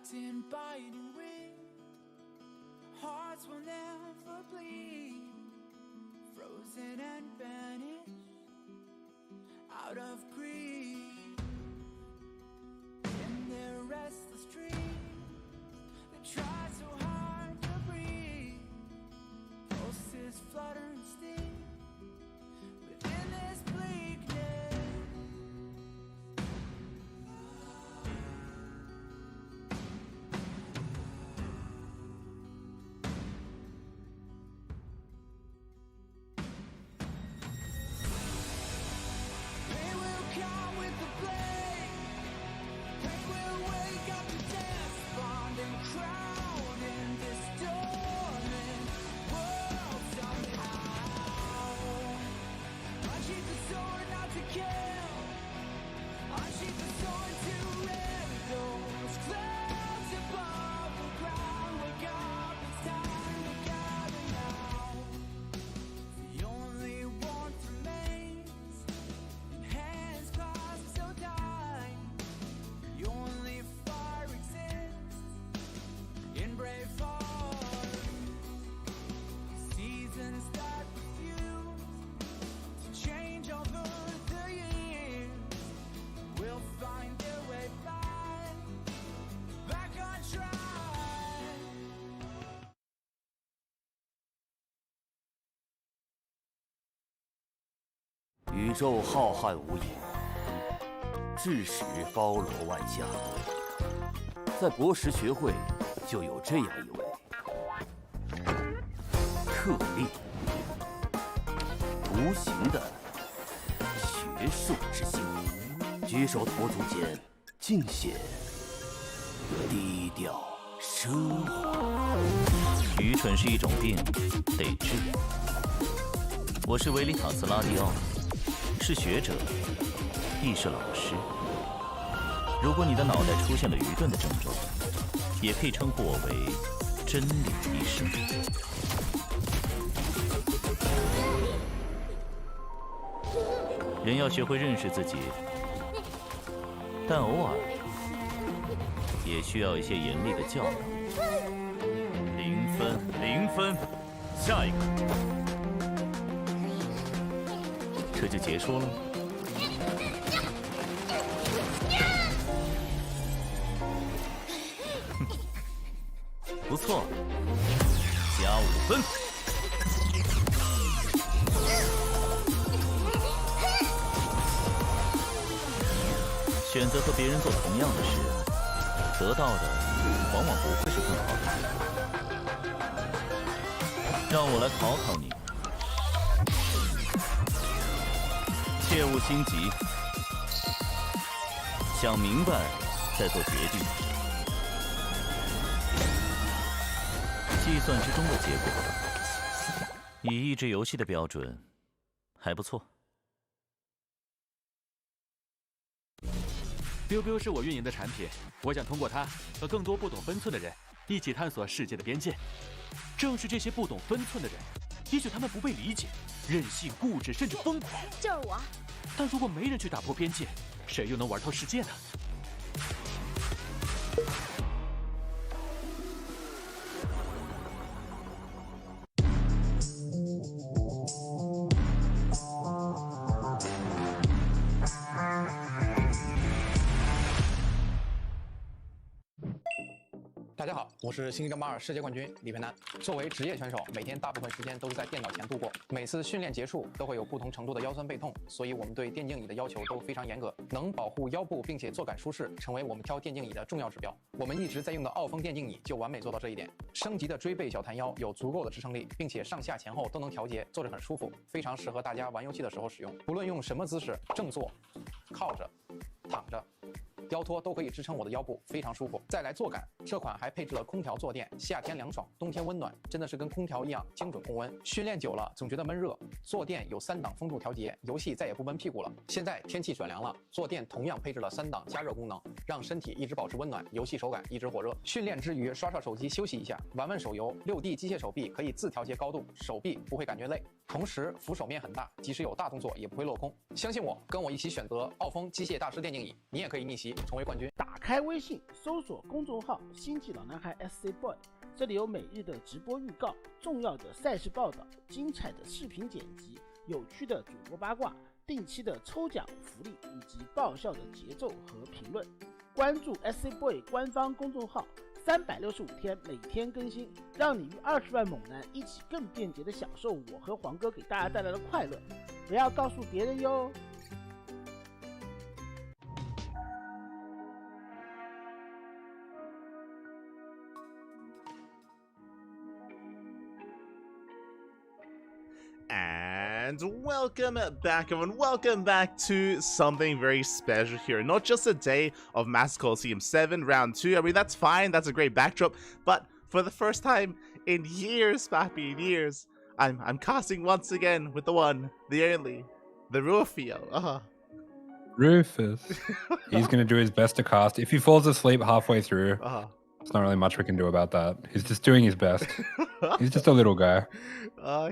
locked in, biting wind. Hearts will never bleed, frozen and vanished out of greed. In their restless dreams, they try so hard to breathe. Pulses flutter and sting within this bleakness. They will come with the blade. They will wake up to death, bond and crown in this dormant world somehow. Unsheath the sword not to kill. Unsheath the sword to rid those clouds above the ground. Wake up, it's time to gather now. The only warmth remains in hands clasped so tight. The only fire exists in brave hearts. Seasons that refuse to change over the years will find their way back on track. 宇宙浩瀚无垠，智识包罗万象。在博识学会就有这样一位特例，无形的学术之星，举手投足间尽显低调奢华。愚蠢是一种病，得治。我是维里塔斯拉蒂奥，是学者，亦是老师。如果你的脑袋出现了愚钝的症状，也可以称呼我为真理医生。人要学会认识自己，但偶尔也需要一些严厉的教导。0分，0分，下一个。这就结束了吗？不错，加5分。选择和别人做同样的事，得到的往往不会是更好的结果。让我来考考你。切勿心急，想明白再做决定。计算之中的结果，以益智游戏的标准，还不错。biu biu 是我运营的产品，我想通过它和更多不懂分寸的人一起探索世界的边界。正是这些不懂分寸的人，也许他们不被理解，任性、固执，甚至疯狂。就是我。但如果没人去打破边界，谁又能玩透世界呢？大家好，我是星际争霸2世界冠军李培南。作为职业选手，每天大部分时间都是在电脑前度过。每次训练结束都会有不同程度的腰酸背痛，所以我们对电竞椅的要求都非常严格，能保护腰部并且坐感舒适，成为我们挑电竞椅的重要指标。我们一直在用的奥风电竞椅就完美做到这一点。升级的锥背小弹腰有足够的支撑力，并且上下前后都能调节，坐着很舒服，非常适合大家玩游戏的时候使用。不论用什么姿势，正坐、靠着、躺着。腰托都可以支撑我的腰部，非常舒服。再来坐感，这款还配置了空调坐垫，夏天凉爽，冬天温暖，真的是跟空调一样精准控温。训练久了总觉得闷热，坐垫有3档风度调节，游戏再也不闷屁股了。现在天气转凉了，坐垫同样配置了3档加热功能，让身体一直保持温暖，游戏手感一直火热。训练之余刷刷手机休息一下，玩玩手游，6D 机械手臂可以自调节高度，手臂不会感觉累。同时扶手面很大，即使有大动作也不会落空。相信我，跟我一起选择奥风机械大师电竞椅，你也可以逆袭成为冠军。打开微信，搜索公众号“星际老男孩 SC Boy”， 这里有每日的直播预告、重要的赛事报道、精彩的视频剪辑、有趣的主播八卦、定期的抽奖福利以及爆笑的节奏和评论。关注 SC Boy 官方公众号，365天每天更新，让你与20万猛男一起更便捷的享受我和黄哥给大家带来的快乐，不要告诉别人哟。And welcome back, everyone. Welcome back to something very special here. Not just a day of Master Coliseum 7 Round 2. I mean, that's fine. That's a great backdrop. But for the first time in years, Papi, in years, I'm casting once again with the one, the only, the Rufio. Rufus. He's going to do his best to cast. If he falls asleep halfway through, there's not really much we can do about that. He's just doing his best. He's just a little guy.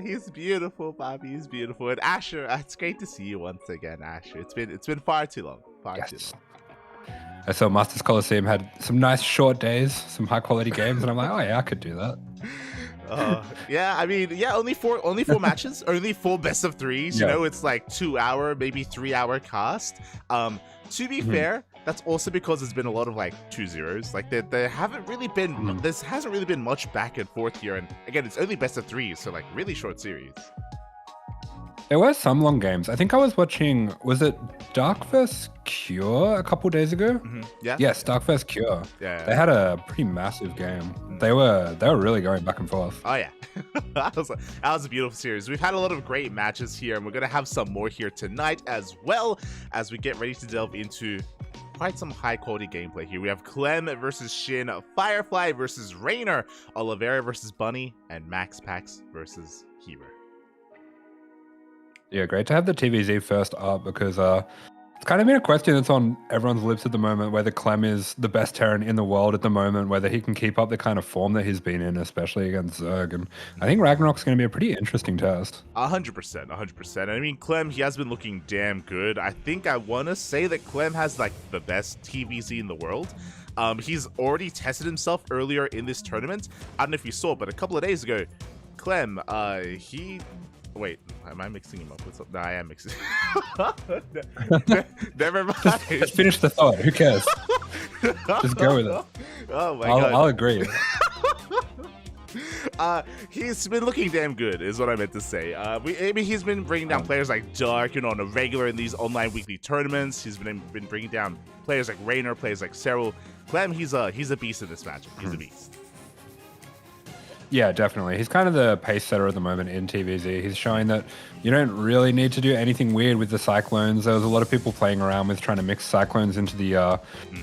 He's beautiful, Bobby. He's beautiful. And Asher, it's great to see you once again, Asher. It's been far too long. Far too long. I saw Masters Coliseum had some nice short days, some high quality games, and I'm like, oh yeah, I could do that. Yeah, I mean, yeah, only four matches, only 4 best of 3s. You know, it's like 2-hour, maybe 3-hour cast. To be fair, that's also because there's been a lot of like 2-0s. Like there haven't really been, this hasn't really been much back and forth here. And again, it's only best of 3s, so like really short series. There were some long games. I think I was watching, was it Dark vs. Cure a couple days ago? Yeah. Yes, Dark vs. Cure. Yeah. They had a pretty massive game. They were really going back and forth. Oh yeah. that was a beautiful series. We've had a lot of great matches here, and we're gonna have some more here tonight as well as we get ready to delve into quite some high quality gameplay here. We have Clem versus Shin, Firefly versus Rainer, Oliveira versus Bunny, and Max Pax versus Heaver. Yeah, great to have the TVZ first up because it's kind of been a question that's on everyone's lips at the moment, whether Clem is the best Terran in the world at the moment, whether he can keep up the kind of form that he's been in, especially against Zerg. And I think Ragnarok's going to be a pretty interesting test. 100%. I mean, Clem, he has been looking damn good. I think I want to say that Clem has like the best TVZ in the world. He's already tested himself earlier in this tournament. I don't know if you saw, but a couple of days ago, Clem, wait, am I mixing him up with something? No, I am mixing. Never mind. Just finish the thought. Who cares? Just go with it. Oh my god. I'll agree. He's been looking damn good, is what I meant to say. I mean, he's been bringing down players like Dark, on a regular in these online weekly tournaments. He's been bringing down players like Rainer, players like Cyril. Clem, he's a beast in this match. He's a beast. Yeah, definitely. He's kind of the pace setter at the moment in TVZ. He's showing that you don't really need to do anything weird with the Cyclones. There was a lot of people playing around with trying to mix Cyclones into the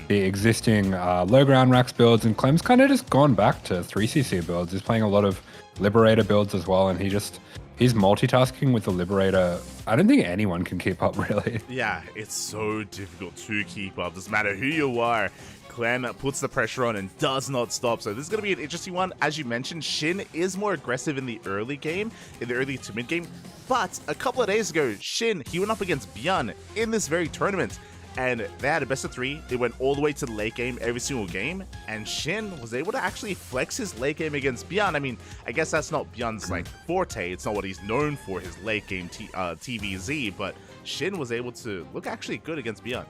existing low ground racks builds, and Clem's kind of just gone back to 3cc builds. He's playing a lot of Liberator builds as well, and he's multitasking with the Liberator. I don't think anyone can keep up, really. Yeah, it's so difficult to keep up. Doesn't matter who you are. Clem puts the pressure on and does not stop. So this is going to be an interesting one. As you mentioned, Shin is more aggressive in the early game, in the early to mid game. But a couple of days ago, Shin, he went up against Björn in this very tournament. And they had a best of 3. It went all the way to the late game every single game. And Shin was able to actually flex his late game against Björn. I mean, I guess that's not Björn's like forte. It's not what he's known for, his late game TVZ. But Shin was able to look actually good against Björn.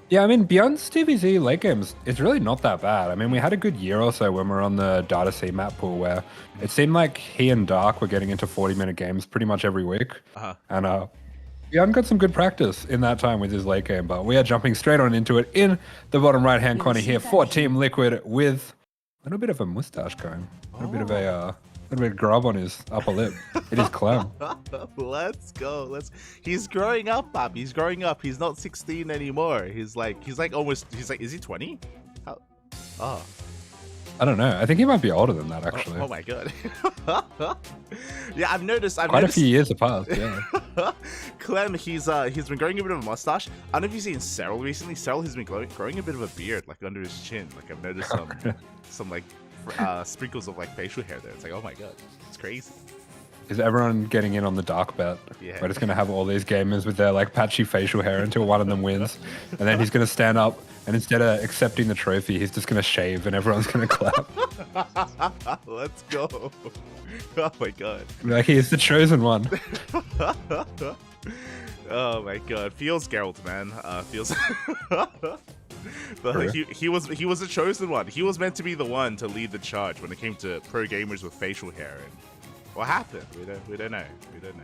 Yeah, I mean, Björn's TVZ late games, it's really not that bad. I mean, we had a good year or so when we were on the Data C map pool where it seemed like he and Dark were getting into 40-minute games pretty much every week. And Björn got some good practice in that time with his late game, but we are jumping straight on into it in the bottom right-hand corner here for Team Liquid with a little bit of a mustache going, a little bit of a grub on his upper lip. It is Clem. Let's go. He's growing up, Bob. He's growing up. He's not 16 anymore. He's like is he 20? I don't know. I think he might be older than that, actually. Oh my god. Yeah, I've noticed quite a few years have passed. Yeah. Clem, he's been growing a bit of a mustache. I don't know if you've seen Cyril recently. Cyril has been growing a bit of a beard, like under his chin. Like I've noticed some like sprinkles of like facial hair there. It's like, oh my god, it's crazy. Is everyone getting in on the dark bet? Yeah. We're just going to have all these gamers with their like patchy facial hair until one of them wins. And then he's going to stand up and instead of accepting the trophy, he's just going to shave and everyone's going to clap. Let's go. Oh my god. Like he's the chosen one. Oh my god. Feels Geralt, man. Feels But he was the chosen one. He was meant to be the one to lead the charge when it came to pro gamers with facial hair. And what happened? We don't know. We don't know.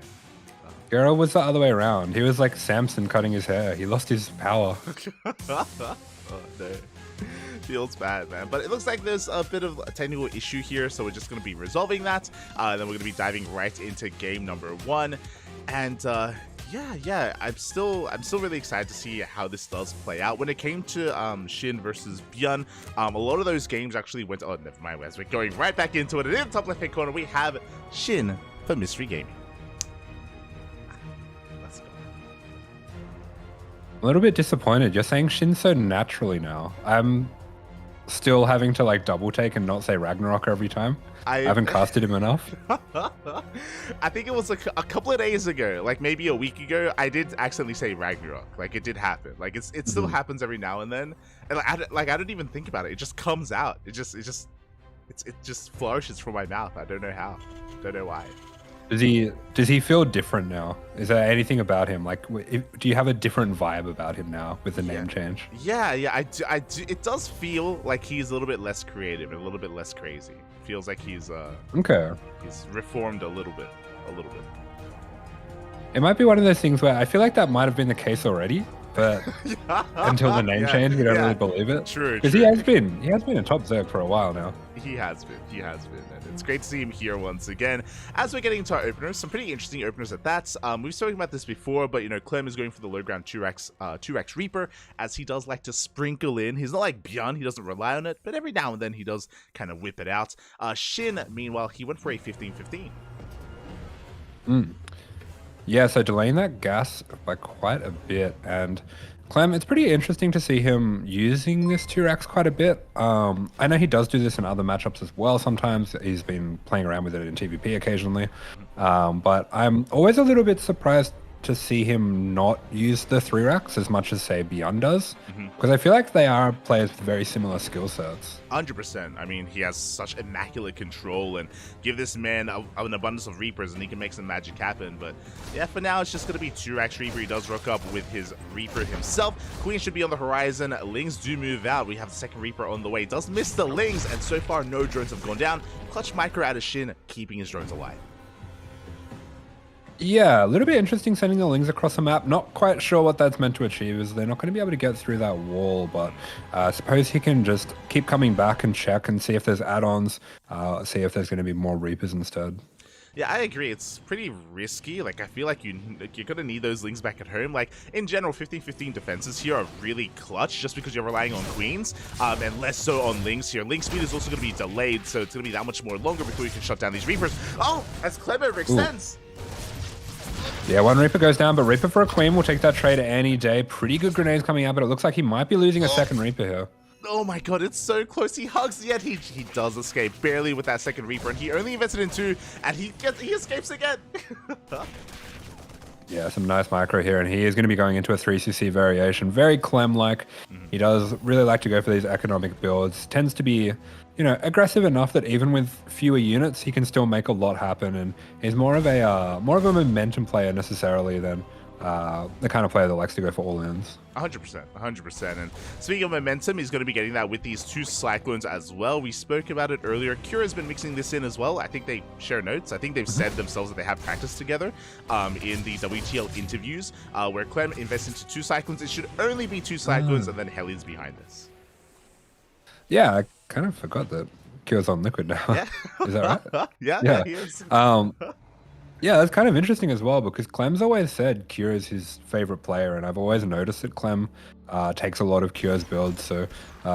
Geralt was the other way around. He was like Samson cutting his hair. He lost his power. Oh no. Feels bad, man. But it looks like there's a bit of a technical issue here, so we're just going to be resolving that. Then we're going to be diving right into game number 1. And yeah, I'm still really excited to see how this does play out. When it came to Shin versus Byun, a lot of those games actually went. Oh, never mind. As we're going right back into it, and in the top left-hand corner we have Shin for Mystery Gaming. Let's go. A little bit disappointed. You're saying Shin so naturally now. I'm still having to like double take and not say Ragnarok every time. I haven't casted him enough. I think it was like a couple of days ago, like maybe a week ago, I did accidentally say Ragnarok. Like it did happen. Like it still happens every now and then. And I don't even think about it. It just comes out. It just flourishes from my mouth. I don't know how. Don't know why. Does he feel different now? Is there anything about him? Like, do you have a different vibe about him now with the name change? Yeah, I do. It does feel like he's a little bit less creative and a little bit less crazy. Feels like he's he's reformed a little bit. It might be one of those things where I feel like that might have been the case already, but until the name change, we don't really believe it. True. Because he has been a top Zerg for a while now. He has been. And it's great to see him here once again. As we're getting into our openers, some pretty interesting openers at that. We've spoken about this before, but Clem is going for the low ground 2x Reaper, as he does like to sprinkle in. He's not like Byun, he doesn't rely on it, but every now and then he does kind of whip it out. Shin, meanwhile, he went for a 15-15. Yeah, so delaying that gas by quite a bit, and Clem, it's pretty interesting to see him using this 2-Rax quite a bit. I know he does do this in other matchups as well. Sometimes he's been playing around with it in TVP occasionally, but I'm always a little bit surprised to see him not use the 3-Rax as much as, say, Byun does, because I feel like they are players with very similar skill sets. 100%. I mean, he has such immaculate control, and give this man an abundance of Reapers and he can make some magic happen. But yeah, for now, it's just going to be 2-Rax Reaper. He does rock up with his Reaper himself. Queen should be on the horizon. Lings do move out. We have the second Reaper on the way. Does miss the Lings, and so far, no drones have gone down. Clutch micro out of Shin, keeping his drones alive. Yeah, a little bit interesting sending the Lings across the map. Not quite sure what that's meant to achieve, as they're not going to be able to get through that wall, but I suppose he can just keep coming back and check and see if there's add-ons, see if there's going to be more Reapers instead. Yeah, I agree. It's pretty risky. Like, I feel like you're going to need those Lings back at home. Like, in general, 15-15 defenses here are really clutch just because you're relying on Queens, and less so on Lings here. Link speed is also going to be delayed, so it's going to be that much more longer before you can shut down these Reapers. Oh, as Clem overextends. Yeah, one Reaper goes down, but Reaper for a Queen will take that trade any day. Pretty good grenades coming out, but it looks like he might be losing a second Reaper here. Oh my god, it's so close. He hugs, yet he does escape, barely with that second Reaper, and he only invested in 2, and he escapes again. Yeah, some nice micro here, and he is going to be going into a 3cc variation. Very Clem-like. He does really like to go for these economic builds. Tends to be, aggressive enough that even with fewer units, he can still make a lot happen, and he's more of a momentum player necessarily than the kind of player that likes to go for all-ins. 100%. And speaking of momentum, he's going to be getting that with these 2 Cyclones as well. We spoke about it earlier. Cura's been mixing this in as well. I think they share notes. I think they've said themselves that they have practiced together in the WTL interviews, where Clem invests into 2 Cyclones. It should only be 2 Cyclones, and then Hellions behind this. Yeah, I kind of forgot that Cura's on Liquid now. Yeah. Is that right? Yeah, he is. Yeah, that's kind of interesting as well, because Clem's always said Cure is his favorite player, and I've always noticed that Clem takes a lot of Cure's builds, so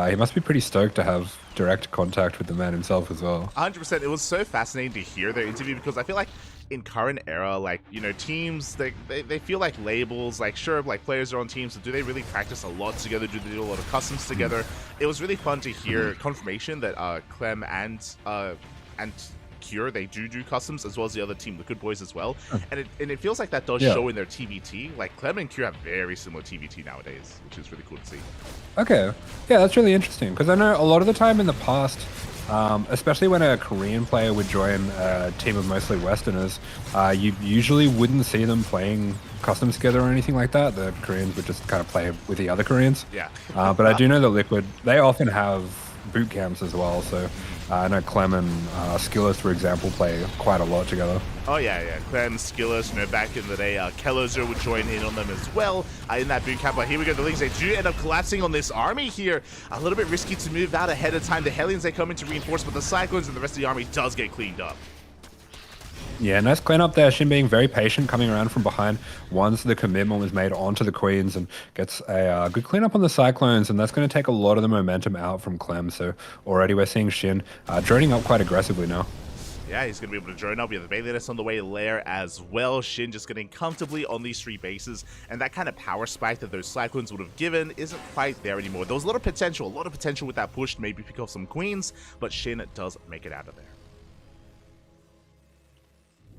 he must be pretty stoked to have direct contact with the man himself as well. 100%. It was so fascinating to hear their interview, because I feel like in current era, like, teams, they feel like labels. Like, sure, like, players are on teams, but do they really practice a lot together? Do they do a lot of customs together? It was really fun to hear confirmation that Clem and Cure, they do customs, as well as the other team, Liquid Boys as well. And it feels like that does show in their TVT. Like, Clem and Cure have very similar TVT nowadays, which is really cool to see. Okay. Yeah, that's really interesting, because I know a lot of the time in the past, especially when a Korean player would join a team of mostly Westerners, you usually wouldn't see them playing customs together or anything like that. The Koreans would just kind of play with the other Koreans. Yeah. But I do know that Liquid, they often have boot camps as well. So I know Clem and Skillers, for example, play quite a lot together. Oh, yeah. Clem, Skillers, back in the day, Kellozer would join in on them as well in that boot camp. But here we go, the Lings, they do end up collapsing on this army here. A little bit risky to move out ahead of time. The Hellions, they come in to reinforce, but the Cyclones and the rest of the army does get cleaned up. Yeah, nice cleanup there. Shin being very patient, coming around from behind once the commitment was made onto the Queens, and gets a good cleanup on the Cyclones, and that's going to take a lot of the momentum out from Clem. So already we're seeing Shin droning up quite aggressively now. Yeah, he's going to be able to drone up. We have the Bayless on the way there as well. Shin just getting comfortably on these 3 bases, and that kind of power spike that those Cyclones would have given isn't quite there anymore. There was a lot of potential with that push to maybe pick off some Queens, but Shin does make it out of there.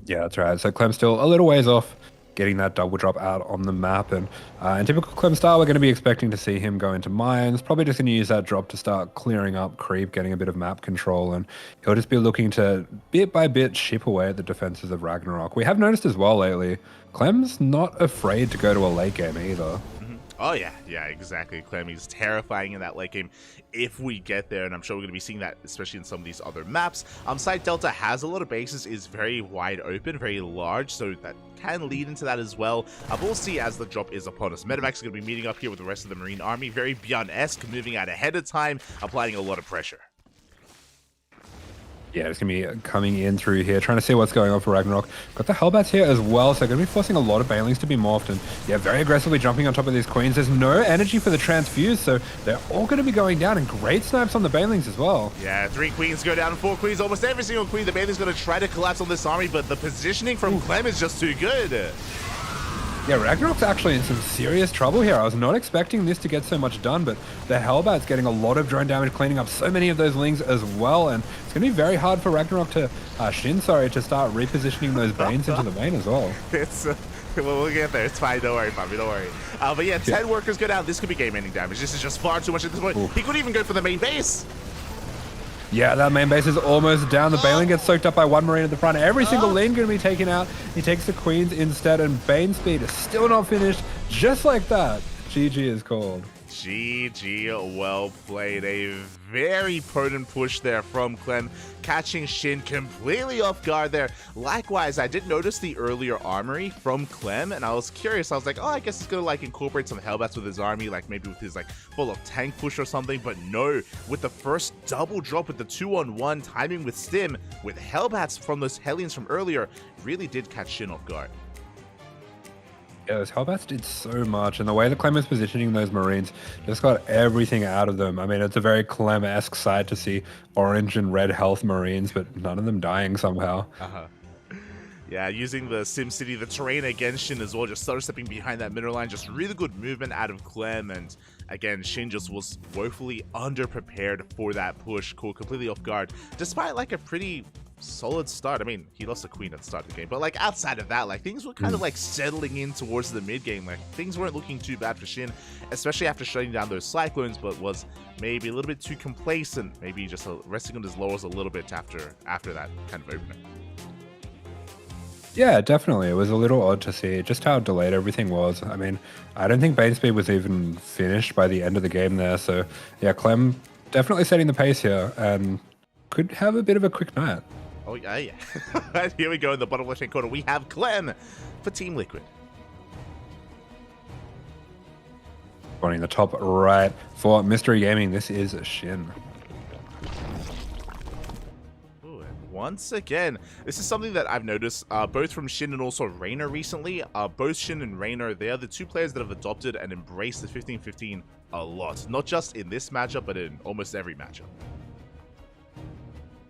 Yeah, that's right. So Clem's still a little ways off getting that double drop out on the map. And in typical Clem style, we're going to be expecting to see him go into mines. Probably just going to use that drop to start clearing up creep, getting a bit of map control. And he'll just be looking to, bit by bit, chip away at the defenses of Ragnarok. We have noticed as well lately, Clem's not afraid to go to a late game either. Oh, yeah, exactly. Clem is terrifying in that late game if we get there, and I'm sure we're going to be seeing that, especially in some of these other maps. Side Delta has a lot of bases, is very wide open, very large, so that can lead into that as well. We'll see as the drop is upon us. Medivac is going to be meeting up here with the rest of the Marine Army, very Beyond-esque, moving out ahead of time, applying a lot of pressure. Yeah, it's going to be coming in through here, trying to see what's going on for Ragnarok. Got the Hellbats here as well, so going to be forcing a lot of Banelings to be morphed, and yeah, very aggressively jumping on top of these Queens. There's no energy for the Transfuse, so they're all going to be going down, and great snipes on the Banelings as well. Yeah, 3 Queens go down, 4 Queens, almost every single Queen. The Banelings going to try to collapse on this army, but the positioning from Clem is just too good. Yeah, Ragnarok's actually in some serious trouble here. I was not expecting this to get so much done, but the Hellbat's getting a lot of drone damage, cleaning up so many of those Lings as well, and it's going to be very hard for Ragnarok to, to start repositioning those Banes into the main as well. It's, we'll get there. It's fine. Don't worry, Bobby. Don't worry. But yeah, 10 workers go down. This could be game-ending damage. This is just far too much at this point. He could even go for the main base. Yeah, that main base is almost down. The Baneling gets soaked up by 1 Marine at the front. Every single lane going to be taken out. He takes the Queens instead, and Bane speed is still not finished. Just like that, GG is called. GG, well played. A very potent push there from Clem, catching Shin completely off guard there. Likewise, I did notice the earlier armory from Clem, and I was curious. I was like, oh, I guess he's gonna like incorporate some Hellbats with his army, like maybe with his like full of tank push or something, but no. With the first double drop with the 2-on-1 timing with Stim, with Hellbats from those Hellions from earlier, really did catch Shin off guard. Yeah, those Hellbats did so much, and the way that Clem is positioning those Marines just got everything out of them. I mean, it's a very Clem-esque sight to see orange and red health Marines, but none of them dying somehow. Yeah, using the SimCity, the terrain against Shin as well, just started stepping behind that middle line. Just really good movement out of Clem, and again, Shin just was woefully underprepared for that push, caught completely off guard, despite like a pretty solid start. I mean, he lost the Queen at the start of the game, but like outside of that, like things were kind of like settling in towards the mid game. Like things weren't looking too bad for Shin, especially after shutting down those Cyclones, but was maybe a little bit too complacent, maybe just resting on his laurels a little bit after that kind of opener. Yeah, definitely. It was a little odd to see just how delayed everything was. I mean, I don't think Bane speed was even finished by the end of the game there. So yeah, Clem definitely setting the pace here and could have a bit of a quick night. Oh, yeah. Here we go in the bottom left-hand corner. We have Clem for Team Liquid. Running the top right for Mystery Gaming, this is Shin. Ooh, and once again, this is something that I've noticed both from Shin and also Reynor recently. Both Shin and Reynor, they are the two players that have adopted and embraced the 15-15 a lot. Not just in this matchup, but in almost every matchup.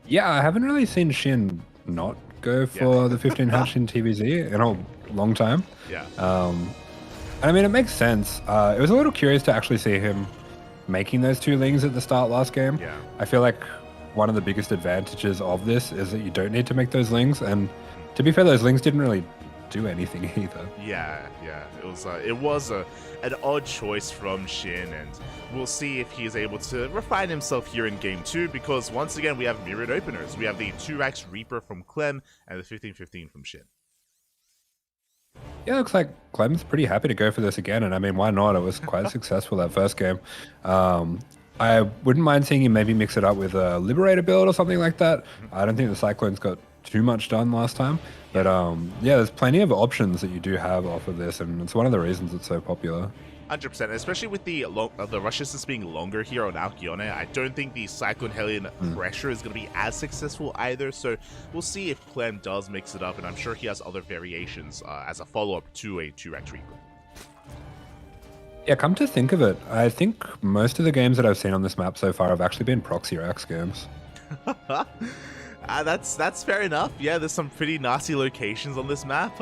Yeah, I haven't really seen Shin not go for the 15 hatch in TVZ in a long time. Yeah. And I mean, it makes sense. It was a little curious to actually see him making those 2 Lings at the start last game. Yeah. I feel like one of the biggest advantages of this is that you don't need to make those lings. And to be fair, those lings didn't really do anything either. Yeah. It was an odd choice from Shin, and we'll see if he's able to refine himself here in game 2, because once again we have mirrored openers. We have the 2x Reaper from Clem and the 15-15 from Shin. Yeah, looks like Clem's pretty happy to go for this again, and I mean, why not? It was quite successful that first game. I wouldn't mind seeing him maybe mix it up with a Liberator build or something like that. I don't think the Cyclones got too much done last time, but yeah, there's plenty of options that you do have off of this, and it's one of the reasons it's so popular. 100%, especially with the rush distance being longer here on Alcyone. I don't think the Cyclone Hellion pressure is going to be as successful either, so we'll see if Clem does mix it up, and I'm sure he has other variations as a follow-up to a 2x Reaper. Yeah, come to think of it, I think most of the games that I've seen on this map so far have actually been Proxy Rax games. That's fair enough. Yeah, there's some pretty nasty locations on this map.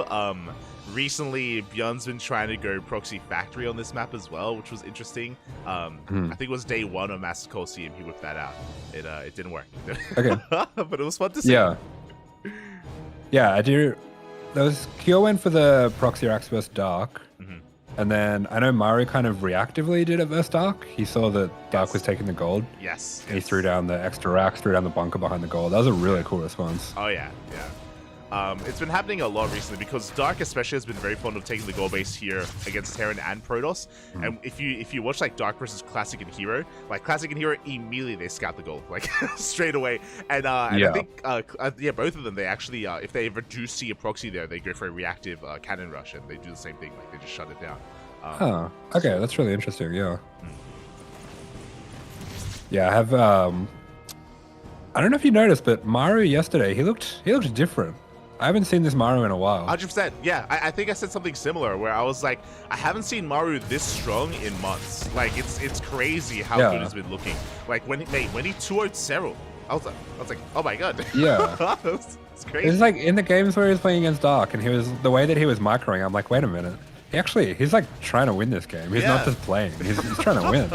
Recently, Bjorn's been trying to go Proxy Factory on this map as well, which was interesting. I think it was day 1 of Master Coliseum he whipped that out. It didn't work. Okay. But it was fun to see. Yeah, I do. There was Kyo went for the Proxy Rax versus Dark. And then I know Mario kind of reactively did it versus Dark. He saw that Dark was taking the gold. Yes. And he threw down the extra racks, threw down the bunker behind the gold. That was a really cool response. Oh, yeah. It's been happening a lot recently because Dark especially has been very fond of taking the gold base here against Terran and Protoss. And if you watch like Dark versus Classic and Hero, like Classic and Hero immediately they scout the gold like straight away. And I think both of them, they actually if they ever do see a proxy there, they go for a reactive cannon rush and they do the same thing, like they just shut it down. Okay, that's really interesting. Yeah. Yeah, I have I don't know if you noticed, but Maru yesterday, he looked different. I haven't seen this Maru in a while. 100%. Yeah, I think I said something similar where I was like, I haven't seen Maru this strong in months. Like it's crazy how good he's been looking. Like when he 2-0'd Cyril, I was like, oh my god. Yeah. It's crazy. It's like in the games where he was playing against Dark, and the way that he was microing, I'm like, wait a minute. He's like trying to win this game. He's not just playing. He's trying to win.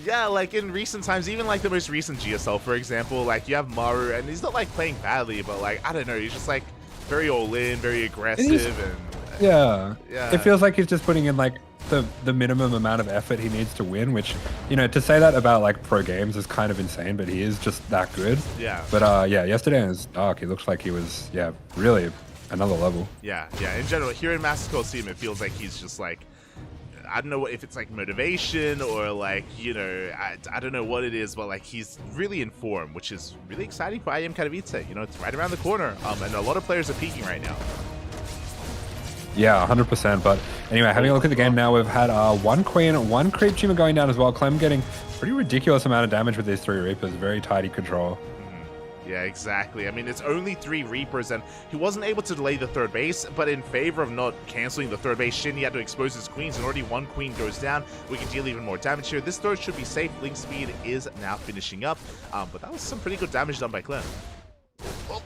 Yeah, like in recent times, even like the most recent GSL, for example, like you have Maru, and he's not like playing badly, but like, I don't know, he's just like very all in, very aggressive, and yeah. It feels like he's just putting in like the minimum amount of effort he needs to win, which, you know, to say that about like pro games is kind of insane, but he is just that good. Yeah. But yesterday in his Dark, he looks like he was, really another level. Yeah. In general, here in Master Coliseum, it feels like he's just like, I don't know if it's like motivation or like, you know, I don't know what it is, but like he's really in form, which is really exciting for IM Katowice. You know, it's right around the corner, and a lot of players are peaking right now. Yeah, 100%. But anyway, having a look at the game now, we've had one Queen, one Creep Tumor going down as well. Clem getting pretty ridiculous amount of damage with these 3 Reapers. Very tidy control. Yeah, exactly. I mean, it's only 3 Reapers, and he wasn't able to delay the 3rd base, but in favor of not canceling the 3rd base, Shin, he had to expose his queens, and already 1 queen goes down. We can deal even more damage here. This 3rd should be safe. Link speed is now finishing up, but that was some pretty good damage done by Clem. Oh.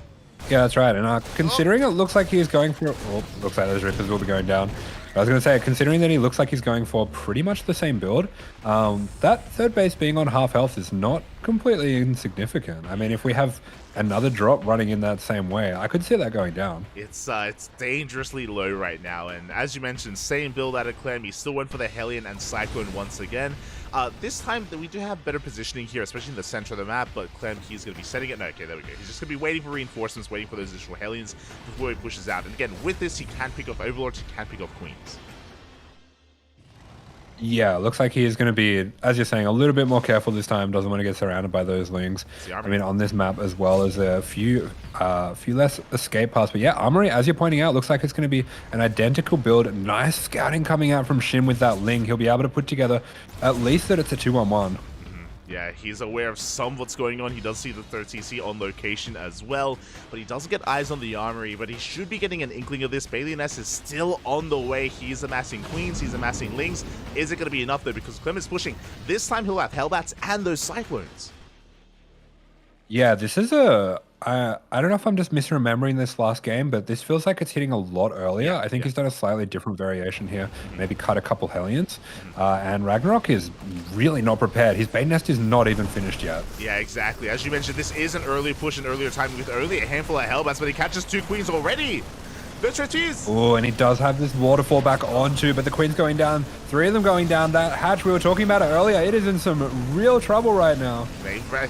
Yeah, that's right. And considering it looks like he's going for... Well, looks like those Reapers will be going down. I was going to say, considering that he looks like he's going for pretty much the same build, that 3rd base being on half health is not completely insignificant. I mean, if we have another drop running in that same way, I could see that going down. It's dangerously low right now, and as you mentioned, same build out of Clem. He still went for the Hellion and Cyclone once again. This time, we do have better positioning here, especially in the center of the map, but Clem, he's going to be setting it. No, okay, there we go. He's just going to be waiting for reinforcements, waiting for those additional Hellions before he pushes out. And again, with this, he can pick off Overlords, he can pick off Queens. Yeah, looks like he is going to be, as you're saying, a little bit more careful this time. Doesn't want to get surrounded by those lings. I mean, on this map as well as a few less escape paths. But yeah, Armory, as you're pointing out, looks like it's going to be an identical build. Nice scouting coming out from Shin with that ling. He'll be able to put together at least that it's a 2-on-1. Yeah, he's aware of some of what's going on. He does see the 3rd CC on location as well, but he doesn't get eyes on the armory, but he should be getting an inkling of this. Balioness is still on the way. He's amassing queens, he's amassing lings. Is it going to be enough though? Because Clem is pushing. This time he'll have Hellbats and those Cyclones. Yeah, this is I don't know if I'm just misremembering this last game, but this feels like it's hitting a lot earlier. I think he's done a slightly different variation here. Maybe cut a couple Hellions. And Ragnarok is really not prepared. His bait nest is not even finished yet. Yeah, exactly. As you mentioned, this is an earlier push, an earlier timing with only a handful of Hellbats, but he catches 2 queens already. Oh, and he does have this waterfall back onto, but the queen's going down. 3 of them going down. That hatch, we were talking about it earlier, it is in some real trouble right now.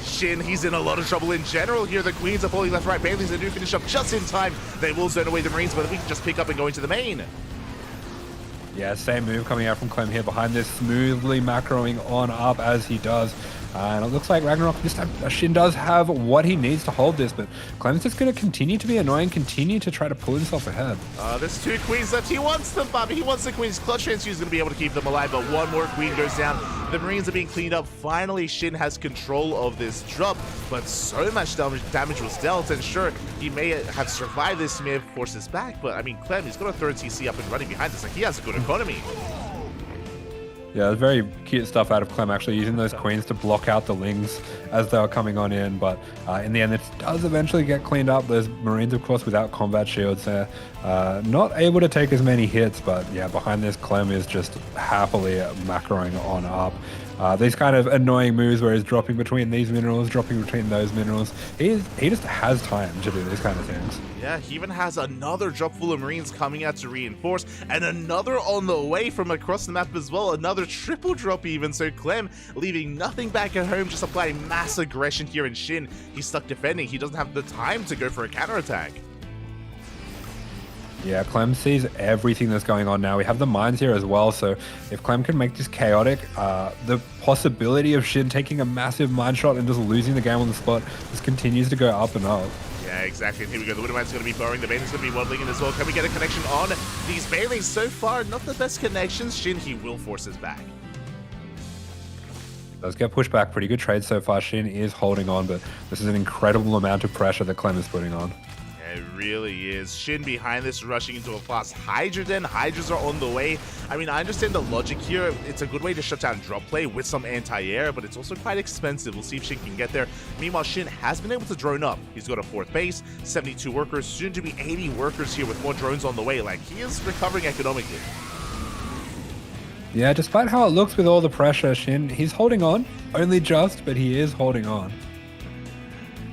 Shin, he's in a lot of trouble in general here. The queens are pulling left, right. Baileys, they do finish up just in time. They will zone away the Marines, but we can just pick up and go into the main. Yeah, same move coming out from Clem here behind this, smoothly macroing on up as he does. And it looks like Ragnarok this time, Shin does have what he needs to hold this, but Clem's just going to continue to be annoying, continue to try to pull himself ahead. There's 2 queens left. He wants them, Bobby. He wants the queens. Clutch Transfuse is going to be able to keep them alive, but 1 more queen goes down. The Marines are being cleaned up. Finally, Shin has control of this drop, but so much damage was dealt, and sure, he may have survived this, he may have forced this back, but I mean, Clem, he's got a 3rd TC up and running behind this. Like, he has a good economy. Yeah, very cute stuff out of Clem, actually using those queens to block out the lings as they were coming on in. But in the end, it does eventually get cleaned up. Those Marines, of course, without combat shields there, not able to take as many hits. But yeah, behind this, Clem is just happily macroing on up. These kind of annoying moves where he's dropping between these minerals, dropping between those minerals. He just has time to do these kind of things. Yeah, he even has another drop full of Marines coming out to reinforce, and another on the way from across the map as well. Another triple drop even, so Clem leaving nothing back at home, just applying mass aggression here in Shin. He's stuck defending. He doesn't have the time to go for a counterattack. Yeah, Clem sees everything that's going on now. We have the mines here as well, so if Clem can make this chaotic, the possibility of Shin taking a massive mine shot and just losing the game on the spot just continues to go up and up. Yeah, exactly. And here we go. The Widowman's going to be burrowing. The Bailey's going to be waddling in as well. Can we get a connection on these Baileys? So far, not the best connections. Shin, he will force his back. Does get pushed back. Pretty good trade so far. Shin is holding on, but this is an incredible amount of pressure that Clem is putting on. It really is. Shin behind this, rushing into a fast Hydra den. Hydras are on the way. I mean, I understand the logic here. It's a good way to shut down drop play with some anti-air, but it's also quite expensive. We'll see if Shin can get there. Meanwhile, Shin has been able to drone up. He's got a 4th base, 72 workers, soon to be 80 workers here with more drones on the way. Like, he is recovering economically. Yeah, despite how it looks with all the pressure, Shin, he's holding on. Only just, but he is holding on.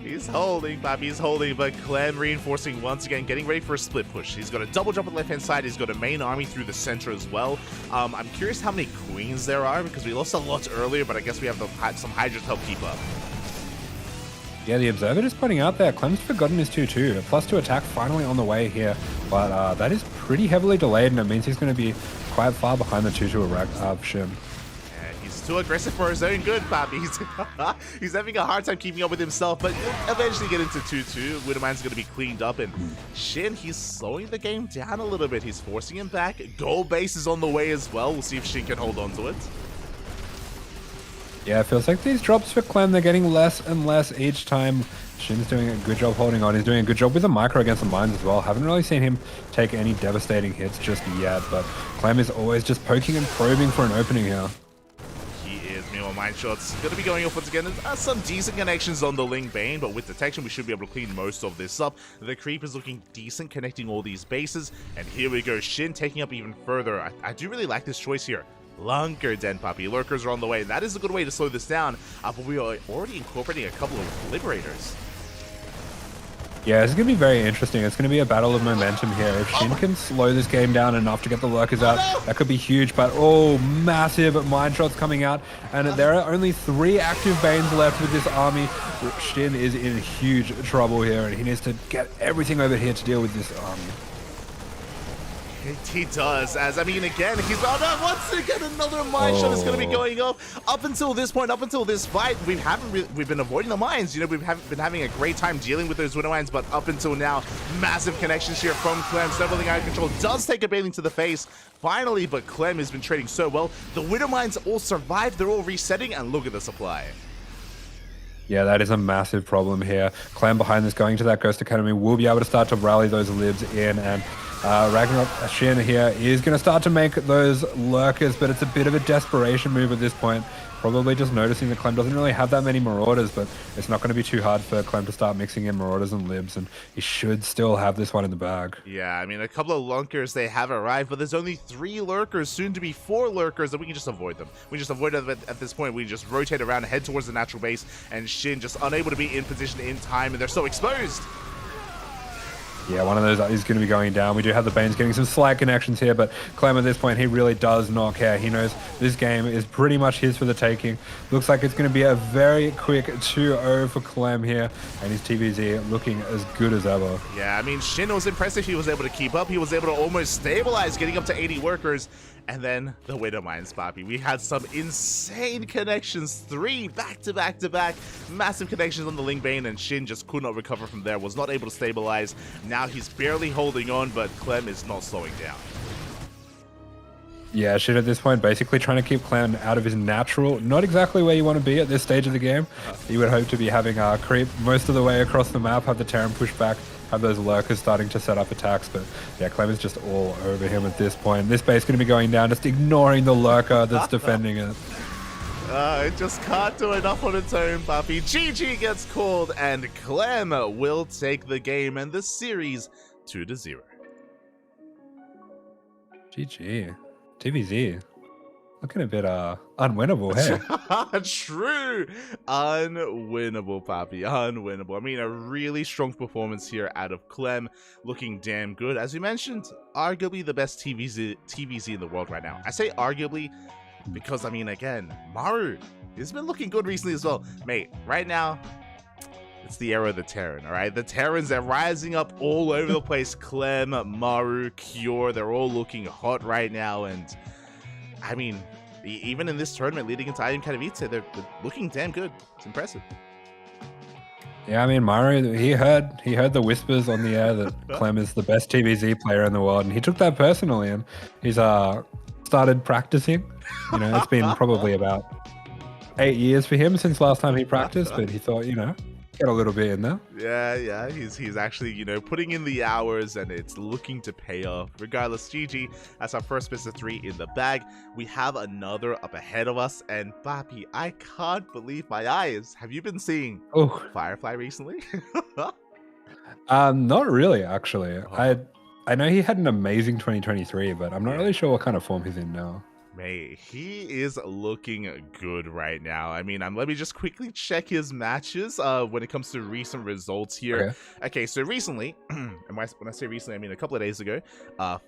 He's holding, Bobby, he's holding, but Clem reinforcing once again, getting ready for a split push. He's got a double jump on the left-hand side. He's got a main army through the center as well. I'm curious how many queens there are, because we lost a lot earlier, but I guess we have some Hydras to help keep up. Yeah, the Observer is pointing out there. Clem's forgotten his 2-2. A +2 attack finally on the way here, but that is pretty heavily delayed, and it means he's going to be quite far behind the 2-2 of Shin. Too aggressive for his own good, Bobby. He's having a hard time keeping up with himself, but he'll eventually get into 2-2. Widowman's going to be cleaned up, and Shin, he's slowing the game down a little bit. He's forcing him back. Gold base is on the way as well. We'll see if Shin can hold on to it. Yeah, it feels like these drops for Clem, they're getting less and less each time. Shin's doing a good job holding on. He's doing a good job with the micro against the mines as well. Haven't really seen him take any devastating hits just yet, but Clem is always just poking and probing for an opening here. Mine shots going to be going off once again. There's some decent connections on the Ling Bane, but with detection we should be able to clean most of this up. The creep is looking decent, connecting all these bases, and here we go. Shin taking up even further. I do really like this choice here. Lunker Den, Puppy. Lurkers are on the way. That is a good way to slow this down, but we are already incorporating a couple of Liberators. Yeah, this is going to be very interesting. It's going to be a battle of momentum here. If Shin can slow this game down enough to get the Lurkers out, that could be huge. But, oh, massive mine shots coming out. And there are only 3 active Banes left with this army. Shin is in huge trouble here, and he needs to get everything over here to deal with this army. He does, as I mean, again, he's once again another mine shot is going to be going off. Up until this point, up until this fight, we've been avoiding the mines. You know, we've been having a great time dealing with those Widow mines, but up until now, massive connections here from Clem. Snowballing out of control does take a bailing to the face finally, but Clem has been trading so well. The Widow mines all survived. They're all resetting, and look at the supply. Yeah, that is a massive problem here. Clem behind this, going to that Ghost Academy, will be able to start to rally those libs in, and Ragnarok Shin here is going to start to make those lurkers, but it's a bit of a desperation move at this point. Probably just noticing that Clem doesn't really have that many Marauders, but it's not going to be too hard for Clem to start mixing in Marauders and Libs, and he should still have this one in the bag. Yeah, I mean, a couple of Lurkers, they have arrived, but there's only 3 Lurkers, soon to be 4 Lurkers, and we can just avoid them. We just avoid them at this point. We just rotate around and head towards the natural base, and Shin just unable to be in position in time, and they're so exposed. Yeah, one of those is going to be going down. We do have the Banes getting some slight connections here, but Clem at this point, he really does not care. He knows this game is pretty much his for the taking. Looks like it's going to be a very quick 2-0 for Clem here, and his TVZ looking as good as ever. Yeah, I mean, Shin was impressive. He was able to keep up. He was able to almost stabilize, getting up to 80 workers. And then the Widow Mines, Poppy. We had some insane connections. 3 back-to-back-to-back. Massive connections on the Ling Bane, and Shin just could not recover from there. Was not able to stabilize. Now he's barely holding on, but Clem is not slowing down. Yeah, Shin at this point basically trying to keep Clem out of his natural, not exactly where you want to be at this stage of the game. You would hope to be having creep most of the way across the map, have the Terran push back, have those lurkers starting to set up attacks, but yeah, Clem is just all over him at this point. This base going to be going down, just ignoring the lurker that's defending it. It just can't do enough on its own, Papi. GG gets called, and Clem will take the game and the series 2-0. GG. TVZ. Looking a bit unwinnable, hey? True. Unwinnable, Papi. Unwinnable. I mean, a really strong performance here out of Clem. Looking damn good. As we mentioned, arguably the best TVZ in the world right now. I say arguably because, I mean, again, Maru has been looking good recently as well. Mate, right now, it's the era of the Terran, all right? The Terrans are rising up all over the place. Clem, Maru, Cure, they're all looking hot right now, and I mean, even in this tournament leading into IM Katowice, they're looking damn good. It's impressive. Yeah, I mean, Mario, he heard the whispers on the air that Clem is the best TVZ player in the world, and he took that personally, and he's started practicing. You know, it's been probably about 8 years for him since last time he practiced, but he thought, you know, get a little bit in there. Yeah, he's actually, you know, putting in the hours, and it's looking to pay off. Regardless, GG, that's our first best of 3 in the bag. We have another up ahead of us, and Papi, I can't believe my eyes. Have you been seeing Firefly recently? Not really, actually. I know he had an amazing 2023, but I'm not really sure what kind of form he's in now. Mate, he is looking good right now. I mean, let me just quickly check his matches when it comes to recent results here. Okay, so recently, and when I say recently, I mean a couple of days ago,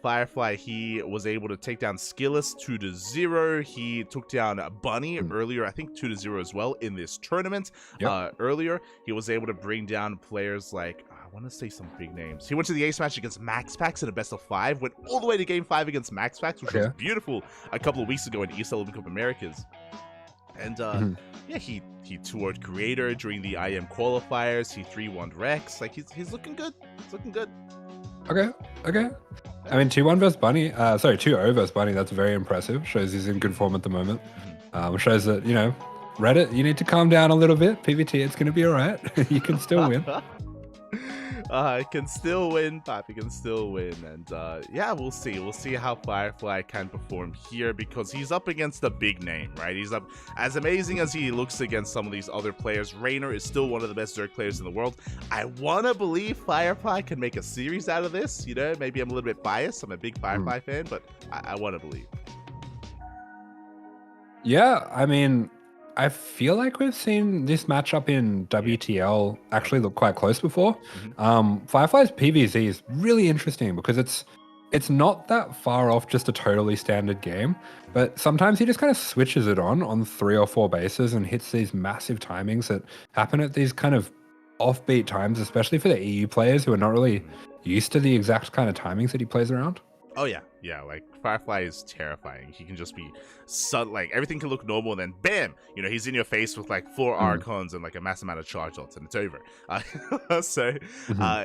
Firefly, he was able to take down Skillus 2-0. He took down Bunny earlier, I think 2-0 as well in this tournament. Earlier, he was able to bring down players like, I want to say some big names. He went to the ace match against MaxPax in a best of 5, went all the way to game 5 against MaxPax, which was beautiful a couple of weeks ago in ESL Open Cup Americas. And yeah, he 2-0'd Creator during the IM qualifiers. He 3-1'd Rex. Like, he's looking good. He's looking good. Okay. I mean, 2-1 versus Bunny. 2-0 versus Bunny. That's very impressive. Shows he's in good form at the moment. Shows that, you know, Reddit, you need to calm down a little bit. PVT, it's going to be all right. You can still win. Can still win, Papi can still win, and yeah, we'll see how Firefly can perform here, because he's up against a big name, right? He's up, as amazing as he looks against some of these other players, Raynor is still one of the best Zerg players in the world. I want to believe Firefly can make a series out of this, you know, maybe I'm a little bit biased, I'm a big Firefly fan, but I want to believe. Yeah, I mean, I feel like we've seen this matchup in WTL actually look quite close before. Firefly's PVZ is really interesting because it's not that far off just a totally standard game, but sometimes he just kind of switches it on 3 or 4 bases and hits these massive timings that happen at these kind of offbeat times, especially for the EU players who are not really used to the exact kind of timings that he plays around. Oh yeah, like Firefly is terrifying. He can just be like everything can look normal, and then bam, you know, he's in your face with like 4 Archons and like a mass amount of charge dots, and it's over.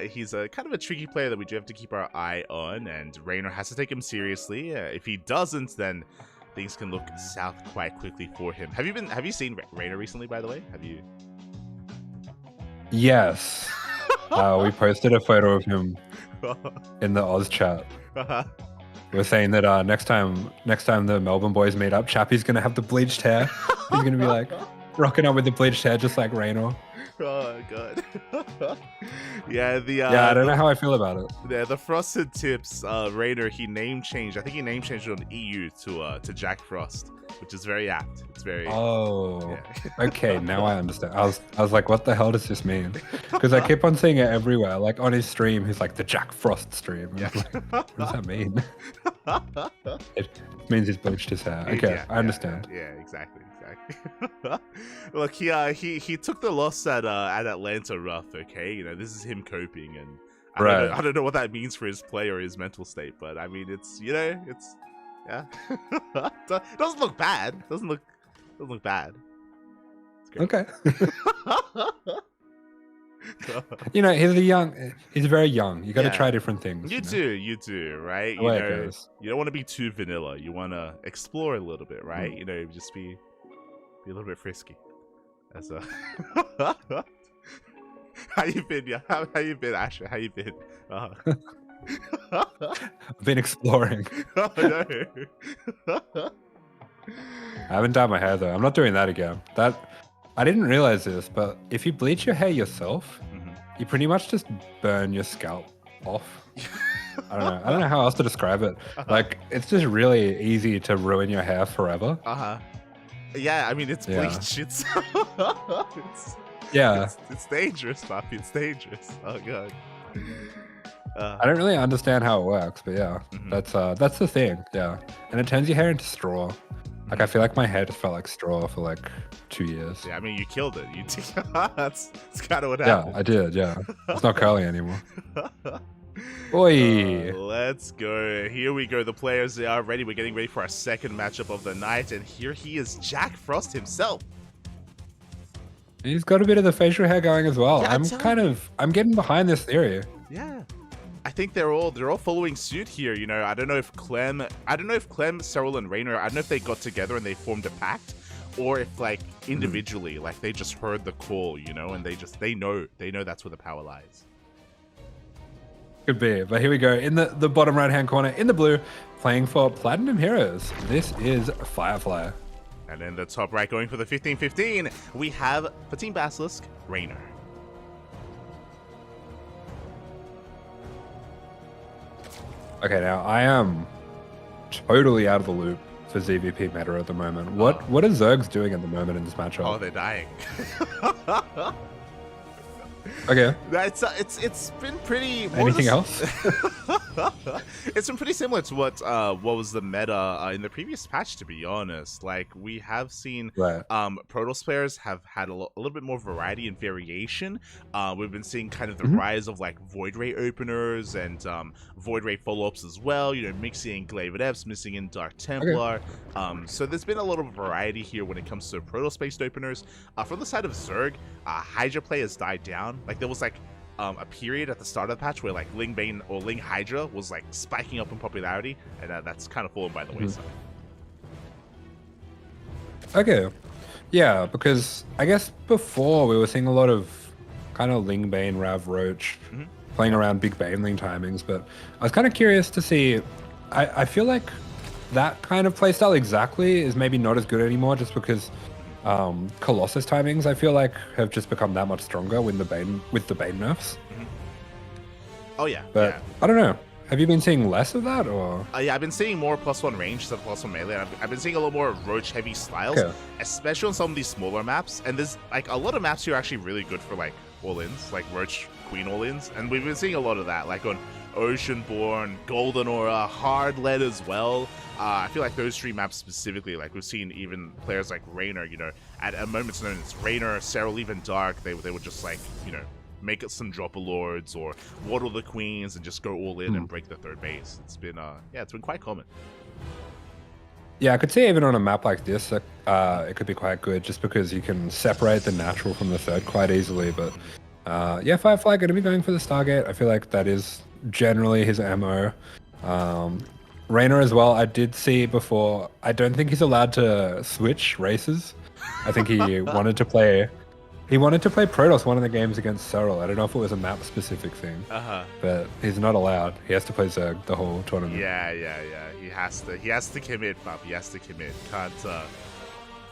He's a kind of a tricky player that we do have to keep our eye on, and Raynor has to take him seriously. If he doesn't, then things can look south quite quickly for him. Have you seen Raynor recently, by the way? Have you? Yes. We posted a photo of him in the Oz chat. Uh-huh. We're saying that next time the Melbourne boys meet up, Chappie's gonna have the bleached hair. He's gonna be like rocking up with the bleached hair, just like Raynor. Oh god. Yeah, I don't know how I feel about it. Yeah, the Frosted Tips, Raider, he name changed. I think he name changed it on EU to Jack Frost, which is very apt. It's very. Oh, Yeah. okay. Now I understand. I was like, what the hell does this mean? Because I keep on seeing it everywhere. Like on his stream, he's like the Jack Frost stream. Yeah. Like, what does that mean? It means he's bleached his hair. Okay, Yeah, I understand. Yeah, exactly. Look, he took the loss at Atlanta rough. Okay, you know, this is him coping, and I don't know what that means for his play or his mental state, but I mean, it's, you know, it's, yeah. It doesn't look bad. Doesn't look bad. It's great. Okay. You know, he's very young. You got to try different things. You do, right? The way it goes. You don't want to be too vanilla. You want to explore a little bit, right? You know, just be a little bit frisky. As a how you been? Yeah, how you been, Asher? How you been? I've been exploring. Oh, no. I haven't dyed my hair though. I'm not doing that again. I didn't realize this, but if you bleach your hair yourself, you pretty much just burn your scalp off. I don't know how else to describe it. Like, it's just really easy to ruin your hair forever. Yeah, I mean, it's bleach. It's it's dangerous, Papi. It's dangerous. Oh god. I don't really understand how it works, but yeah, that's the thing. Yeah, and it turns your hair into straw. Like, I feel like my hair just felt like straw for like 2 years. Yeah, I mean, you killed it. That's kind of what happened. Yeah, I did. Yeah, it's not curly anymore. Oi! Let's go. Here we go. The players are ready. We're getting ready for our second matchup of the night, and here he is, Jack Frost himself. He's got a bit of the facial hair going as well. Yeah, I'm getting behind this theory. Yeah. I think they're all following suit here. You know, I don't know if Clem, Cyril, and Raynor, I don't know if they got together and they formed a pact, or if like individually, like they just heard the call, you know, and they know that's where the power lies. Could be, but here we go. In the bottom right-hand corner, in the blue, playing for Platinum Heroes. This is Firefly. And in the top right, going for the 15-15, we have, for Team Basilisk, Raynor. Okay, now I am totally out of the loop for ZVP meta at the moment. What are Zergs doing at the moment in this matchup? Oh, they're dying. Okay. It's been pretty. Anything else? It's been pretty similar to what was the meta in the previous patch. To be honest, like we have seen, Protoss players have had a little bit more variety and variation. We've been seeing kind of the rise of like Void Ray openers and Void Ray follow-ups as well. You know, mixing in Glaive Adepts, mixing in Dark Templar. Okay. So there's been a lot of variety here when it comes to Protoss-based openers. From the side of Zerg, Hydra play has died down. Like there was like a period at the start of the patch where like Ling Bane or Ling Hydra was like spiking up in popularity, and that's kind of fallen by the wayside. Okay, yeah, because I guess before we were seeing a lot of kind of Ling Bane, Rav Roach playing around big Baneling timings, but I was kind of curious to see. I feel like that kind of playstyle exactly is maybe not as good anymore, just because Colossus timings, I feel like, have just become that much stronger with the Bane nerfs. Oh yeah, but I don't know. Have you been seeing less of that, or? Yeah, I've been seeing more +1 range instead of +1 melee. I've been seeing a little more Roach heavy styles, especially on some of these smaller maps. And there's like a lot of maps here are actually really good for like all-ins, like Roach Queen all-ins, and we've been seeing a lot of that, like on Oceanborn, Golden Aura, Hard Lead as well. I feel like those three maps specifically, like we've seen even players like Raynor, you know, at a moment's notice, Raynor, Cyril, even Dark, they would just like, you know, make it some Dropper Lords or Waddle the Queens and just go all in and break the third base. It's been, it's been quite common. Yeah, I could see even on a map like this, it could be quite good just because you can separate the natural from the third quite easily. But yeah, Firefly going to be going for the Stargate. I feel like that is generally his MO. Raynor as well, I did see before, I don't think he's allowed to switch races. I think he wanted to play He wanted to play Protoss one of the games against Cyril. I don't know if it was a map specific thing, but he's not allowed. He has to play Zerg the whole tournament. Yeah. He has to commit, Bob. He has to commit. Can't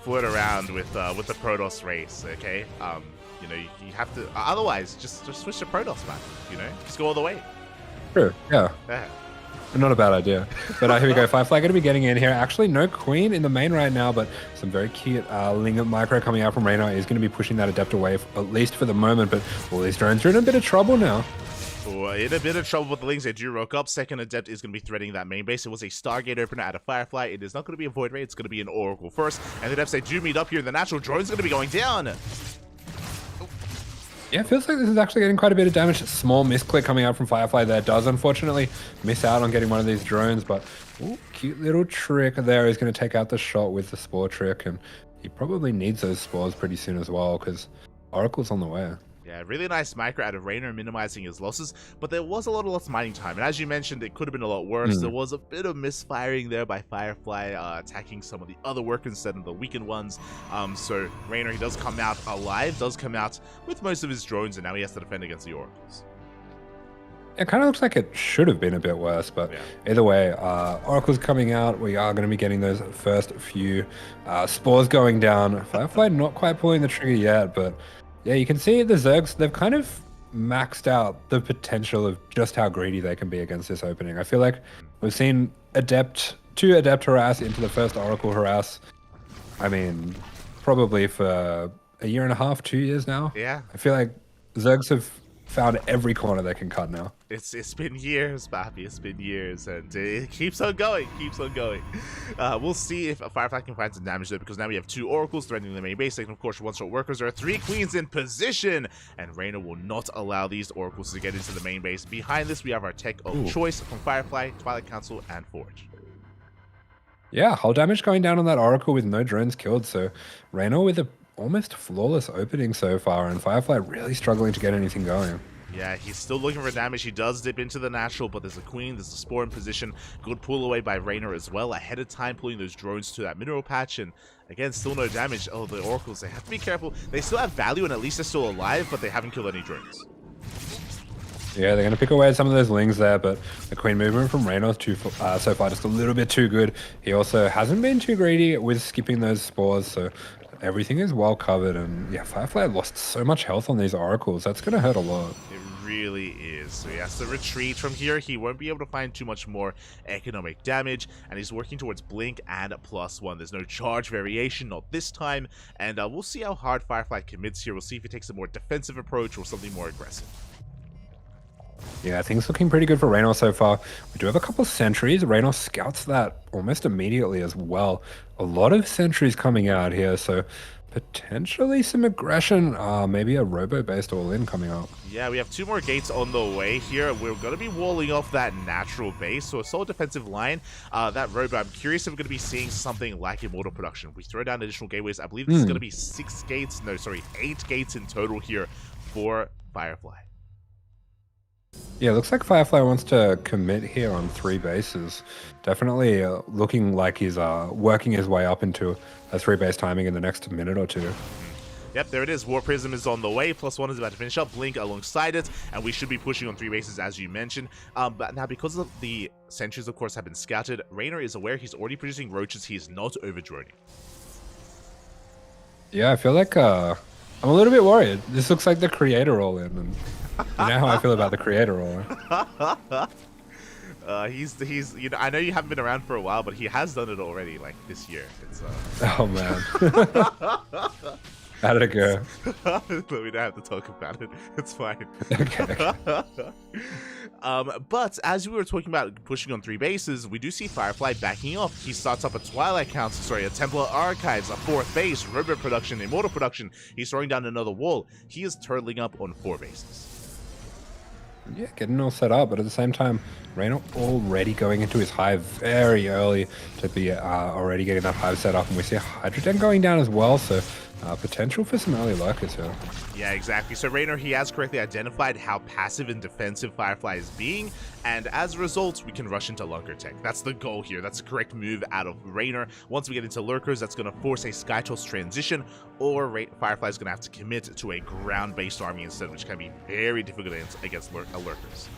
flirt around with the Protoss race. Okay. You know, you have to. Otherwise, just switch to Protoss, man. You know, just go all the way. True. Yeah. Yeah. Not a bad idea. But here we go. Firefly going to be getting in here. Actually, no Queen in the main right now, but some very cute Lingam micro coming out from Reyna is going to be pushing that Adept away, at least for the moment. But all these drones are in a bit of trouble now. In a bit of trouble with the Lings. They do rock up. Second Adept is going to be threading that main base. It was a Stargate opener at a Firefly. It is not going to be a Void Ray. It's going to be an Oracle first. And the Adepts, they do meet up here. The natural drone's going to be going down. Yeah, it feels like this is actually getting quite a bit of damage. Small misclick coming out from Firefly there. Does unfortunately miss out on getting one of these drones, but cute little trick there. He's going to take out the shot with the Spore trick, and he probably needs those Spores pretty soon as well, because Oracle's on the way. Yeah, really nice micro out of Reyna, minimizing his losses, but there was a lot of lost mining time, and as you mentioned, it could have been a lot worse. There was a bit of misfiring there by Firefly, attacking some of the other workers instead of the weakened ones. So Reyna, he does come out alive, does come out with most of his drones, and now he has to defend against the Oracles. It kind of looks like it should have been a bit worse, but either way, Oracle's coming out. We are going to be getting those first few Spores going down. Firefly not quite pulling the trigger yet, but yeah, you can see the Zergs, they've kind of maxed out the potential of just how greedy they can be against this opening. I feel like we've seen two Adept harass into the first Oracle harass. I mean, probably for a year and a half, 2 years now. Yeah. I feel like Zergs have found every corner they can cut now. It's been years, Pappy. It's been years, and it keeps on going. We'll see if Firefly can find some damage there, because now we have 2 Oracles threatening the main base, and of course, one-shot workers. There are 3 Queens in position, and Reyna will not allow these Oracles to get into the main base. Behind this, we have our tech of choice from Firefly, Twilight Council, and Forge. Yeah, hull damage going down on that Oracle with no drones killed, so Reyna with a almost flawless opening so far, and Firefly really struggling to get anything going. Yeah, he's still looking for damage. He does dip into the natural, but there's a Queen, there's a Spore in position. Good pull away by Reyna as well, ahead of time pulling those drones to that mineral patch, and again, still no damage. Oh, the Oracles, they have to be careful. They still have value, and at least they're still alive, but they haven't killed any drones. Yeah, they're going to pick away at some of those Lings there, but the Queen movement from Reyna so far just a little bit too good. He also hasn't been too greedy with skipping those Spores, so everything is well covered. And yeah, Firefly lost so much health on these Oracles. That's going to hurt a lot. It really is. So he has to retreat from here. He won't be able to find too much more economic damage, and he's working towards Blink and +1. There's no charge variation, not this time, and we'll see how hard Firefly commits here. We'll see if he takes a more defensive approach or something more aggressive. Yeah, things looking pretty good for Reyna so far. We do have a couple of sentries. Reyna scouts that almost immediately as well. A lot of sentries coming out here, so potentially some aggression. Maybe a robo-based all-in coming up. Yeah, we have 2 more gates on the way here. We're going to be walling off that natural base, so a solid defensive line. That robo, I'm curious if we're going to be seeing something like Immortal Production. We throw down additional gateways. I believe this is going to be 8 gates in total here for Firefly. Yeah, looks like Firefly wants to commit here on 3 bases. Definitely looking like he's working his way up into a 3-base timing in the next minute or 2. Yep, there it is. War Prism is on the way. +1 is about to finish up. Blink alongside it, and we should be pushing on 3 bases, as you mentioned. But now, because of the sentries, of course, have been scouted, Reyna is aware he's already producing roaches. He is not over-droning. Yeah, I feel like I'm a little bit worried. This looks like the creator all-in, and you know how I feel about the creator all-in. He's you know, I know you haven't been around for a while, but he has done it already, like this year. It's Oh man. How did it go? We don't have to talk about it. It's fine. Okay. But as we were talking about pushing on 3 bases, we do see Firefly backing off. He starts up a Twilight Council, a Templar Archives, a 4th base, Robot Production, Immortal Production. He's throwing down another wall. He is turtling up on 4 bases. Yeah, getting all set up, but at the same time, Reyna already going into his hive very early to be already getting that hive set up, and we see Hydrogen going down as well, so potential for some early lurkers here. Yeah, exactly. So Raynor, he has correctly identified how passive and defensive Firefly is being, and as a result, we can rush into lurker tech. That's the goal here. That's the correct move out of Raynor. Once we get into lurkers, that's going to force a Skytoss transition, or Firefly is going to have to commit to a ground-based army instead, which can be very difficult against lurkers.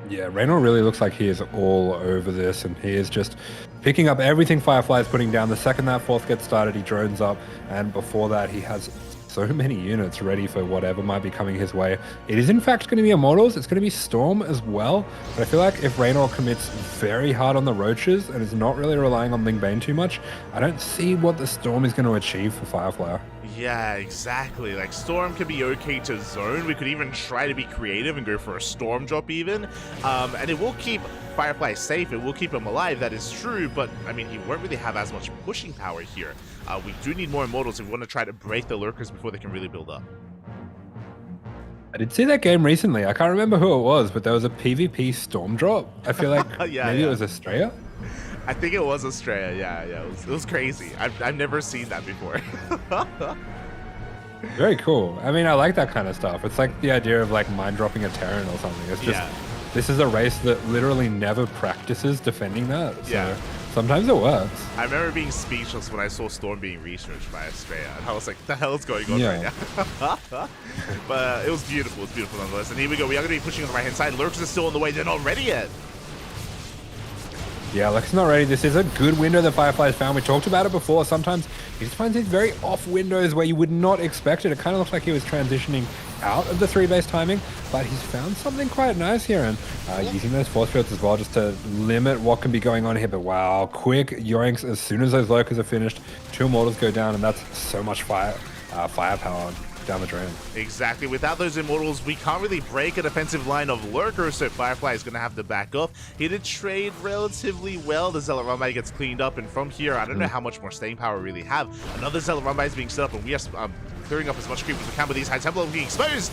Yeah, Raynor really looks like he is all over this, and he is just picking up everything Firefly is putting down. The second that fourth gets started, he drones up, and before that, he has so many units ready for whatever might be coming his way. It is in fact going to be Immortals, it's going to be Storm as well, but I feel like if Raynor commits very hard on the Roaches and is not really relying on Ling Bane too much, I don't see what the Storm is going to achieve for Firefly. Yeah, exactly. Like, Storm could be okay to zone. We could even try to be creative and go for a Storm drop even. And it will keep Firefly safe. It will keep him alive. That is true. But, I mean, he won't really have as much pushing power here. We do need more Immortals if we want to try to break the Lurkers before they can really build up. I did see that game recently. I can't remember who it was, but there was a PvP Storm drop. I feel like maybe it was Australia. I think it was Australia. Yeah. It was crazy. I've never seen that before. Very cool. I mean, I like that kind of stuff. It's like the idea of like mind dropping a Terran or something. It's just, this is a race that literally never practices defending that. So sometimes it works. I remember being speechless when I saw Storm being researched by Australia. And I was like, what the hell is going on right now? But it was beautiful. It's beautiful nonetheless. And here we go. We are going to be pushing on the right-hand side. Lurkers are still on the way. They're not ready yet. Yeah, Lex not ready. This is a good window that Firefly's found. We talked about it before. Sometimes he just finds these very off windows where you would not expect it. It kind of looks like he was transitioning out of the 3-base timing, but he's found something quite nice here, and using those force fields as well just to limit what can be going on here. But wow, quick yoinks as soon as those lurkers are finished. 2 Immortals go down, and that's so much firepower down the drain. Exactly. Without those Immortals, we can't really break a defensive line of lurkers, so Firefly is going to have to back off. He did trade relatively well. The Zealot Rumbai gets cleaned up, and from here, I don't know how much more staying power we really have. Another Zealot Rumbai is being set up, and we are clearing up as much creep as we can, but these High Templar are being exposed.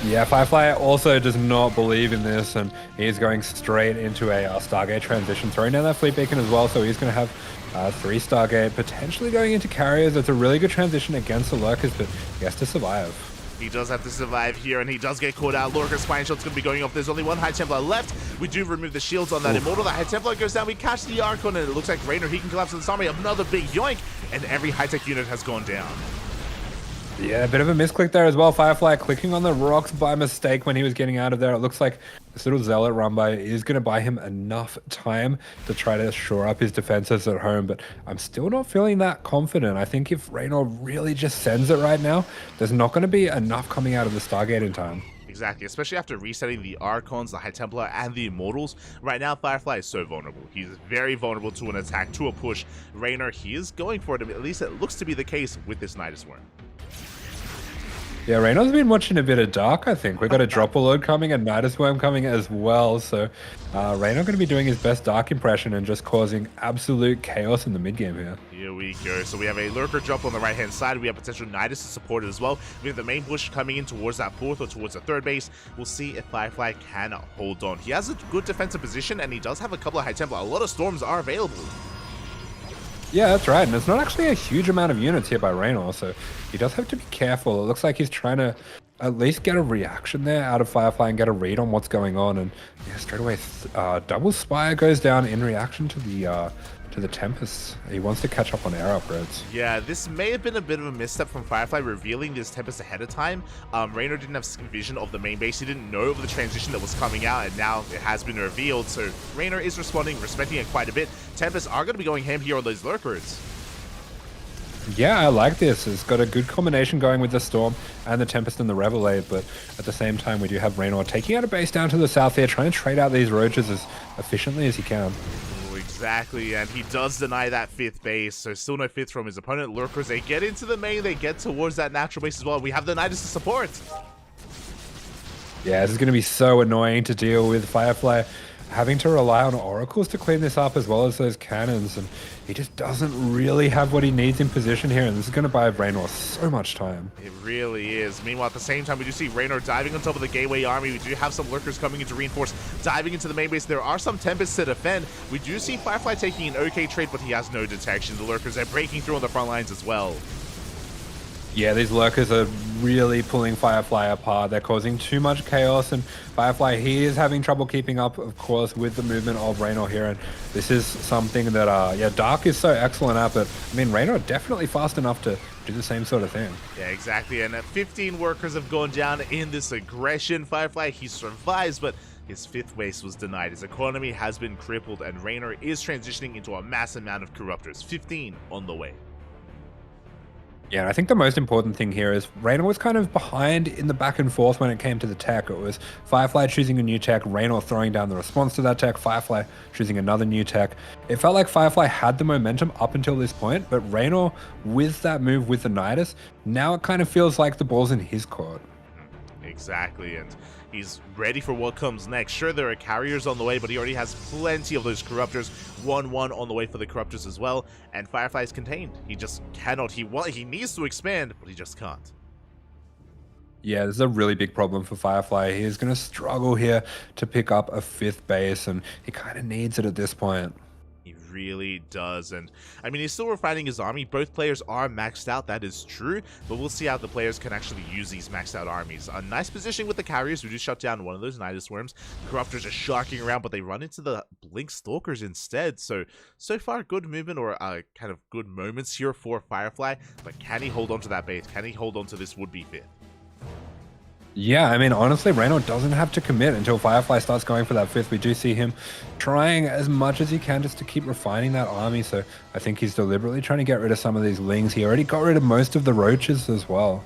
Yeah, Firefly also does not believe in this, and he's going straight into a Stargate transition, throwing down that fleet beacon as well, so he's going to have 3 Stargate, potentially going into carriers. It's a really good transition against the lurkers, but he has to survive. He does have to survive here, and he does get caught out. Lurker Spine Shot's going to be going off. There's only 1 High Templar left. We do remove the shields on that Immortal. That High Templar goes down. We catch the Archon, and it looks like Raynor, he can collapse on this army. Another big yoink, and every high-tech unit has gone down. Yeah, a bit of a misclick there as well. Firefly clicking on the rocks by mistake when he was getting out of there. It looks like this little Zealot Rumbai is going to buy him enough time to try to shore up his defenses at home, but I'm still not feeling that confident. I think if Raynor really just sends it right now, there's not going to be enough coming out of the Stargate in time. Exactly, especially after resetting the Archons, the High Templar, and the Immortals. Right now, Firefly is so vulnerable. He's very vulnerable to an attack, to a push. Raynor, he is going for it. At least it looks to be the case with this Nidus Worm. Yeah, Raynor's been watching a bit of Dark, I think. We've got a Dropper Load coming and Nidus Worm coming as well. So Raynor going to be doing his best Dark impression and just causing absolute chaos in the mid-game here. Here we go. So we have a Lurker drop on the right-hand side. We have potential Nidus to support it as well. We have the main push coming in towards that 4th or towards the 3rd base. We'll see if Firefly can hold on. He has a good defensive position, and he does have a couple of High Templar. A lot of Storms are available. Yeah, that's right. And it's not actually a huge amount of units here by Raynor, so he does have to be careful. It looks like he's trying to at least get a reaction there out of Firefly and get a read on what's going on. And yeah, straight away, double Spire goes down in reaction to the Tempest. He wants to catch up on air upgrades. Yeah, this may have been a bit of a misstep from Firefly revealing this Tempest ahead of time. Raynor didn't have vision of the main base. He didn't know of the transition that was coming out, and now it has been revealed. So Raynor is responding, respecting it quite a bit. Tempests are going to be going ham here on those Lurkers. Yeah, I like this. It's got a good combination going with the Storm and the Tempest and the Revelade, but at the same time, we do have Raynor taking out a base down to the south here, trying to trade out these Roaches as efficiently as he can. Exactly, and he does deny that 5th base, so still no 5th from his opponent. Lurkers, they get into the main, they get towards that natural base as well. We have the Nidus to support. Yeah, this is going to be so annoying to deal with. Firefly having to rely on oracles to clean this up as well as those cannons, and he just doesn't really have what he needs in position here, and this is going to buy Raynor so much time. It really is. Meanwhile, at the same time, we do see Raynor diving on top of the Gateway Army. We do have some Lurkers coming in to reinforce, diving into the main base. There are some Tempests to defend. We do see Firefly taking an okay trade, but he has no detection. The Lurkers are breaking through on the front lines as well. Yeah, these Lurkers are really pulling Firefly apart. They're causing too much chaos, and Firefly, he is having trouble keeping up, of course, with the movement of Raynor here, and this is something that, yeah, Dark is so excellent at, but, I mean, Raynor definitely fast enough to do the same sort of thing. Yeah, exactly, and 15 workers have gone down in this aggression. Firefly, he survives, but his 5th base was denied. His economy has been crippled, and Raynor is transitioning into a mass amount of Corruptors. 15 on the way. Yeah, I think the most important thing here is Raynor was kind of behind in the back and forth when it came to the tech. It was Firefly choosing a new tech, Raynor throwing down the response to that tech, Firefly choosing another new tech. It felt like Firefly had the momentum up until this point, but Raynor, with that move with the Nidus, now it kind of feels like the ball's in his court. Exactly, and he's ready for what comes next. Sure, there are carriers on the way, but he already has plenty of those Corruptors. 1-1 on the way for the Corruptors as well, and Firefly is contained. He just cannot. He needs to expand, but he just can't. Yeah, this is a really big problem for Firefly. He is going to struggle here to pick up a 5th base, and he kind of needs it at this point. He really does, and I mean, he's still refining his army. Both players are maxed out, that is true, but we'll see how the players can actually use these maxed out armies. A nice positioning with the carriers. We just shut down one of those Nidus Worms. Corruptors are sharking around, but they run into the Blink Stalkers instead. So far, good movement, or kind of good moments here for Firefly, but can he hold on to that base? Can he hold on to this would-be 5th? Yeah, I mean, honestly, Raynor doesn't have to commit until Firefly starts going for that 5th. We do see him trying as much as he can just to keep refining that army, so I think he's deliberately trying to get rid of some of these Lings. He already got rid of most of the Roaches as well.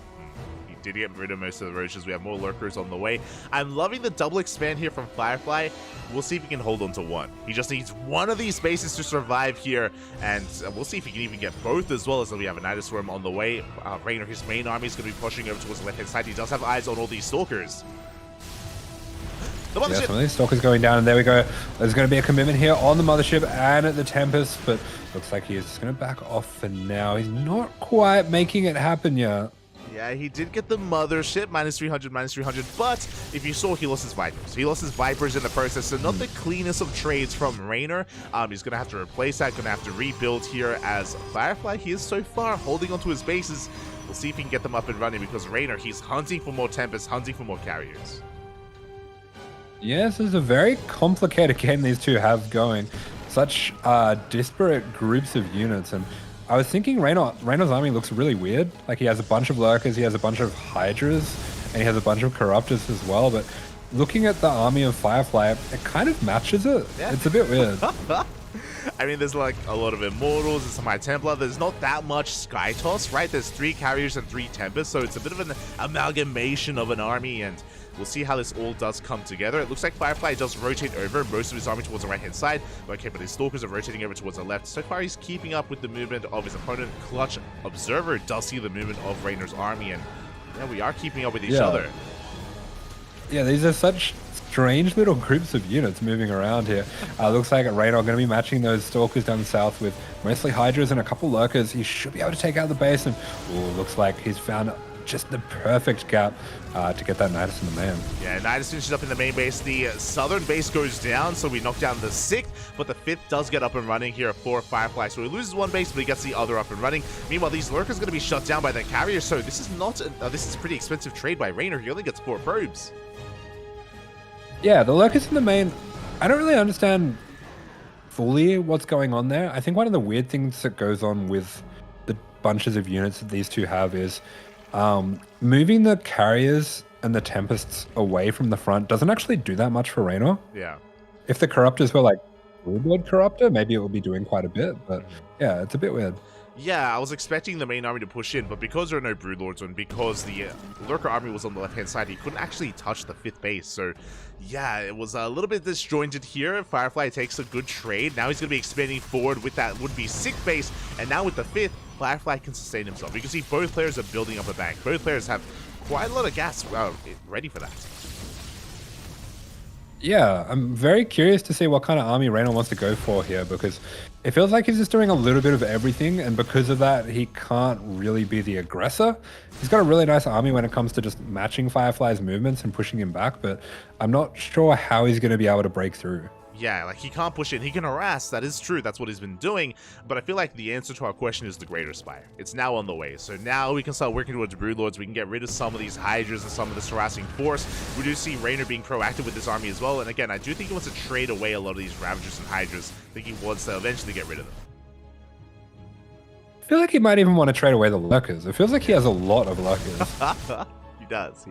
Did get rid of most of the Roaches. We have more Lurkers on the way. I'm loving the double expand here from Firefly. We'll see if he can hold on to one. He just needs one of these bases to survive here, and we'll see if he can even get both, as well as we have a Nidus Worm on the way. Raynor, his main army, is going to be pushing over towards the left-hand side. He does have eyes on all these Stalkers. The Mothership. Yeah, some of these Stalkers going down, and there we go. There's going to be a commitment here on the Mothership and at the Tempest, but looks like he is just going to back off for now. He's not quite making it happen yet. Yeah, he did get the Mothership, -300, but if you saw, he lost his Vipers. He lost his Vipers in the process, so not the cleanest of trades from Raynor. He's going to have to replace that, going to have to rebuild here as Firefly. He is so far holding onto his bases. We'll see if he can get them up and running, because Raynor, he's hunting for more Tempests, hunting for more carriers. Yes, it's a very complicated game these two have going. Such disparate groups of units, and I was thinking Raynor's army looks really weird. Like, he has a bunch of Lurkers, he has a bunch of Hydras, and he has a bunch of Corruptors as well, but looking at the army of Firefly, it kind of matches it. Yeah. It's a bit weird. I mean, there's like a lot of Immortals and some High Templar. There's not that much Sky Toss, right? There's 3 carriers and 3 Tempests, so it's a bit of an amalgamation of an army, and we'll see how this all does come together. It looks like Firefly does rotate over most of his army towards the right-hand side. Okay, but his Stalkers are rotating over towards the left. So far, he's keeping up with the movement of his opponent. Clutch Observer does see the movement of Raynor's army, and yeah, we are keeping up with each other. Yeah, these are such strange little groups of units moving around here. Looks like Raynor going to be matching those Stalkers down south with mostly Hydras and a couple Lurkers. He should be able to take out the base, and looks like he's found just the perfect gap to get that Nidus in the main. Yeah, Nidus finishes up in the main base. The southern base goes down, so we knock down the 6th, but the 5th does get up and running here for Firefly. So he loses one base, but he gets the other up and running. Meanwhile, these Lurkers are going to be shut down by the carrier, so this is not this is a pretty expensive trade by Raynor. He only gets 4 probes. Yeah, the Lurkers in the main, I don't really understand fully what's going on there. I think one of the weird things that goes on with the bunches of units that these two have is moving the carriers and the Tempests away from the front doesn't actually do that much for Raynor. Yeah. If the Corruptors were like Broodlord Corruptor, maybe it would be doing quite a bit, but yeah, it's a bit weird. Yeah, I was expecting the main army to push in, but because there are no Broodlords and because the Lurker army was on the left-hand side, he couldn't actually touch the 5th base. So, yeah, it was a little bit disjointed here. Firefly takes a good trade. Now he's going to be expanding forward with that would-be 6th base, and now with the 5th, Firefly can sustain himself. You can see both players are building up a bank. Both players have quite a lot of gas ready for that. Yeah, I'm very curious to see what kind of army Reynor wants to go for here, because it feels like he's just doing a little bit of everything, and because of that, he can't really be the aggressor. He's got a really nice army when it comes to just matching Firefly's movements and pushing him back, but I'm not sure how he's going to be able to break through. Yeah, like he can't push in, he can harass, that is true, that's what he's been doing, but I feel like the answer to our question is the Greater Spire. It's now on the way, so now we can start working towards Broodlords, we can get rid of some of these Hydras and some of this harassing force. We do see Reynor being proactive with this army as well, and again, I do think he wants to trade away a lot of these Ravagers and Hydras. I think he wants to eventually get rid of them. I feel like he might even want to trade away the Lurkers. It feels like he has a lot of Lurkers. He does.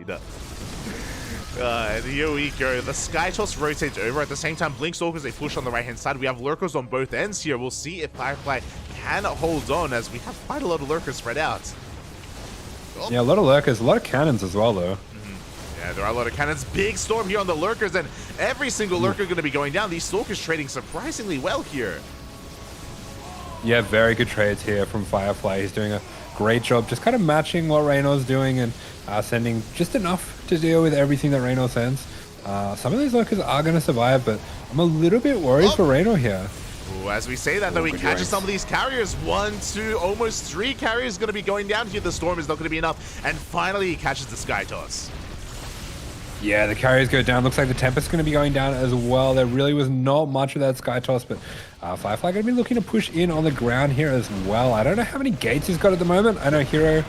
And here we go. The Sky Toss rotates over. At the same time, Blinkstalkers, they push on the right-hand side. We have Lurkers on both ends here. We'll see if Firefly can hold on, as we have quite a lot of Lurkers spread out. Oh. Yeah, a lot of Lurkers, a lot of cannons as well, though. Yeah, there are a lot of cannons. Big storm here on the Lurkers, and every single Lurker going to be going down. These Stalkers trading surprisingly well here. Yeah, very good trades here from Firefly. He's doing a great job just kind of matching what Reynor's doing and sending just enough to deal with everything that Reynor sends. Some of these Lurkers are going to survive, but I'm a little bit worried for Reynor here. Ooh, as we say that, though, he catches some of these carriers. 1, 2, almost 3 carriers going to be going down here. The storm is not going to be enough. And finally, he catches the Sky Toss. Yeah, the carriers go down. Looks like the Tempest's going to be going down as well. There really was not much of that Sky Toss, but Firefly going to be looking to push in on the ground here as well. I don't know how many gates he's got at the moment. I know Hero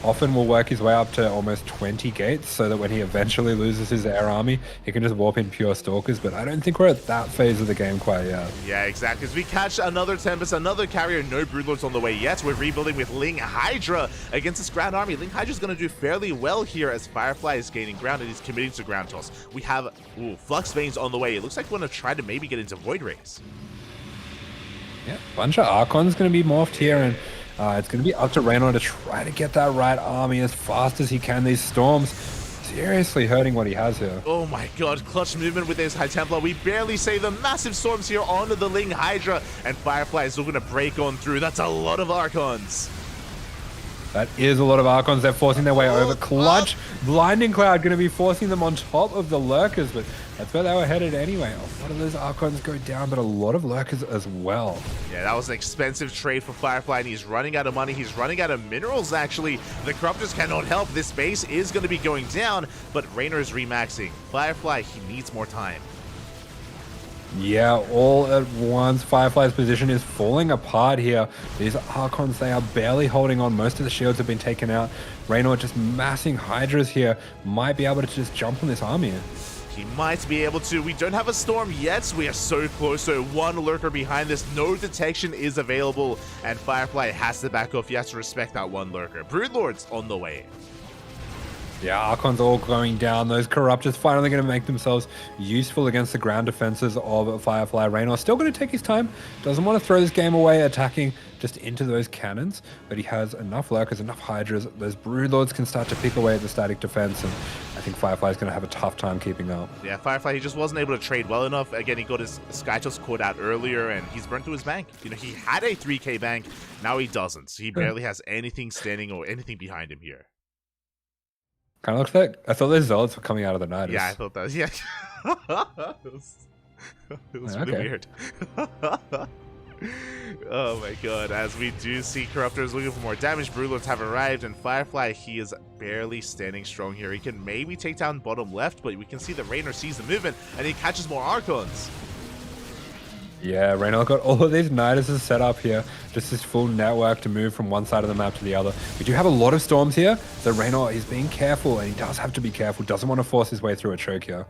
often will work his way up to almost 20 gates, so that when he eventually loses his air army, he can just warp in pure Stalkers, but I don't think we're at that phase of the game quite yet. Yeah, exactly. As we catch another Tempest, another carrier, no Broodlords on the way yet. We're rebuilding with Ling Hydra against this ground army. Ling Hydra's going to do fairly well here as Firefly is gaining ground and he's committing to ground toss. We have Flux Veins on the way. It looks like we're going to try to maybe get into Void Rays. Yeah, bunch of Archons going to be morphed here, and it's going to be up to Reynor to try to get that right army as fast as he can. These storms seriously hurting what he has here. Oh my god, clutch movement with his High Templar. We barely save the massive storms here onto the Ling Hydra, and Firefly is looking to break on through. That's a lot of Archons. That is a lot of Archons. They're forcing their way over. Clutch, Blinding Cloud going to be forcing them on top of the Lurkers, but that's where they were headed anyway. A lot of those Archons go down, but a lot of Lurkers as well. Yeah, that was an expensive trade for Firefly, and he's running out of money. He's running out of minerals, actually. The Corruptors cannot help. This base is going to be going down, but Reynor is remaxing. Firefly, he needs more time. Yeah, all at once, Firefly's position is falling apart here. These Archons, they are barely holding on. Most of the shields have been taken out. Reynor just massing Hydras here. Might be able to just jump on this army. He might be able to. We don't have a storm yet. We are so close. So one Lurker behind this. No detection is available. And Firefly has to back off. He has to respect that one Lurker. Broodlord's on the way. Yeah, Archons all going down. Those Corruptors finally going to make themselves useful against the ground defenses of Firefly. Reynor still going to take his time. Doesn't want to throw this game away attacking just into those cannons, but he has enough Lurkers, enough Hydras. Those Broodlords can start to pick away at the static defense, and I think Firefly's going to have a tough time keeping up. Yeah, Firefly, he just wasn't able to trade well enough. Again, he got his Sky Toss caught out earlier, and he's burnt through his bank. You know, he had a 3k bank. Now he doesn't. He barely has anything standing or anything behind him here. Kind of looks like, I thought those Zealots were coming out of the night. Yeah, I thought that was, yeah. it was really weird. Oh my god, as we do see Corruptors looking for more damage, Broodlords have arrived, and Firefly, he is barely standing strong here. He can maybe take down bottom left, but we can see that Reynor sees the movement, and he catches more Archons. Yeah, Reynor got all of these Niduses set up here. Just this full network to move from one side of the map to the other. We do have a lot of storms here, so Reynor is being careful, and he does have to be careful. Doesn't want to force his way through a choke here.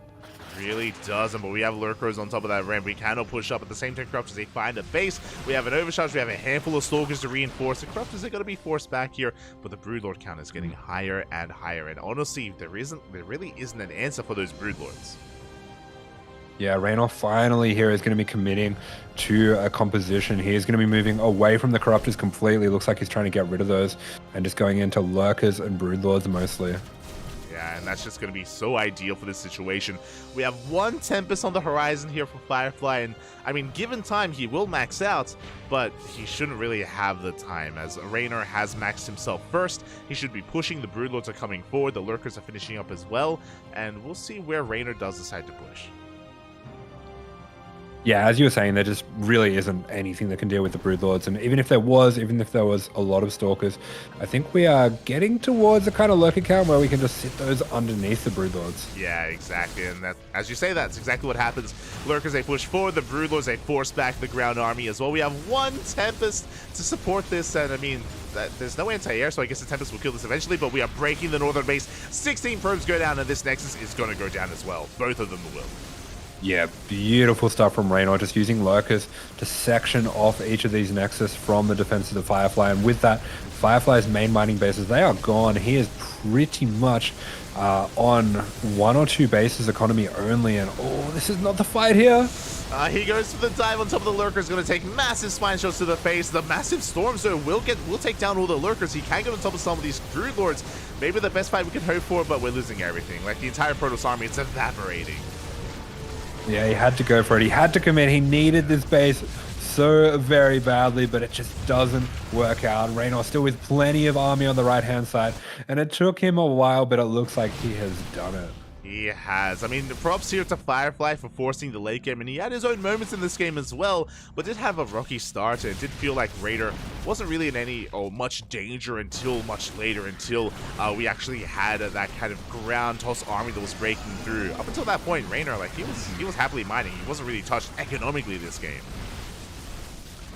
Really doesn't, but we have Lurkers on top of that ramp. We cannot push up at the same time. Corruptors, they find a base. We have an overcharge. We have a handful of Stalkers to reinforce. The Corruptors are going to be forced back here, but the Broodlord count is getting higher and higher. And honestly, there really isn't an answer for those Broodlords. Yeah, Reynor finally here is going to be committing to a composition. He is going to be moving away from the Corruptors completely. Looks like he's trying to get rid of those and just going into Lurkers and Broodlords mostly. Yeah, and that's just going to be so ideal for this situation. We have one Tempest on the horizon here for Firefly, and I mean, given time, he will max out, but he shouldn't really have the time, as Reynor has maxed himself first. He should be pushing. The Broodlords are coming forward. The Lurkers are finishing up as well, and we'll see where Reynor does decide to push. Yeah, as you were saying, there just really isn't anything that can deal with the Broodlords. And even if there was a lot of Stalkers, I think we are getting towards a kind of lurker count where we can just sit those underneath the Broodlords. Yeah, exactly. And that, as you say, that's exactly what happens. Lurkers, they push forward. The Broodlords, they force back the ground army as well. We have one Tempest to support this. And I mean, there's no anti-air, so I guess the Tempest will kill this eventually. But we are breaking the northern base. 16 probes go down, and this Nexus is going to go down as well. Both of them will. Yeah, beautiful stuff from Raynor, just using lurkers to section off each of these Nexus from the defense of the Firefly. And with that, Firefly's main mining bases, they are gone. He is pretty much on 1 or 2 bases economy only. And oh, this is not the fight here. He goes for the dive on top of the Lurkers, going to take massive spine shots to the face. The massive Storm Zone will take down all the Lurkers. He can get on top of some of these Broodlords. Maybe the best fight we can hope for, but we're losing everything. Like the entire Protoss army, it's evaporating. Yeah, he had to go for it. He had to commit. He needed this base so very badly, but it just doesn't work out. Raynor still with plenty of army on the right-hand side, and it took him a while, but it looks like he has done it. He has. I mean, props here to Firefly for forcing the late game, and he had his own moments in this game as well, but did have a rocky start, and it did feel like Raider wasn't really in any much danger until much later, until we actually had that kind of ground toss army that was breaking through. Up until that point, Raynor, like, he was happily mining. He wasn't really touched economically this game.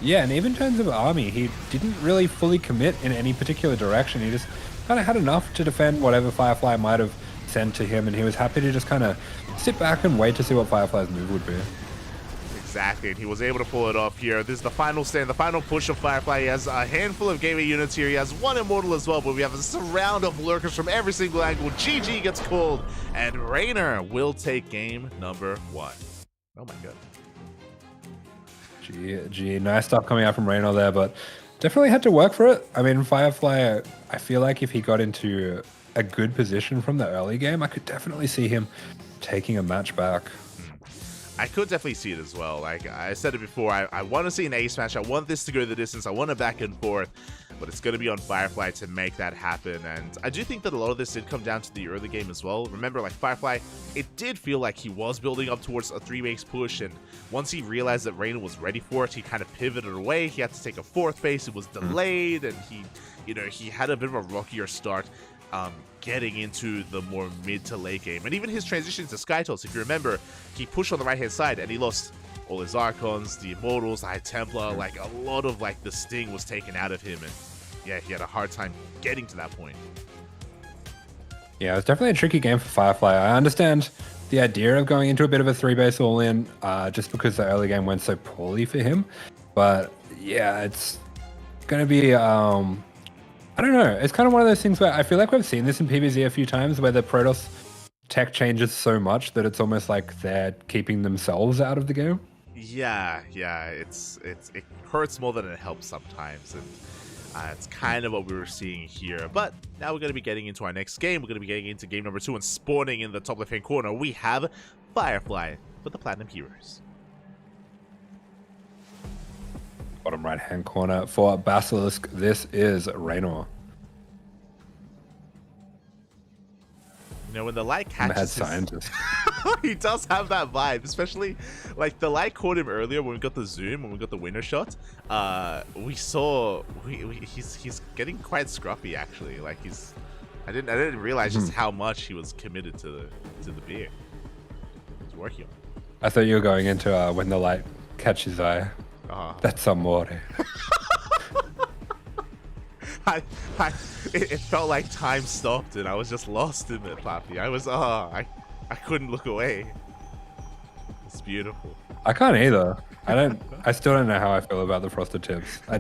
Yeah, and even in terms of army, he didn't really fully commit in any particular direction. He just kind of had enough to defend whatever Firefly might have sent to him, and he was happy to just kind of sit back and wait to see what Firefly's move would be. Exactly, and he was able to pull it off here. This is the final stand, the final push of Firefly. He has a handful of gateway units here. He has one Immortal as well, but we have a surround of Lurkers from every single angle. GG gets called, and Raynor will take game number 1. Oh my god. GG, nice stuff coming out from Raynor there, but definitely had to work for it. I mean, Firefly, I feel like if he got into a good position from the early game, I could definitely see him taking a match back. I could definitely see it as well. Like I said it before, I want to see an ace match. I want this to go the distance. I want it back and forth, but it's going to be on Firefly to make that happen. And I do think that a lot of this did come down to the early game as well. Remember, like Firefly, it did feel like he was building up towards a 3-base push, and once he realized that Raynor was ready for it, he kind of pivoted away. He had to take a 4th base. It was delayed, and he had a bit of a rockier start. Getting into the more mid to late game, and even his transition to Skytoss, if you remember, he pushed on the right hand side and he lost all his Archons, the Immortals, the High Templar. Like a lot of like the sting was taken out of him, and yeah, he had a hard time getting to that point. Yeah, it's definitely a tricky game for Firefly. I understand the idea of going into a bit of a 3-base all-in just because the early game went so poorly for him, but yeah, it's gonna be I don't know. It's kind of one of those things where I feel like we've seen this in PvZ a few times, where the Protoss tech changes so much that it's almost like they're keeping themselves out of the game. Yeah, it hurts more than it helps sometimes, and it's kind of what we were seeing here. But now we're going to be getting into our next game. We're going to be getting into game number 2, and spawning in the top left-hand corner, we have Firefly for the Platinum Heroes. Bottom right-hand corner for Basilisk, this is Raynor. You know, when the light catches scientist. he does have that vibe, especially like the light caught him earlier when we got the zoom, when we got the winner shot. We saw he's getting quite scruffy actually. Like I didn't realize just how much he was committed to the beer. He's working on it. I thought you were going into when the light catches eye. That's amore. It felt like time stopped and I was just lost in it, Papi. I couldn't look away. It's beautiful. I can't either. I still don't know how I feel about the frosted tips. I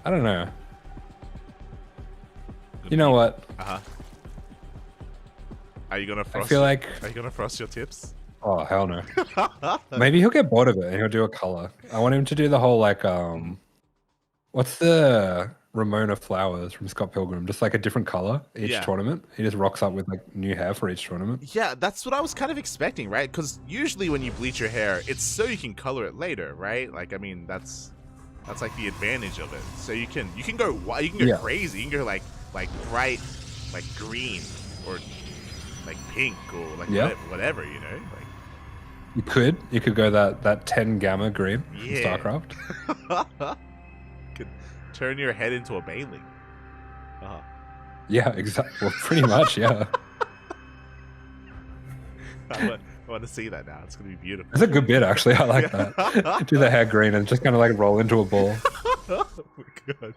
don't know. You know what? Are you gonna frost? Are you gonna frost your tips? Oh hell no. Maybe he'll get bored of it and he'll do a color. I want him to do the whole like what's the Ramona flowers from Scott Pilgrim? Just like a different color each tournament. He just rocks up with like new hair for each tournament. Yeah, that's what I was kind of expecting, right? Because usually when you bleach your hair, it's so you can color it later, right? Like I mean, that's like the advantage of it. So you can go wild, you can go crazy, you can go like bright, like green or like pink or like whatever, you know. Like You could go that 10 gamma green in Yeah. StarCraft. Could turn your head into a baneling. Yeah, exactly. Well, pretty much, yeah. I want to see that now. It's gonna be beautiful. It's a good bit, actually. I like that. Do the hair green and just kind of like roll into a ball. Oh my god.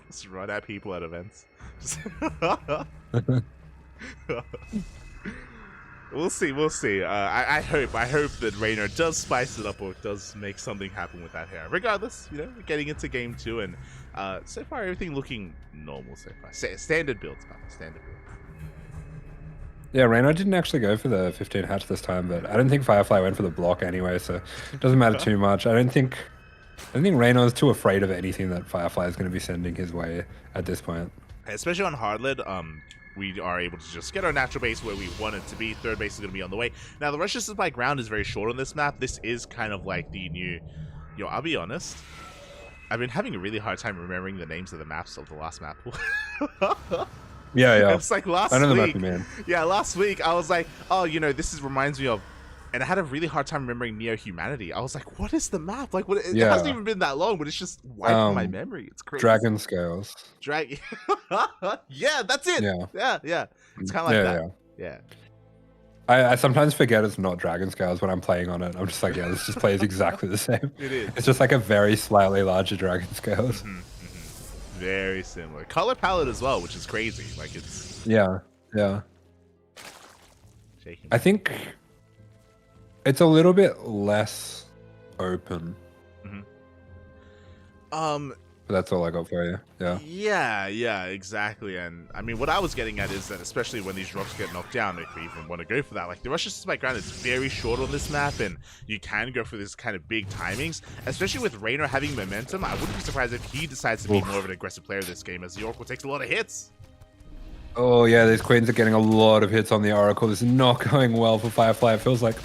Just run at people at events. We'll see. I hope that Raynor does spice it up or does make something happen with that hair. Regardless, we're getting into game 2 and so far everything looking normal so far. Standard builds, man. Standard build. Yeah, Raynor didn't actually go for the 15 hatch this time, but I don't think Firefly went for the block anyway, so it doesn't matter too much. I think Raynor is too afraid of anything that Firefly is going to be sending his way at this point. Especially on hardled, we are able to just get our natural base where we want it to be. Third base is going to be on the way. Now, the rush distance by ground is very short on this map. This is kind of like the new... I'll be honest. I've been having a really hard time remembering the names of the maps of the last map. Yeah. It's like last I know the week. map you mean. Yeah, last week I was like, oh, this reminds me of... And I had a really hard time remembering Neo Humanity. I was like, what is the map? Like, what? It hasn't even been that long, but it's just wiped from my memory. It's crazy. Dragon Scales. Yeah, that's it. Yeah. It's kind of like that. Yeah. I sometimes forget it's not Dragon Scales when I'm playing on it. I'm just like, this just plays exactly the same. It is. It's just like a very slightly larger Dragon Scales. Very similar. Color palette as well, which is crazy. Like, it's... Yeah. Shaking. I think it's a little bit less open. But that's all I got for you. Yeah, exactly. And I mean, what I was getting at is that especially when these drops get knocked down, if we even want to go for that, like the rush distance by ground is very short on this map, and you can go for this kind of big timings, especially with Raynor having momentum. I wouldn't be surprised if he decides to be more of an aggressive player this game, as the Oracle takes a lot of hits. Oh yeah, these queens are getting a lot of hits on the Oracle. This is not going well for Firefly. It feels like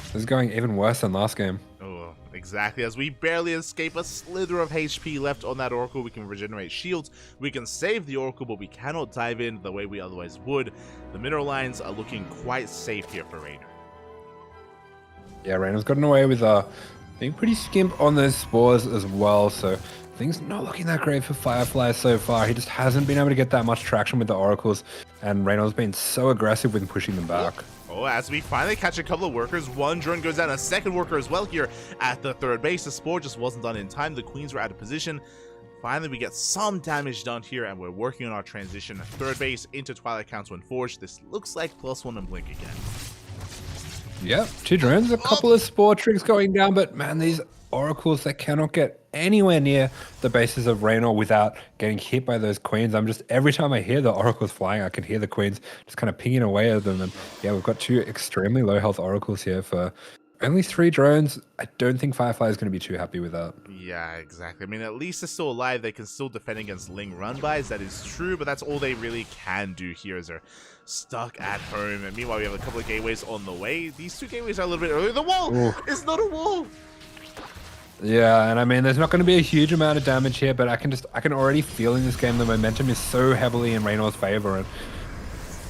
this is going even worse than last game. Oh, exactly. As we barely escape a slither of HP left on that Oracle, we can regenerate shields. We can save the Oracle, but we cannot dive in the way we otherwise would. The mineral lines are looking quite safe here for Raynor. Yeah, Raynor's gotten away with being pretty skimp on those spores as well, so things not looking that great for Firefly so far. He just hasn't been able to get that much traction with the Oracles, and Raynor's been so aggressive with pushing them back. Oh, as we finally catch a couple of workers, one drone goes down, a second worker as well here at the third base. The spore just wasn't done in time. The queens were out of position. Finally, we get some damage done here, and we're working on our transition. Third base into Twilight Council and Forge. This looks like +1 and Blink again. Yep, 2 drones, a couple of spore tricks going down, but man, these Oracles, they cannot get anywhere near the bases of Raynor without getting hit by those queens. Every time I hear the Oracles flying, I can hear the queens just kind of pinging away at them. And yeah, we've got 2 extremely low health Oracles here for only 3 drones. I don't think Firefly is going to be too happy with that. Yeah, exactly. I mean, at least they're still alive. They can still defend against Ling run-bys. That is true, but that's all they really can do here as they're stuck at home. And meanwhile, we have a couple of gateways on the way. These 2 gateways are a little bit earlier. The wall! Ooh. It's not a wall! Yeah, and I mean, there's not going to be a huge amount of damage here, but I can already feel in this game the momentum is so heavily in Raynor's favor, and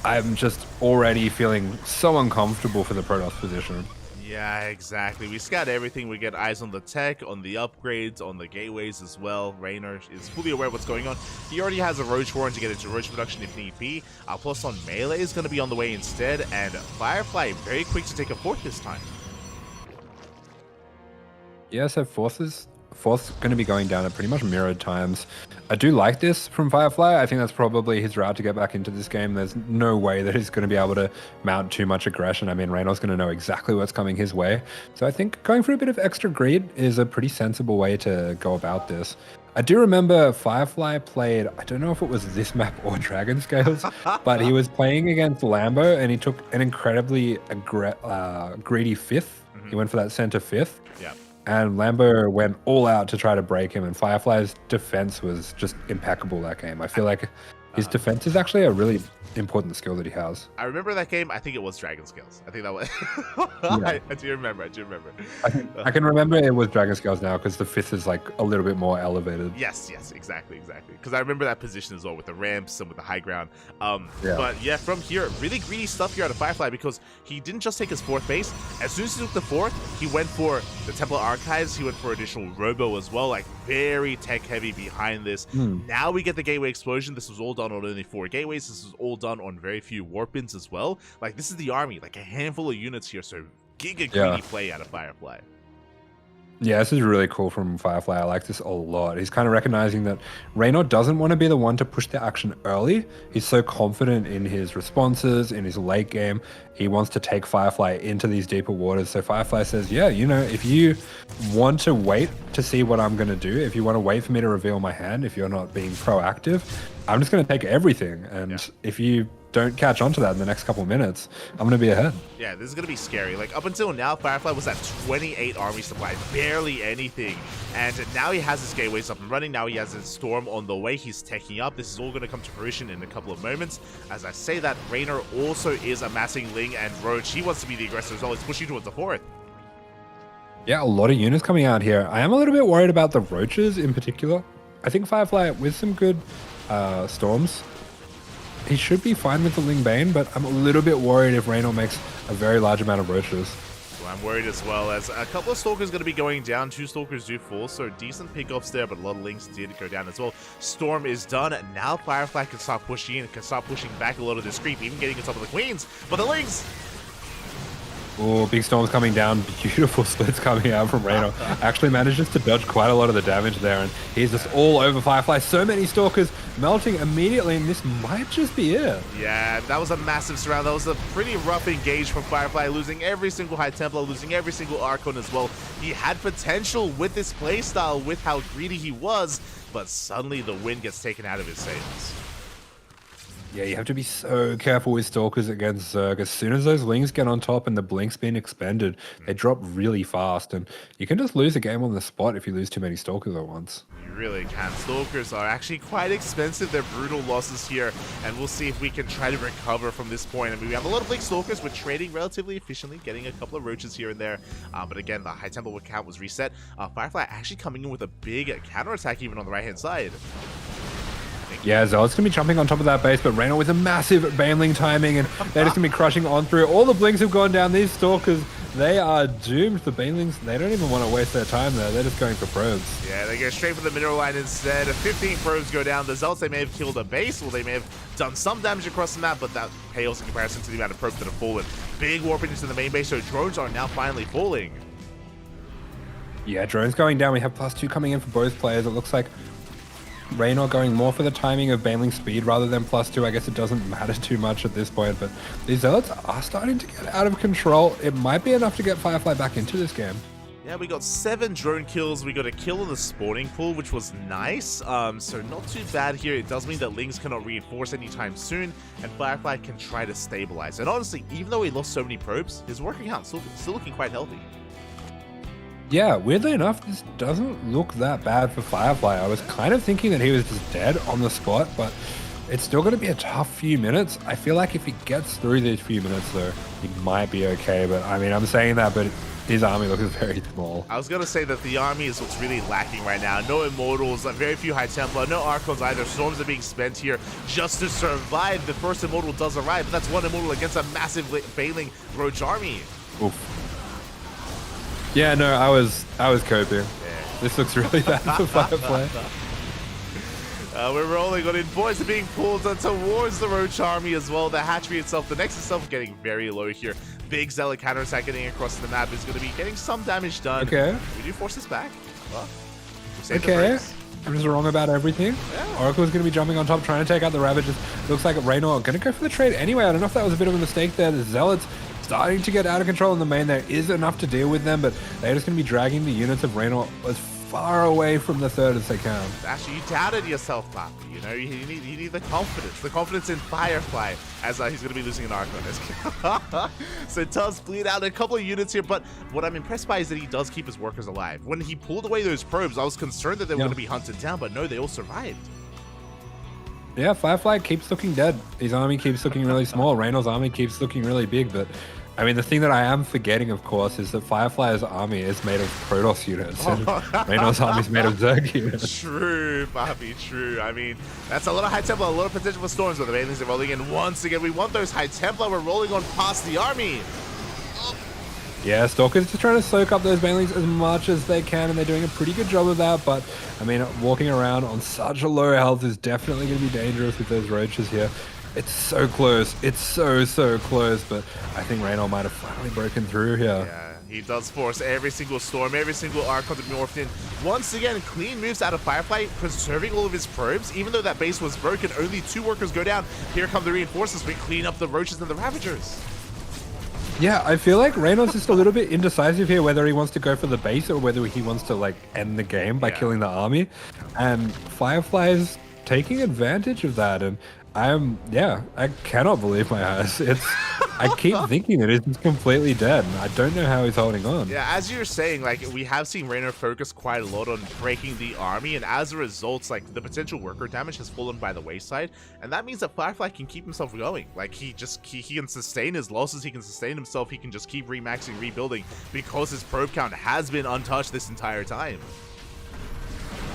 I'm just already feeling so uncomfortable for the Protoss position. Yeah, exactly. We scout everything. We get eyes on the tech, on the upgrades, on the gateways as well. Raynor is fully aware of what's going on. He already has a Roach Warren to get into Roach production if need be. Plus on Melee is going to be on the way instead, and Firefly very quick to take a fourth this time. Yeah, so fourth's going to be going down at pretty much mirrored times. I do like this from Firefly. I think that's probably his route to get back into this game. There's no way that he's going to be able to mount too much aggression. I mean, Raynor's going to know exactly what's coming his way. So I think going for a bit of extra greed is a pretty sensible way to go about this. I do remember Firefly played, I don't know if it was this map or Dragon Scales, but he was playing against Lambo and he took an incredibly greedy 5th. He went for that center 5th. Yeah. And Lambo went all out to try to break him, and Firefly's defense was just impeccable that game. I feel like His defense is actually a really important skill that he has. I remember that game. I think it was Dragon Scales. I think that was. I do remember. I can remember it was Dragon Scales now because the 5th is like a little bit more elevated. Yes, exactly. Because I remember that position as well with the ramps and with the high ground. But yeah, from here, really greedy stuff here out of Firefly because he didn't just take his 4th base. As soon as he took the 4th, he went for the Templar Archives. He went for additional Robo as well, like very tech heavy behind this. Now we get the Gateway Explosion. This was all done on only 4 gateways. This was all done on very few warp-ins as well. Like, this is the army, like a handful of units here, so giga greedy play out of Firefly. Yeah, this is really cool from Firefly. I like this a lot. He's kind of recognizing that Raynor doesn't want to be the one to push the action early. He's so confident in his responses, in his late game. He wants to take Firefly into these deeper waters. So Firefly says, yeah, you know, if you want to wait to see what I'm going to do, if you want to wait for me to reveal my hand, if you're not being proactive, I'm just going to take everything. And if you don't catch on to that in the next couple of minutes, I'm going to be ahead. Yeah, this is going to be scary. Like, up until now, Firefly was at 28 army supply, barely anything. And now he has his gateways up and running. Now he has his Storm on the way. He's teching up. This is all going to come to fruition in a couple of moments. As I say that, Raynor also is amassing Ling and Roach. He wants to be the aggressor as well. He's pushing towards the 4th. Yeah, a lot of units coming out here. I am a little bit worried about the Roaches in particular. I think Firefly, with some good Storms, he should be fine with the Ling Bane, but I'm a little bit worried if Raynor makes a very large amount of Roaches. Well, I'm worried as well, as a couple of Stalkers going to be going down. 2 Stalkers do fall, so decent pickoffs there, but a lot of Lings did go down as well. Storm is done. Now Firefly can start pushing in, can start pushing back a lot of this creep, even getting on top of the Queens. But the Lings... Oh, big storms coming down. Beautiful splits coming out from Raynor. Actually manages to dodge quite a lot of the damage there, and he's just all over Firefly. So many Stalkers melting immediately, and this might just be it. Yeah, that was a massive surround. That was a pretty rough engage from Firefly, losing every single High Templar, losing every single Archon as well. He had potential with this playstyle, with how greedy he was, but suddenly the wind gets taken out of his sails. Yeah, you have to be so careful with Stalkers against Zerg. As soon as those Lings get on top and the Blink's been expended, they drop really fast, and you can just lose a game on the spot if you lose too many Stalkers at once. You really can. Stalkers are actually quite expensive. They're brutal losses here, and we'll see if we can try to recover from this point. I mean, we have a lot of Blink Stalkers. We're trading relatively efficiently, getting a couple of Roaches here and there. But again, the High Temple count was reset. Firefly actually coming in with a big counterattack even on the right-hand side. Yeah, Zealot's going to be jumping on top of that base, but Raynor with a massive Baneling timing, and they're just going to be crushing on through. All the Blinks have gone down. These Stalkers, they are doomed. The Banelings, they don't even want to waste their time there. They're just going for probes. Yeah, they go straight for the mineral line instead. 15 probes go down. The Zealots, they may have killed a base, or they may have done some damage across the map, but that pales in comparison to the amount of probes that have fallen. Big warping into the main base, so drones are now finally falling. Yeah, drones going down. We have +2 coming in for both players. It looks like Raynor going more for the timing of Baneling speed rather than +2. I guess it doesn't matter too much at this point, but these Zealots are starting to get out of control. It might be enough to get Firefly back into this game. Yeah, we got 7 drone kills. We got a kill in the spawning pool, which was nice. So not too bad here. It does mean that Lings cannot reinforce anytime soon, and Firefly can try to stabilize. And honestly, even though he lost so many probes, his working out still looking quite healthy. Yeah, weirdly enough, this doesn't look that bad for Firefly. I was kind of thinking that he was just dead on the spot, but it's still going to be a tough few minutes. I feel like if he gets through these few minutes, though, he might be okay. But I mean, I'm saying that, but his army looks very small. I was going to say that the army is what's really lacking right now. No Immortals, very few High Templar, no Archons either. Storms are being spent here just to survive. The first Immortal does arrive, but that's one Immortal against a massive Baneling Roach army. Oof. Yeah, no, I was coping. Yeah. This looks really bad for Firefly. We're rolling on in. Boys are being pulled towards the Roach army as well. The hatchery itself, the Nexus itself getting very low here. Big Zealot counterattack getting across the map is going to be getting some damage done. Okay. We do force this back. Well, okay. I'm just wrong about everything. Yeah. Oracle is going to be jumping on top, trying to take out the Ravages. Looks like Raynor going to go for the trade anyway. I don't know if that was a bit of a mistake there. The Zealots starting to get out of control in the main. There is enough to deal with them, but they're just going to be dragging the units of Raynor as far away from the third as they can. Actually, you doubted yourself, Papa. You know, you need the confidence in Firefly, as he's going to be losing an Archon. So it does bleed out a couple of units here, but what I'm impressed by is that he does keep his workers alive. When he pulled away those probes, I was concerned that they were going to be hunted down, but no, they all survived. Yeah, Firefly keeps looking dead. His army keeps looking really small. Reynolds' army keeps looking really big. But I mean, the thing that I am forgetting, of course, is that Firefly's army is made of Protoss units, and Reynolds' army is made of Zerg units. True, Bobby, true. I mean, that's a lot of High Templar, a lot of potential for storms, but the Banelings are rolling in once again. We want those High Templar. We're rolling on past the army. Yeah, Stalkers just trying to soak up those Banelings as much as they can, and they're doing a pretty good job of that. But, I mean, walking around on such a low health is definitely going to be dangerous with those Roaches here. It's so close. It's so close. But I think Reynolds might have finally broken through here. Yeah, he does force every single storm, every single Archon to be morphed in. Once again, clean moves out of Firefly, preserving all of his probes. Even though that base was broken, only 2 workers go down. Here come the reinforcements. We clean up the Roaches and the Ravagers. Yeah, I feel like Reynolds is just a little bit indecisive here, whether he wants to go for the base or whether he wants to like end the game by killing the army. And Firefly is taking advantage of that. And I cannot believe my eyes. I keep thinking that it's completely dead, and I don't know how he's holding on. Yeah, as you're saying, like, we have seen Raynor focus quite a lot on breaking the army, and as a result, like, the potential worker damage has fallen by the wayside, and that means that Firefly can keep himself going. Like, he can sustain his losses, he can sustain himself, he can just keep remaxing, rebuilding, because his probe count has been untouched this entire time.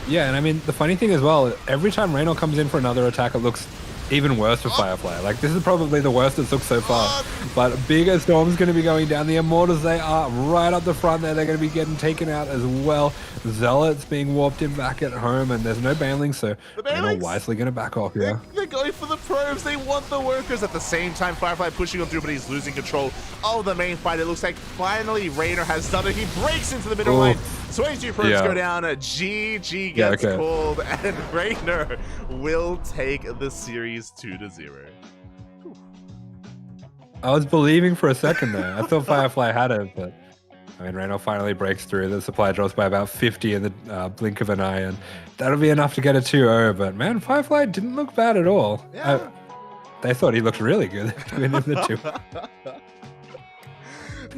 Yeah, and I mean, the funny thing as well, every time Reynolds comes in for another attack, it looks even worse for Firefly. Like, this is probably the worst it's looked so far. But bigger storm's going to be going down. The Immortals, they are right up the front there. They're going to be getting taken out as well. Zealots being warped in back at home, and there's no Banelings, so they're wisely going to back off here. They're going for the probes. They want the workers. At the same time, Firefly pushing on through, but he's losing control of the main fight. It looks like finally Raynor has done it. He breaks into the middle line. 22 probes go down. GG gets called, and Raynor will take the series 2-0. I was believing for a second there. I thought Firefly had it, but I mean, Reynolds finally breaks through. The supply drops by about 50 in the blink of an eye, and that'll be enough to get a 2-0. But man, Firefly didn't look bad at all. Yeah. They thought he looked really good. Winning the 2.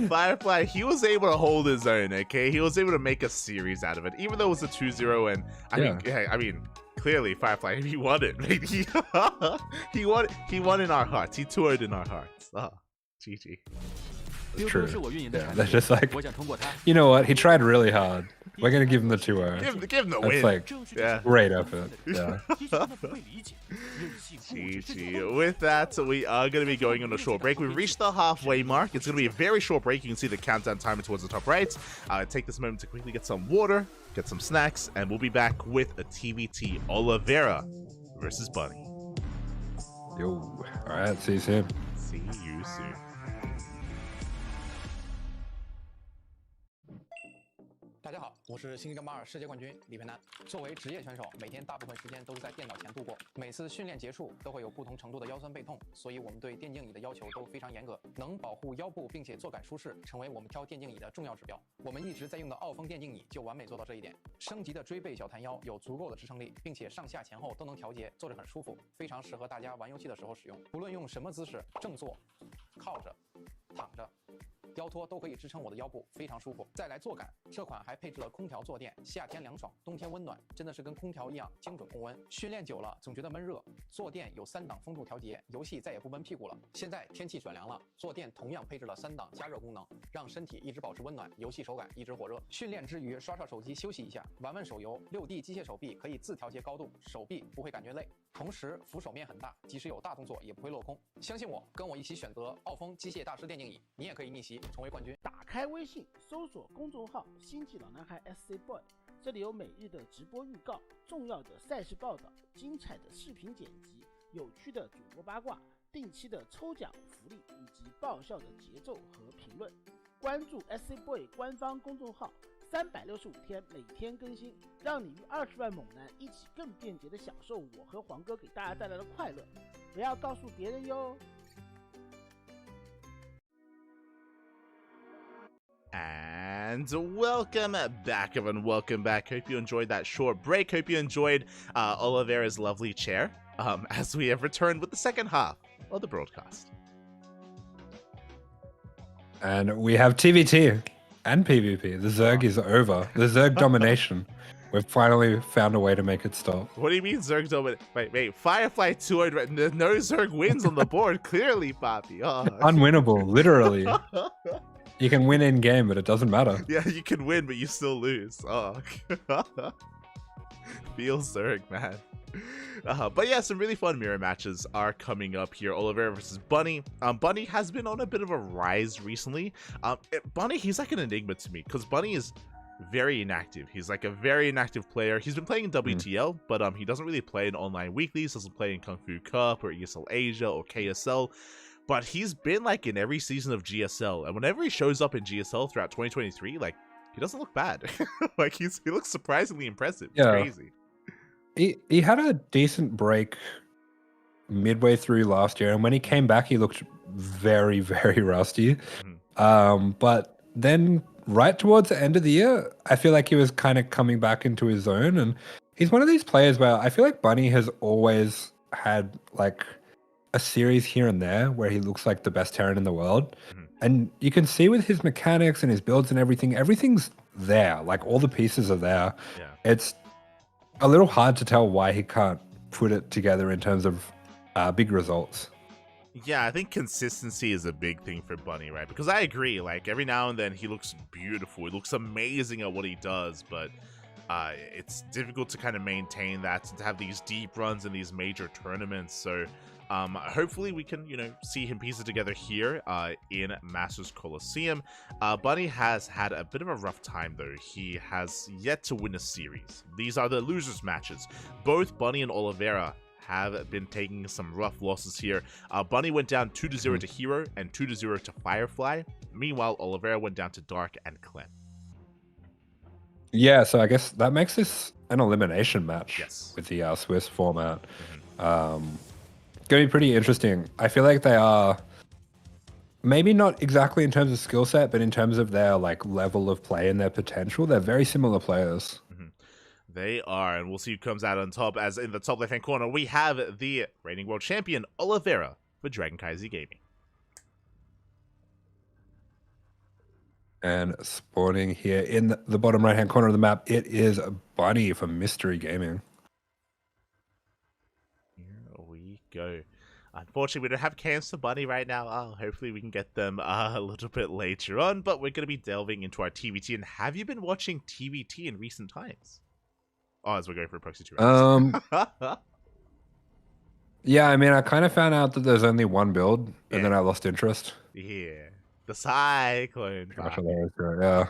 Firefly, he was able to hold his own, okay? He was able to make a series out of it, even though it was a 2-0, and I mean, clearly, Firefly, he won it. he won in our hearts. He toured in our hearts. GG. True. Yeah, they're just like, you know what? He tried really hard. We're gonna give him the 2-0. Give him the win. Like, great effort. Yeah. GG. With that, we are going to be going on a short break. We've reached the halfway mark. It's going to be a very short break. You can see the countdown timer towards the top right. Take this moment to quickly get some water, get some snacks, and we'll be back with a TVT Oliveira versus Bunny. Yo. All right. See you soon. See you soon. 大家好，我是星际争霸2世界冠军李培南。作为职业选手，每天大部分时间都是在电脑前度过。每次训练结束都会有不同程度的腰酸背痛，所以我们对电竞椅的要求都非常严格，能保护腰部并且坐感舒适，成为我们挑电竞椅的重要指标。我们一直在用的傲风电竞椅就完美做到这一点。升级的锥背小弹腰有足够的支撑力，并且上下前后都能调节，坐着很舒服，非常适合大家玩游戏的时候使用。不论用什么姿势，正坐、靠着、躺着。 腰托都可以支撑我的腰部，非常舒服。再来坐感，这款还配置了空调坐垫，夏天凉爽，冬天温暖，真的是跟空调一样精准控温。训练久了总觉得闷热，坐垫有3档风度调节，游戏再也不闷屁股了。现在天气转凉了，坐垫同样配置了3档加热功能，让身体一直保持温暖，游戏手感一直火热。训练之余刷刷手机休息一下，玩玩手游，6D 机械手臂可以自调节高度，手臂不会感觉累。 同时扶手面很大，即使有大动作也不会落空。相信我，跟我一起选择傲风机械大师电竞椅，你也可以逆袭成为冠军。打开微信，搜索公众号“星际老男孩 SC Boy”， 这里有每日的直播预告、重要的赛事报道、精彩的视频剪辑、有趣的主播八卦、定期的抽奖福利以及爆笑的节奏和评论。关注 SC Boy 官方公众号。 365天，每天更新，让你与20万猛男一起更便捷的享受我和黄哥给大家带来的快乐。不要告诉别人哟。And welcome back, everyone. Welcome back. Hope you enjoyed that short break. Hope you enjoyed Oliveira's lovely chair as we have returned with the second half of the broadcast. And we have TVT. And PvP. The Zerg is over. The Zerg domination. We've finally found a way to make it stop. What do you mean Zerg dominate? Wait. Firefly 200. No Zerg wins on the board. Clearly, Poppy. Oh. Unwinnable, literally. You can win in game, but it doesn't matter. Yeah, you can win, but you still lose. Oh. Feel Zerg, man. But yeah, some really fun mirror matches are coming up here. Oliveira versus Bunny. Bunny has been on a bit of a rise recently. Bunny, he's like an enigma to me because Bunny is very inactive. He's like a very inactive player. He's been playing in WTL, but he doesn't really play in online weeklies. Doesn't play in Kung Fu Cup or ESL Asia or KSL. But he's been like in every season of GSL, and whenever he shows up in GSL throughout 2023, like he doesn't look bad. Like he looks surprisingly impressive. It's crazy. He had a decent break midway through last year, and when he came back, he looked very, very rusty. But then right towards the end of the year, I feel like he was kind of coming back into his zone, and he's one of these players where I feel like Bunny has always had like a series here and there where he looks like the best Terran in the world. And you can see with his mechanics and his builds and everything's there. Like all the pieces are there. Yeah. It's a little hard to tell why he can't put it together in terms of big results. Yeah, I think consistency is a big thing for Bunny, right? Because I agree, like every now and then he looks beautiful. He looks amazing at what he does, but it's difficult to kind of maintain that, to have these deep runs in these major tournaments. So hopefully we can, see him piece it together here in Masters Coliseum. Bunny has had a bit of a rough time though. He has yet to win a series. These are the losers matches. Both Bunny and Oliveira have been taking some rough losses here. Bunny went down 2-0 to Hero and 2-0 to Firefly. Meanwhile, Oliveira went down to Dark and Clem. Yeah, so I guess that makes this an elimination match. Yes. With the Swiss format. Going to be pretty interesting. I feel like they are maybe not exactly in terms of skill set, but in terms of their like level of play and their potential, they're very similar players. They are, and we'll see who comes out on top. As in the top left-hand corner, we have the reigning world champion, Oliveira, for CranKy Gaming. And spawning here in the bottom right-hand corner of the map, it is Bunny from Mystery Gaming. Here we go. Unfortunately, we don't have cams for Bunny right now. Hopefully we can get them a little bit later on, but we're going to be delving into our TVT. And have you been watching TVT in recent times? Oh, as we're going for a proxy 2 rounds. Yeah, I mean, I kind of found out that there's only one build, and then I lost interest. Yeah. The Cyclone. Gosh, hilarious, yeah.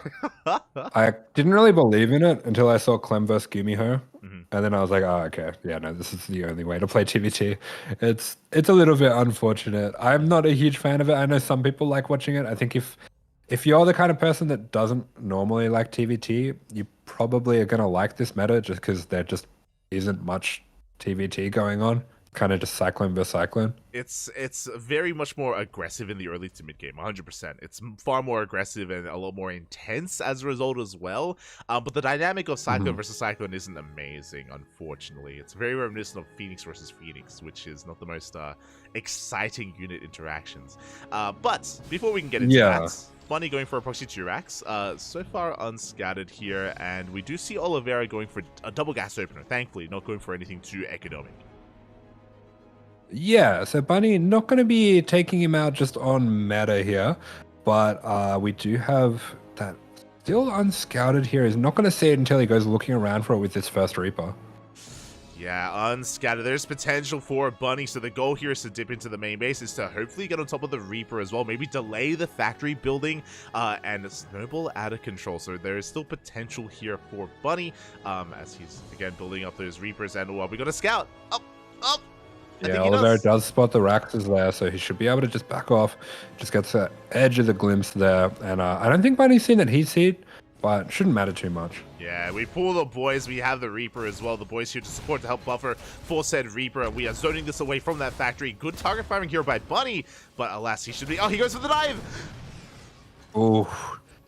I didn't really believe in it until I saw Clem vs. Gumiho. And then I was like, oh, okay. Yeah, no, this is the only way to play TVT. It's a little bit unfortunate. I'm not a huge fan of it. I know some people like watching it. I think if you're the kind of person that doesn't normally like TVT, you probably are going to like this meta just because there just isn't much TVT going on. Kind of just Cyclone versus Cyclone. It's very much more aggressive in the early to mid game, 100%. It's far more aggressive and a lot more intense as a result as well. But the dynamic of Cyclone versus Cyclone isn't amazing, unfortunately. It's very reminiscent of Phoenix versus Phoenix, which is not the most exciting unit interactions. But before we can get into that, Bunny going for a proxy 2 racks. So far unscattered here, and we do see Oliveira going for a double gas opener, thankfully, not going for anything too economic. Yeah, so Bunny not going to be taking him out just on meta here, but we do have that still unscouted here. He's not going to see it until he goes looking around for it with his first Reaper. Yeah, unscattered. There's potential for Bunny, so the goal here is to dip into the main base, is to hopefully get on top of the Reaper as well, maybe delay the factory building, and snowball out of control. So there is still potential here for Bunny, as he's, again, building up those Reapers, and we got a scout. Oh! Yeah, Oliveira does spot the Raxes there, so he should be able to just back off. Just gets the edge of the glimpse there. And I don't think Bunny's seen that he's hit, but shouldn't matter too much. Yeah, we pull the boys. We have the Reaper as well. The boys here to support, to help buffer for said Reaper. And we are zoning this away from that factory. Good target firing here by Bunny, but alas, he should be... Oh, he goes for the dive! Ooh.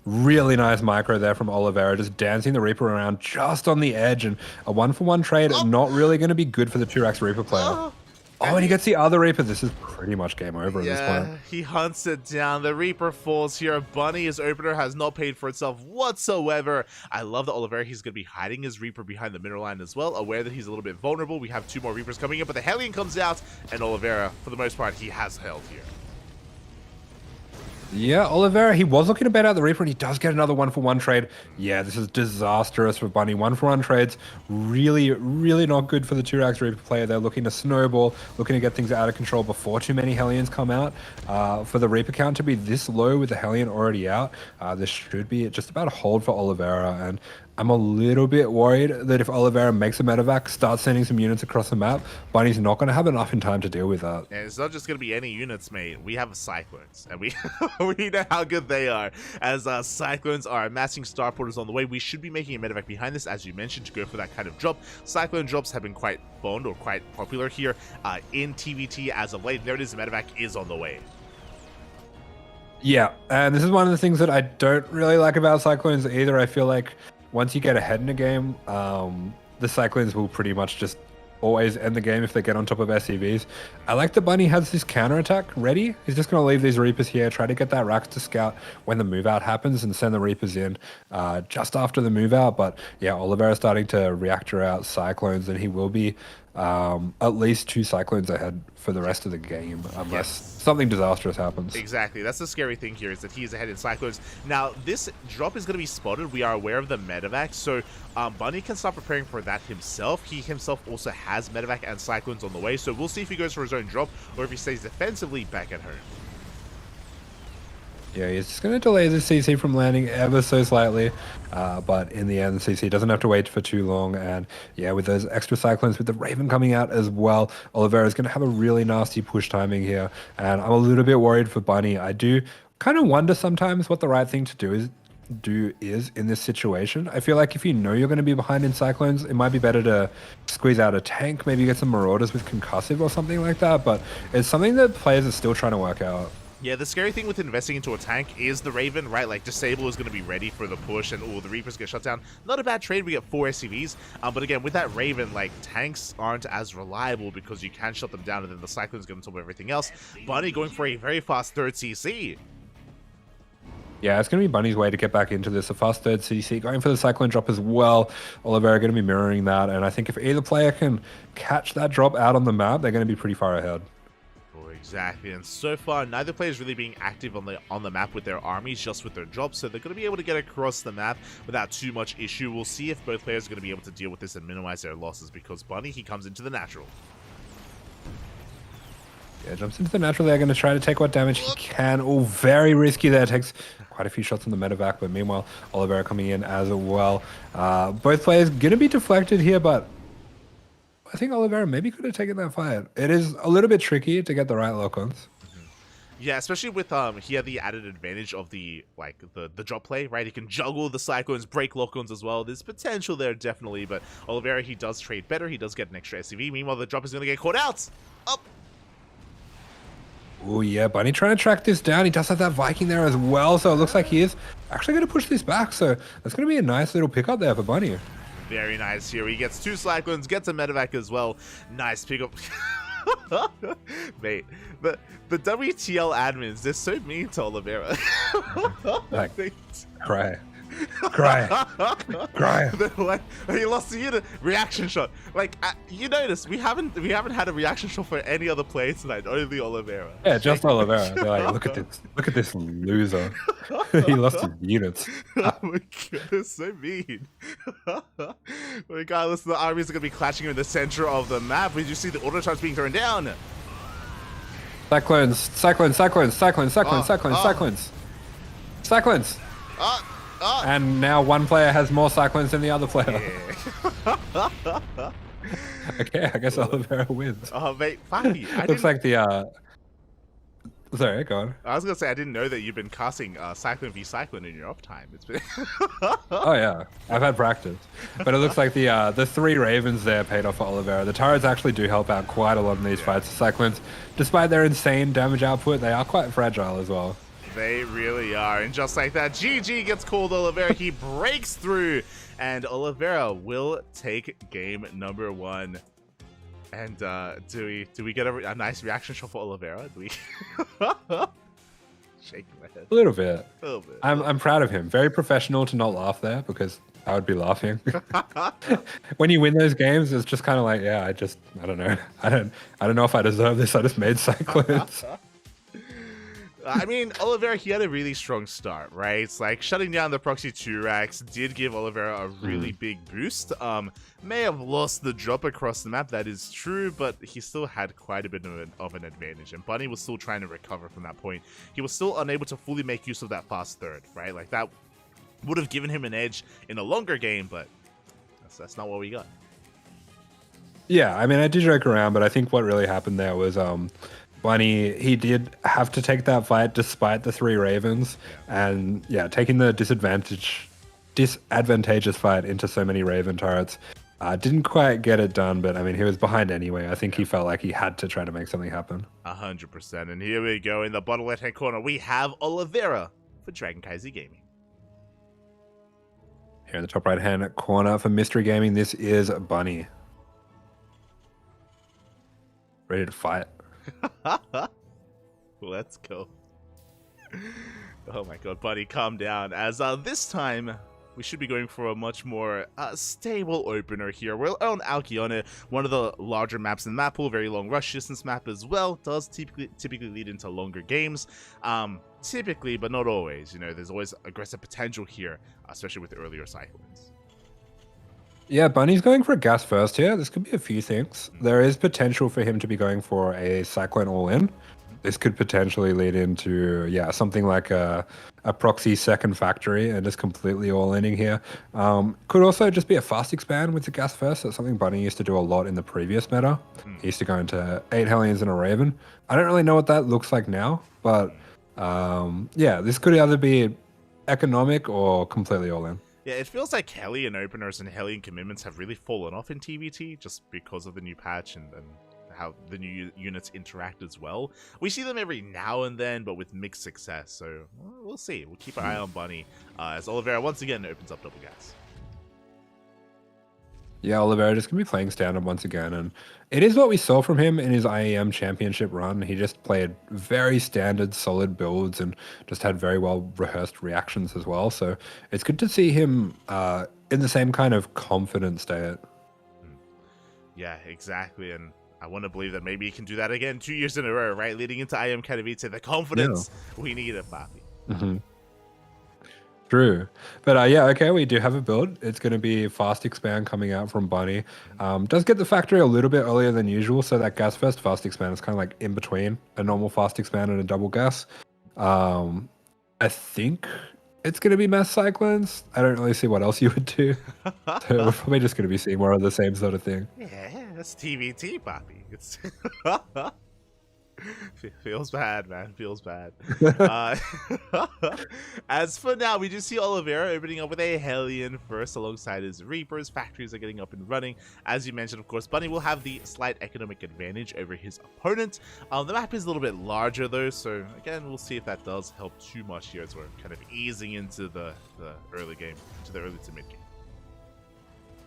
Really nice micro there from Oliveira, just dancing the Reaper around just on the edge. And a 1-for-1 trade is not really going to be good for the 2-Rax Reaper player. Oh, and he gets the other Reaper. This is pretty much game over at this point. He hunts it down. The Reaper falls here. Bunny's opener has not paid for itself whatsoever. I love that Oliveira, he's going to be hiding his Reaper behind the middle line as well, aware that he's a little bit vulnerable. We have 2 more Reapers coming in, but the Hellion comes out, and Oliveira, for the most part, he has held here. Yeah, Oliveira, he was looking to bet out the Reaper, and he does get another 1-for-1 trade. Yeah, this is disastrous for Bunny. 1-for-1 trades, really, really not good for the 2-Rax Reaper player. They're looking to snowball, looking to get things out of control before too many Hellions come out. For the Reaper count to be this low with the Hellion already out, this should be just about a hold for Oliveira, and I'm a little bit worried that if Oliveira makes a medevac, starts sending some units across the map, Bunny's not going to have enough in time to deal with that. And it's not just going to be any units, mate. We have Cyclones, and we we know how good they are, as Cyclones are amassing starporters on the way. We should be making a medevac behind this, as you mentioned, to go for that kind of drop. Cyclone drops have been quite bond or quite popular here in TVT as of late. There it is, the medevac is on the way. Yeah, and this is one of the things that I don't really like about Cyclones either. I feel like once you get ahead in a game, the Cyclones will pretty much just always end the game if they get on top of SCVs. I like that Bunny has this counterattack ready. He's just going to leave these Reapers here, try to get that Rax to scout when the move out happens and send the Reapers in just after the move out. But yeah, Oliveira's starting to reactor out Cyclones, and he will be at least 2 Cyclones ahead for the rest of the game, unless something disastrous happens. Exactly. That's the scary thing here, is that he is ahead in Cyclones. Now, this drop is going to be spotted. We are aware of the medevac, so Bunny can start preparing for that himself. He himself also has medevac and Cyclones on the way, so we'll see if he goes for his own drop or if he stays defensively back at home. Yeah, he's just going to delay the CC from landing ever so slightly, but in the end, the CC doesn't have to wait for too long, and yeah, with those extra Cyclones, with the Raven coming out as well, Oliveira is going to have a really nasty push timing here, and I'm a little bit worried for Bunny. I do kind of wonder sometimes what the right thing to do is in this situation. I feel like if you know you're going to be behind in Cyclones, it might be better to squeeze out a tank, maybe get some Marauders with Concussive or something like that, but it's something that players are still trying to work out. Yeah, the scary thing with investing into a tank is the Raven, right? Like, Disable is going to be ready for the push, and the Reapers get shut down. Not a bad trade, we get 4 SCVs, but again, with that Raven, like, tanks aren't as reliable because you can shut them down, and then the Cyclones get on top of everything else. Bunny going for a very fast 3rd CC. Yeah, it's going to be Bunny's way to get back into this. A fast 3rd CC, going for the Cyclone drop as well. Oliveira going to be mirroring that, and I think if either player can catch that drop out on the map, they're going to be pretty far ahead. Exactly, and so far neither player is really being active on the map with their armies, just with their drops, so they're going to be able to get across the map without too much issue. We'll see if both players are going to be able to deal with this and minimize their losses, because Bunny, he comes into the natural. Yeah, jumps into the natural. They're going to try to take what damage he can. Oh, very risky there. Takes quite a few shots on the medevac, but meanwhile, Oliveira coming in as well. Both players going to be deflected here, but I think Oliveira maybe could have taken that fight. It is a little bit tricky to get the right lock-ons. Yeah, especially with he had the added advantage of the drop play, right? He can juggle the Cyclones, break lock-ons as well. There's potential there, definitely, but Oliveira, he does trade better. He does get an extra SCV. Meanwhile, the drop is going to get caught out. Up. Oh yeah, Bunny trying to track this down. He does have that Viking there as well, so it looks like he is actually going to push this back. So that's going to be a nice little pickup there for Bunny. Very nice here. He gets 2 Cyclones, gets a medevac as well. Nice pickup. Mate, the WTL admins, they're so mean to Oliveira. Like, cry. Cry. Cry. Like, he lost the unit. Reaction shot. Like, you notice we haven't had a reaction shot for any other player tonight, only Oliveira. Yeah, just Oliveira. They're like, look at this loser. He lost his units. Oh my god, it's so mean. Regardless, the armies are gonna be clashing in the center of the map. Did you see the auto charge being thrown down? Cyclones. And now one player has more Cyclones than the other player. Yeah. Okay, I guess Oliveira wins. Oh, mate, funny. Looks like the Sorry, go on. I was gonna say I didn't know that you've been casting Cyclone v Cyclone in your off time. It's been Oh yeah, I've had practice. But it looks like the 3 Ravens there paid off for Oliveira. The turrets actually do help out quite a lot in these fights. The Cyclones, despite their insane damage output, they are quite fragile as well. They really are, and just like that, GG gets called. Oliveira, he breaks through, and Oliveira will take game number 1. And do we get a nice reaction shot for Oliveira? Do we? Shaking my head. A little bit. A little bit. I'm proud of him. Very professional to not laugh there because I would be laughing. When you win those games, it's just kind of like, yeah, I don't know. I don't know if I deserve this. I just made cyclones. I mean, Oliveira, he had a really strong start, right? It's like shutting down the proxy 2 racks did give Oliveira a really big boost. May have lost the drop across the map, that is true, but he still had quite a bit of an advantage, and Bunny was still trying to recover from that point. He was still unable to fully make use of that fast third, right? Like, that would have given him an edge in a longer game, but that's not what we got. Yeah, I mean, I did joke around, but I think what really happened there was Bunny, he did have to take that fight despite the 3 Ravens, and yeah, taking the disadvantageous fight into so many Raven turrets. Didn't quite get it done, but I mean, he was behind anyway. I think he felt like he had to try to make something happen. 100%. And here we go in the bottom left-hand corner. We have Oliveira for CranKy Gaming. Here in the top right-hand corner for Mystery Gaming, this is Bunny. Ready to fight. Let's go. Oh my god, buddy, calm down. As this time, we should be going for a much more stable opener here. We're on Alkione, one of the larger maps in the map pool, very long rush distance map as well. Does typically lead into longer games. Typically, but not always. You know, there's always aggressive potential here, especially with the earlier cyclones. Yeah, Bunny's going for a gas first here. This could be a few things. There is potential for him to be going for a cyclone all-in. This could potentially lead into, yeah, something like a proxy second factory and just completely all-inning here. Could also just be a fast expand with the gas first. That's something Bunny used to do a lot in the previous meta. He used to go into 8 Hellions and a Raven. I don't really know what that looks like now, but yeah, this could either be economic or completely all-in. Yeah, it feels like Hellion openers and Hellion commitments have really fallen off in TVT just because of the new patch and how the new units interact as well. We see them every now and then, but with mixed success, so we'll see. We'll keep our eye on Bunny as Oliveira once again opens up double gas. Yeah, Oliveira just going to be playing standard once again, and it is what we saw from him in his IEM championship run. He just played very standard, solid builds and just had very well rehearsed reactions as well. So it's good to see him in the same kind of confident state. Yeah, exactly, and I want to believe that maybe he can do that again 2 years in a row, right? Leading into IEM Katowice, the confidence we need at Papi. True. But yeah, okay, we do have a build. It's going to be fast expand coming out from Bunny. Does get the factory a little bit earlier than usual, so that gas first fast expand is kind of like in between a normal fast expand and a double gas. I think it's going to be mass cyclones. I don't really see what else you would do. So we're probably just going to be seeing more of the same sort of thing. Yeah, that's TVT, Papi. It's feels bad, man. Feels bad. As for now, we do see Oliveira opening up with a Hellion first alongside his Reapers. Factories are getting up and running. As you mentioned, of course, Bunny will have the slight economic advantage over his opponent. The map is a little bit larger though, so again, we'll see if that does help too much here as we're kind of easing into the early game, into the early to mid game.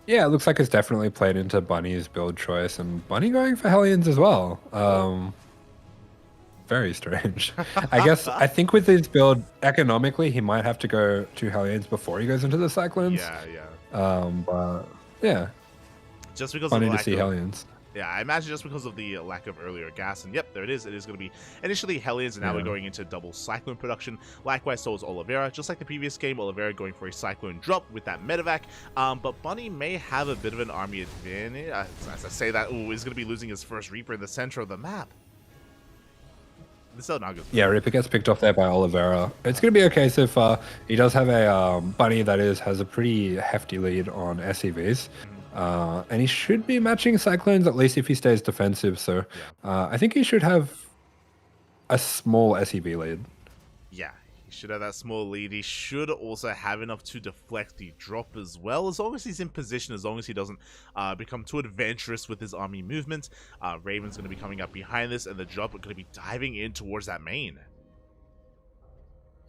Yeah, it looks like it's definitely played into Bunny's build choice, and Bunny going for Hellions as well. Very strange. I think with his build, economically, he might have to go 2 Hellions before he goes into the Cyclones. Yeah. But yeah. Just because Funny of the to see Hellions. Yeah, I imagine just because of the lack of earlier gas. And yep, there it is. It is going to be initially Hellions, and now we're going into double Cyclone production. Likewise, so is Oliveira. Just like the previous game, Oliveira going for a Cyclone drop with that medevac. But Bunny may have a bit of an army advantage. As I say that, he's going to be losing his first Reaper in the center of the map. This is not good. Yeah, Reaper gets picked off there by Oliveira. It's going to be a case if he does have a Bunny that has a pretty hefty lead on SEVs. And he should be matching Cyclones, at least if he stays defensive. So I think he should have a small SEV lead. Yeah, he should have that small lead. He should also have enough to deflect the drop as well, as long as he's in position, as long as he doesn't become too adventurous with his army movement. Raven's going to be coming up behind this, and the drop are going to be diving in towards that main.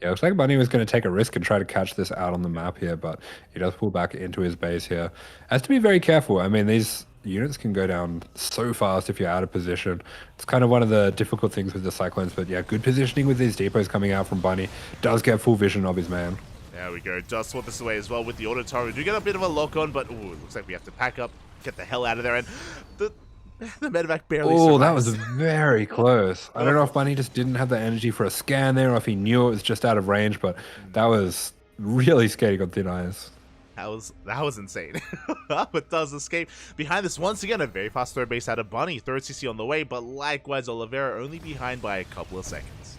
Yeah, looks like Bunny was going to take a risk and try to catch this out on the map here, but he does pull back into his base here. Has to be very careful. I mean, these units can go down so fast if you're out of position. It's kind of one of the difficult things with the Cyclones, but yeah, good positioning with these depots coming out from Bunny. Does get full vision of his man. There we go. Does sort this away as well with the auto turret. We do get a bit of a lock on, but ooh, it looks like we have to pack up, get the hell out of there, and the medevac barely survives. That was very close. I don't know if Bunny just didn't have the energy for a scan there, or if he knew it was just out of range, but that was really skating on thin ice. That was insane. But does escape. Behind this, once again, a very fast third base out of Bunny. Third CC on the way, but likewise, Oliveira only behind by a couple of seconds.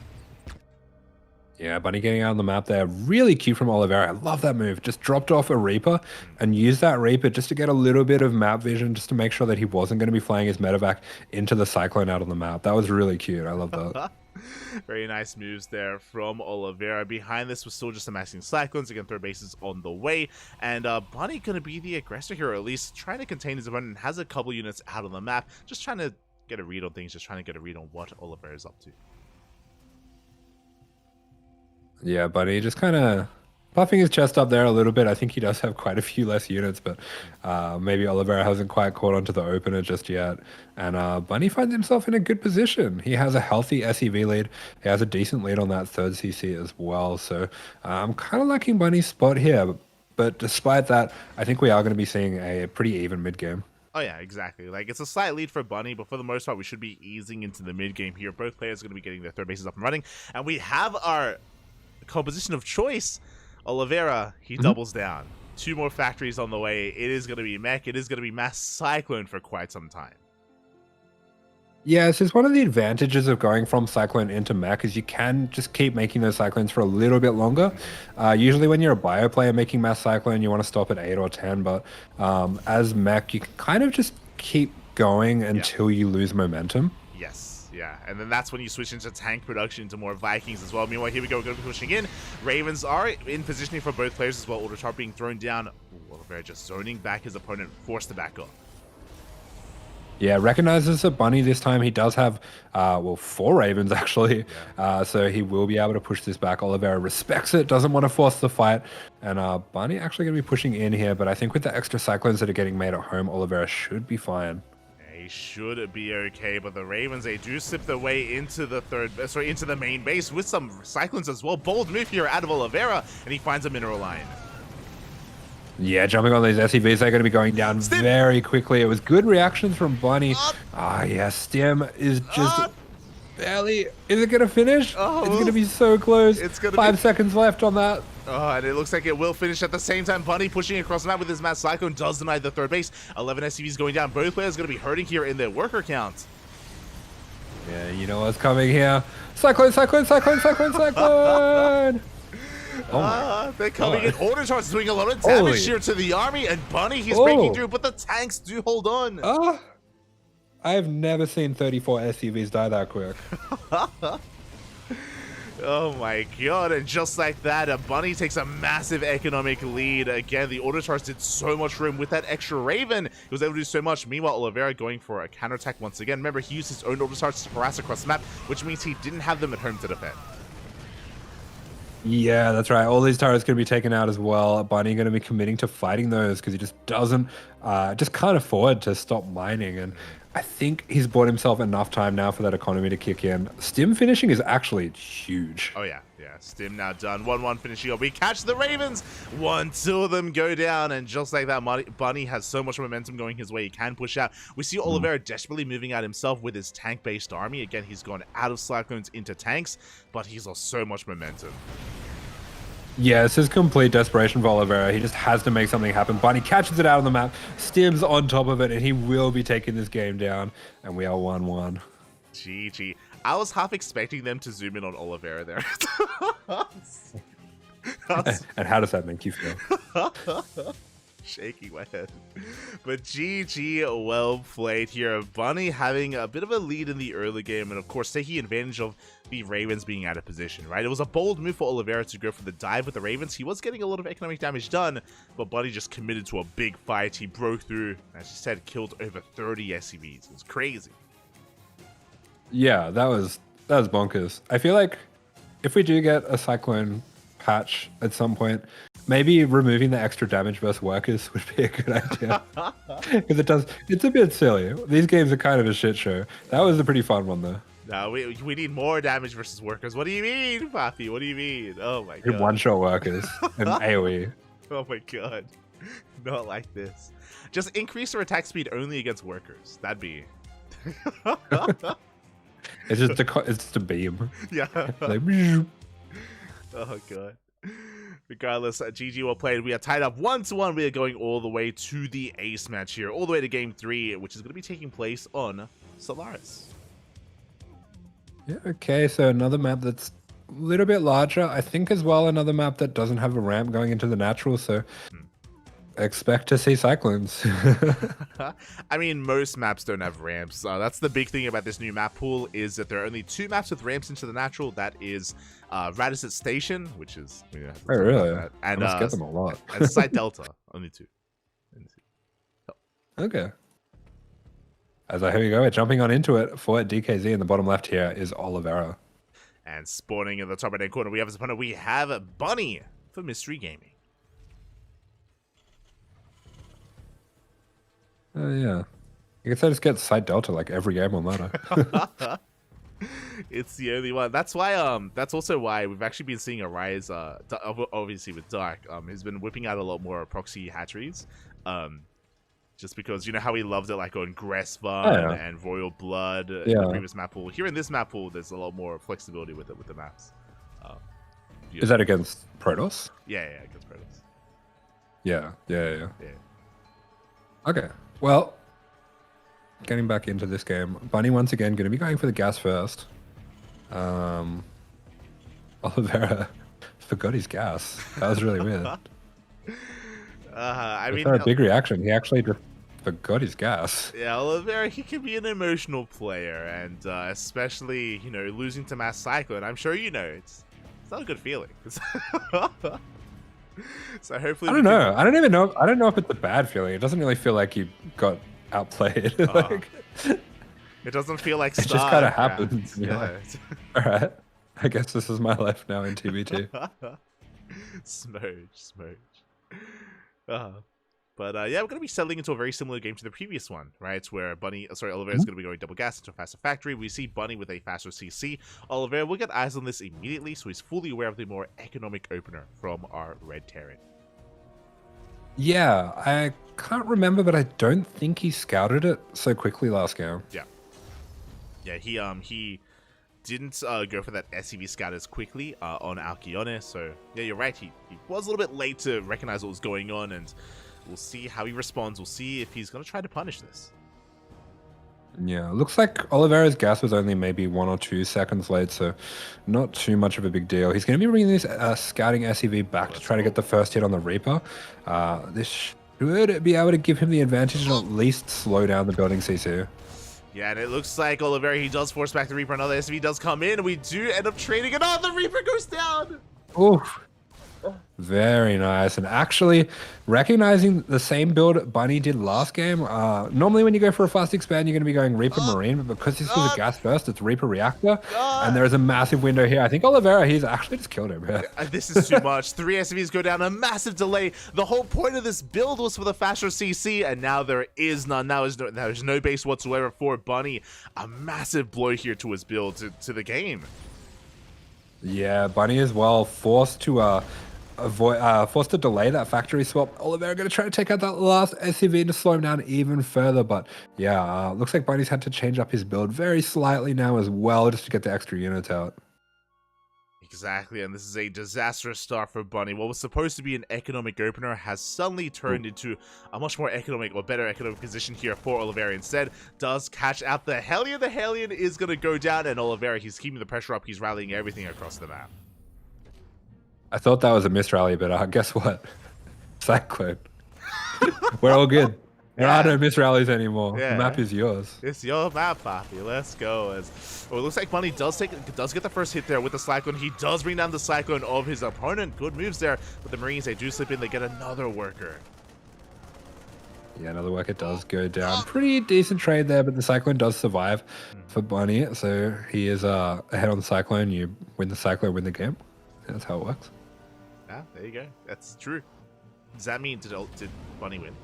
Yeah, Bunny getting out on the map there. Really cute from Oliveira. I love that move. Just dropped off a Reaper and used that Reaper just to get a little bit of map vision, just to make sure that he wasn't going to be flying his medevac into the Cyclone out on the map. That was really cute. I love that. Very nice moves there from Oliveira. Behind this was still just amassing Cyclones. Again, third base is on the way. And Bunny going to be the aggressor here, or at least trying to contain his opponent. Has a couple units out on the map. Just trying to get a read on things. Just trying to get a read on what Oliveira is up to. Yeah, Bunny just kind of puffing his chest up there a little bit. I think he does have quite a few less units, but maybe Oliveira hasn't quite caught onto the opener just yet. And Bunny finds himself in a good position. He has a healthy SEV lead. He has a decent lead on that third CC as well. So I'm kind of liking Bunny's spot here. But despite that, I think we are going to be seeing a pretty even mid-game. Oh yeah, exactly. Like, it's a slight lead for Bunny, but for the most part, we should be easing into the mid-game here. Both players are going to be getting their third bases up and running. And we have our composition of choice. Oliveira, he doubles down. 2 more factories on the way. It is going to be mech. It is going to be mass Cyclone for quite some time. Yeah, this is one of the advantages of going from Cyclone into mech is you can just keep making those Cyclones for a little bit longer. Usually when you're a bio player making mass Cyclone, you want to stop at 8 or 10, but as mech, you can kind of just keep going until you lose momentum. Yes. Yeah, and then that's when you switch into tank production, into more Vikings as well. Meanwhile, here we go, we're going to be pushing in. Ravens are in positioning for both players as well. Autotar being thrown down. Oliveira just zoning back his opponent, forced to back up. Yeah, recognizes a Bunny this time. He does have, 4 Ravens actually. So he will be able to push this back. Oliveira respects it, doesn't want to force the fight. And Bunny actually going to be pushing in here. But I think with the extra Cyclones that are getting made at home, Oliveira should be fine. They should be okay, but the Ravens, they do slip their way into the into the main base with some Cyclones as well. Bold move here out of Oliveira, and he finds a mineral line. Yeah, jumping on these SEVs, they're going to be going down very quickly. It was good reactions from Bunny. Yeah, Stim is just barely... Is it going to finish? It's going to be so close. It's gonna 5 seconds left on that. And it looks like it will finish at the same time. Bunny pushing across the map with his mass Cyclone does deny the third base. 11 SCVs going down. Both players going to be hurting here in their worker count. Yeah, you know what's coming here. Cyclone, Cyclone, Cyclone, Cyclone, Cyclone! They're coming in. Autotar's doing a lot of damage here to the army, and Bunny, he's breaking through, but the tanks do hold on. I've never seen 34 SCVs die that quick. Oh my god, and just like that, Bunny takes a massive economic lead. Again, the Autotars did so much for him with that extra Raven. He was able to do so much. Meanwhile, Oliveira going for a counterattack once again. Remember, he used his own Autotars to harass across the map, which means he didn't have them at home to defend. Yeah, that's right. All these turrets going to be taken out as well. Bunny going to be committing to fighting those because he just doesn't, just can't afford to stop mining. And I think he's bought himself enough time now for that economy to kick in. Stim finishing is actually huge. Oh yeah, Stim now done. 1-1 finishing up. We catch the Ravens. 1-2 of them go down, and just like that, Bunny has so much momentum going his way. He can push out. We see Oliveira desperately moving out himself with his tank-based army. Again, he's gone out of Cyclones into tanks, but he's lost so much momentum. Yeah, this is complete desperation for Oliveira. He just has to make something happen. Bunny catches it out on the map, Stim's on top of it, and he will be taking this game down. And we are 1-1. GG. I was half expecting them to zoom in on Oliveira there. And how does that make you feel? Shaking my head. But GG, well played here. Bunny having a bit of a lead in the early game, and of course taking advantage of the Ravens being out of position, right? It was a bold move for Oliveira to go for the dive with the Ravens. He was getting a lot of economic damage done, but Bunny just committed to a big fight. He broke through, as you said, killed over 30 SCVs. It was crazy. Yeah, that was bonkers. I feel like if we do get a Cyclone patch at some point, maybe removing the extra damage versus workers would be a good idea. Because it's a bit silly. These games are kind of a shit show. That was a pretty fun one though. No, we need more damage versus workers. What do you mean, Papi? What do you mean? Oh my god. One-shot workers and AoE. Oh my god. Not like this. Just increase your attack speed only against workers. That'd be... It's just a beam. Yeah. Like, oh god. Regardless, GG well played. We are tied up 1-1. We are going all the way to the ace match here, all the way to game 3, which is going to be taking place on Solaris. Yeah, okay, so another map that's a little bit larger. I think as well another map that doesn't have a ramp going into the natural, so expect to see Cyclones. I mean, most maps don't have ramps. That's the big thing about this new map pool, is that there are only 2 maps with ramps into the natural. That is Radisson Station, which is... Oh, really? And, I must get them a lot. and Side Delta, only 2. Okay. Here we go. We're jumping on into it for DKZ. In the bottom left here is Oliveira. And spawning in the top right-hand corner, we have as opponent, we have Bunny for Mystery Gaming. Oh, yeah. I guess I just get Side Delta like every game on ladder. It's the only one. That's why. That's also why we've actually been seeing a rise. Obviously with Dark, he's been whipping out a lot more proxy hatcheries. Just because you know how he loved it, like on Gressvan and Royal Blood in the previous map pool. Here in this map pool, there's a lot more flexibility with it with the maps. Is that against Protoss? Yeah, against Protoss. Yeah. Okay. Well, getting back into this game, Bunny once again going to be going for the gas first. Oliveira forgot his gas. That was really weird. I mean, a big reaction. He actually just forgot his gas. Yeah, Oliveira, he can be an emotional player, and especially losing to Mass Cyclone. I'm sure it's not a good feeling. So hopefully, I don't know. I don't even know. I don't know if it's a bad feeling. It doesn't really feel like you got outplayed. It doesn't feel like it just kind of happens. Yeah. All right. I guess this is my life now in TBT. Smooch. But yeah, we're going to be settling into a very similar game to the previous one, right? Where Oliveira is going to be going double gas into a faster factory. We see Bunny with a faster CC. Oliveira will get eyes on this immediately, so he's fully aware of the more economic opener from our Red Terran. Yeah, I can't remember, but I don't think he scouted it so quickly last game. Yeah, he didn't go for that SCV scout as quickly on Alcyone, so yeah, you're right. He was a little bit late to recognize what was going on, and we'll see how he responds. We'll see if he's going to try to punish this. Yeah, looks like Oliveira's gas was only maybe 1 or 2 seconds late, so not too much of a big deal. He's going to be bringing this scouting SCV back to try to get the first hit on the Reaper. This should be able to give him the advantage and at least slow down the building CC. Yeah, and it looks like Oliveira, he does force back the Reaper. Another SCV does come in, and we do end up trading it. Oh, the Reaper goes down! Oof. Very nice. And actually, recognizing the same build Bunny did last game, normally when you go for a fast expand, you're going to be going Reaper Marine, but because this was a gas burst, it's Reaper Reactor, and there is a massive window here. I think Oliveira, he's actually just killed him. This is too much. 3 SCVs go down, a massive delay. The whole point of this build was for the faster CC, and now there is none. Now there's no base whatsoever for Bunny. A massive blow here to his build, to the game. Yeah, Bunny as well, forced to delay that factory swap. Oliveira going to try to take out that last SCV to slow him down even further, but yeah, looks like Bunny's had to change up his build very slightly now as well just to get the extra units out. Exactly, and this is a disastrous start for Bunny. What was supposed to be an economic opener has suddenly turned into a much more economic or better economic position here for Oliveira. Instead, does catch out the Hellion. The Hellion is going to go down, and Oliveira, he's keeping the pressure up. He's rallying everything across the map. I thought that was a misrally, but guess what? Cyclone. We're all good. There are no misrallies anymore. Yeah. The map is yours. It's your map, Papi. Let's go. It looks like Bunny does get the first hit there with the Cyclone. He does bring down the Cyclone of his opponent. Good moves there. But the Marines, they do slip in. They get another worker. Yeah, another worker does go down. Pretty decent trade there, but the Cyclone does survive for Bunny. So he is ahead on the Cyclone. You win the Cyclone, win the game. That's how it works. Ah, there you go. That's true. Does that mean did Bunny win?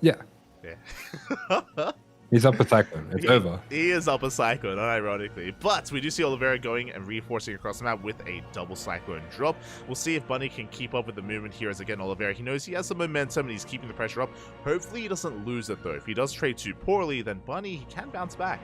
Yeah. Yeah. He's up a Cyclone. It's over. He is up a Cyclone, unironically. But we do see Oliveira going and reinforcing across the map with a double Cyclone drop. We'll see if Bunny can keep up with the movement here, as again, Oliveira, he knows he has some momentum and he's keeping the pressure up. Hopefully he doesn't lose it, though. If he does trade too poorly, then Bunny, he can bounce back.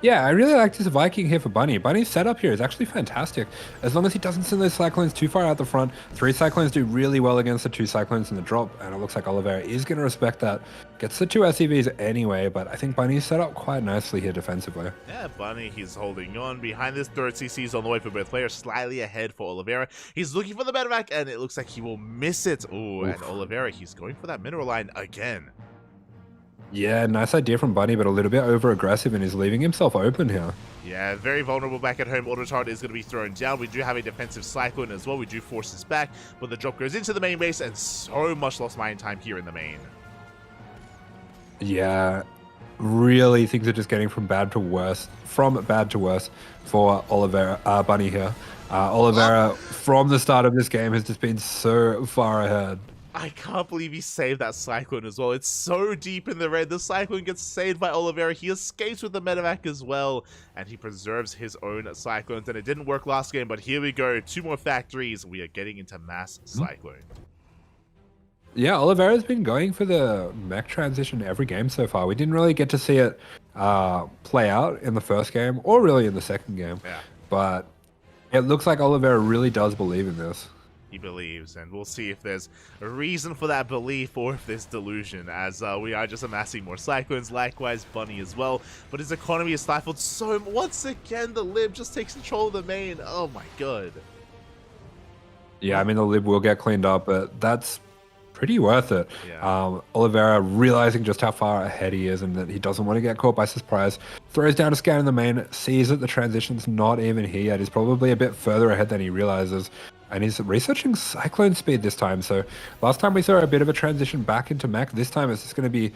Yeah, I really like this Viking here for Bunny. Bunny's setup here is actually fantastic. As long as he doesn't send those Cyclones too far out the front, 3 Cyclones do really well against the 2 Cyclones in the drop, and it looks like Oliveira is going to respect that. Gets the 2 SCVs anyway, but I think Bunny's set up quite nicely here defensively. Yeah, Bunny, he's holding on. Behind this third CC's on the way for both players, slightly ahead for Oliveira. He's looking for the medevac, and it looks like he will miss it. Oh, and Oliveira, he's going for that mineral line again. Yeah, nice idea from Bunny, but a little bit over-aggressive, and he's leaving himself open here. Yeah, very vulnerable back at home. Autotard is going to be thrown down. We do have a defensive Cyclone as well. We do force this back, but the drop goes into the main base, and so much lost mine time here in the main. Yeah, really things are just getting from bad to worse for Oliveira, Bunny here. Oliveira, from the start of this game, has just been so far ahead. I can't believe he saved that Cyclone as well. It's so deep in the red. The Cyclone gets saved by Oliveira. He escapes with the medevac as well, and he preserves his own Cyclones. And it didn't work last game, but here we go. 2 more factories. We are getting into mass Cyclone. Yeah, Oliveira's been going for the mech transition every game so far. We didn't really get to see it play out in the first game, or really in the second game. Yeah. But it looks like Oliveira really does believe in this. He believes, and we'll see if there's a reason for that belief or if there's delusion, as we are just amassing more Cyclones. Likewise, Bunny as well, but his economy is stifled so once again. The Lib just takes control of the main. Oh my god. Yeah, I mean, the Lib will get cleaned up, but that's pretty worth it. Yeah. Oliveira, realizing just how far ahead he is and that he doesn't want to get caught by surprise, throws down a scan in the main, sees that the transition's not even here yet. He's probably a bit further ahead than he realizes. And he's researching Cyclone speed this time. So last time we saw a bit of a transition back into mech. This time it's just going to be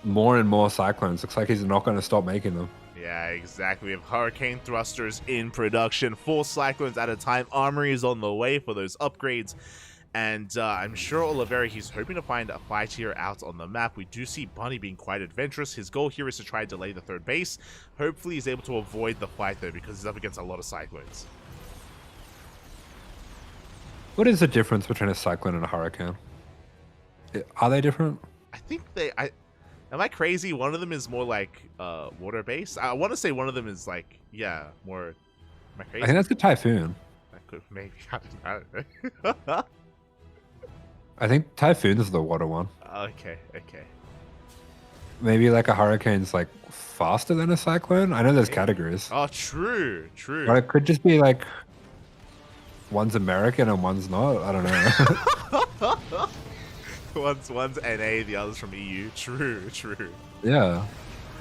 more and more Cyclones. Looks like he's not going to stop making them. Yeah, exactly. We have Hurricane Thrusters in production. 4 Cyclones at a time. Armory is on the way for those upgrades. And I'm sure Oliveira, he's hoping to find a fight here out on the map. We do see Bunny being quite adventurous. His goal here is to try and delay the third base. Hopefully he's able to avoid the fight though, because he's up against a lot of Cyclones. What is the difference between a Cyclone and a Hurricane? Are they different? I think am I crazy? One of them is more like water based. I want to say one of them is like, yeah, more. Am I crazy? I think that's a Typhoon. That could maybe. I don't know. I think Typhoon is the water one. Okay. Maybe like a Hurricane's like faster than a Cyclone. I know there's categories. Oh, true. But it could just be like one's American and one's not. I don't know. one's NA, the other's from EU. True. Yeah.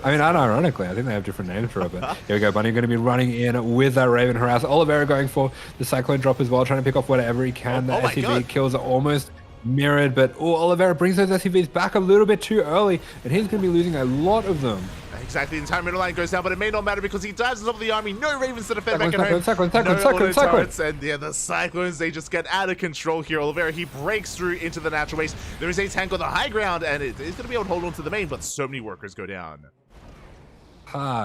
I mean, unironically, I think they have different names for it. But here we go. Bunny going to be running in with that Raven Harass. Oliveira going for the Cyclone drop as well, trying to pick off whatever he can. The SCV kills are almost mirrored, but Oliveira brings those SCVs back a little bit too early, and he's going to be losing a lot of them. Exactly, the entire middle line goes down, but it may not matter because he dives on top of the army. No Ravens to defend back at home. Cyclone. And yeah, the Cyclones, they just get out of control here. Oliveira, he breaks through into the natural base. There is a tank on the high ground, and it's going to be able to hold on to the main, but so many workers go down.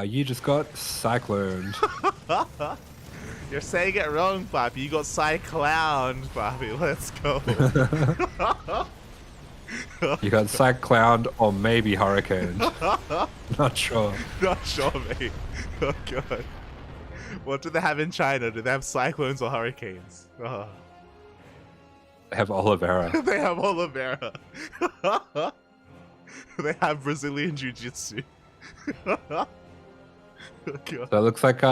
You just got cycloned. You're saying it wrong, Papi. You got cycloned, Papi. Let's go. You got cycloned or maybe hurricaned. Not sure. Not sure, mate. Oh, God. What do they have in China? Do they have cyclones or hurricanes? Oh. They have Oliveira. They have Oliveira. They have Brazilian Jiu-Jitsu. Oh, God. So it looks like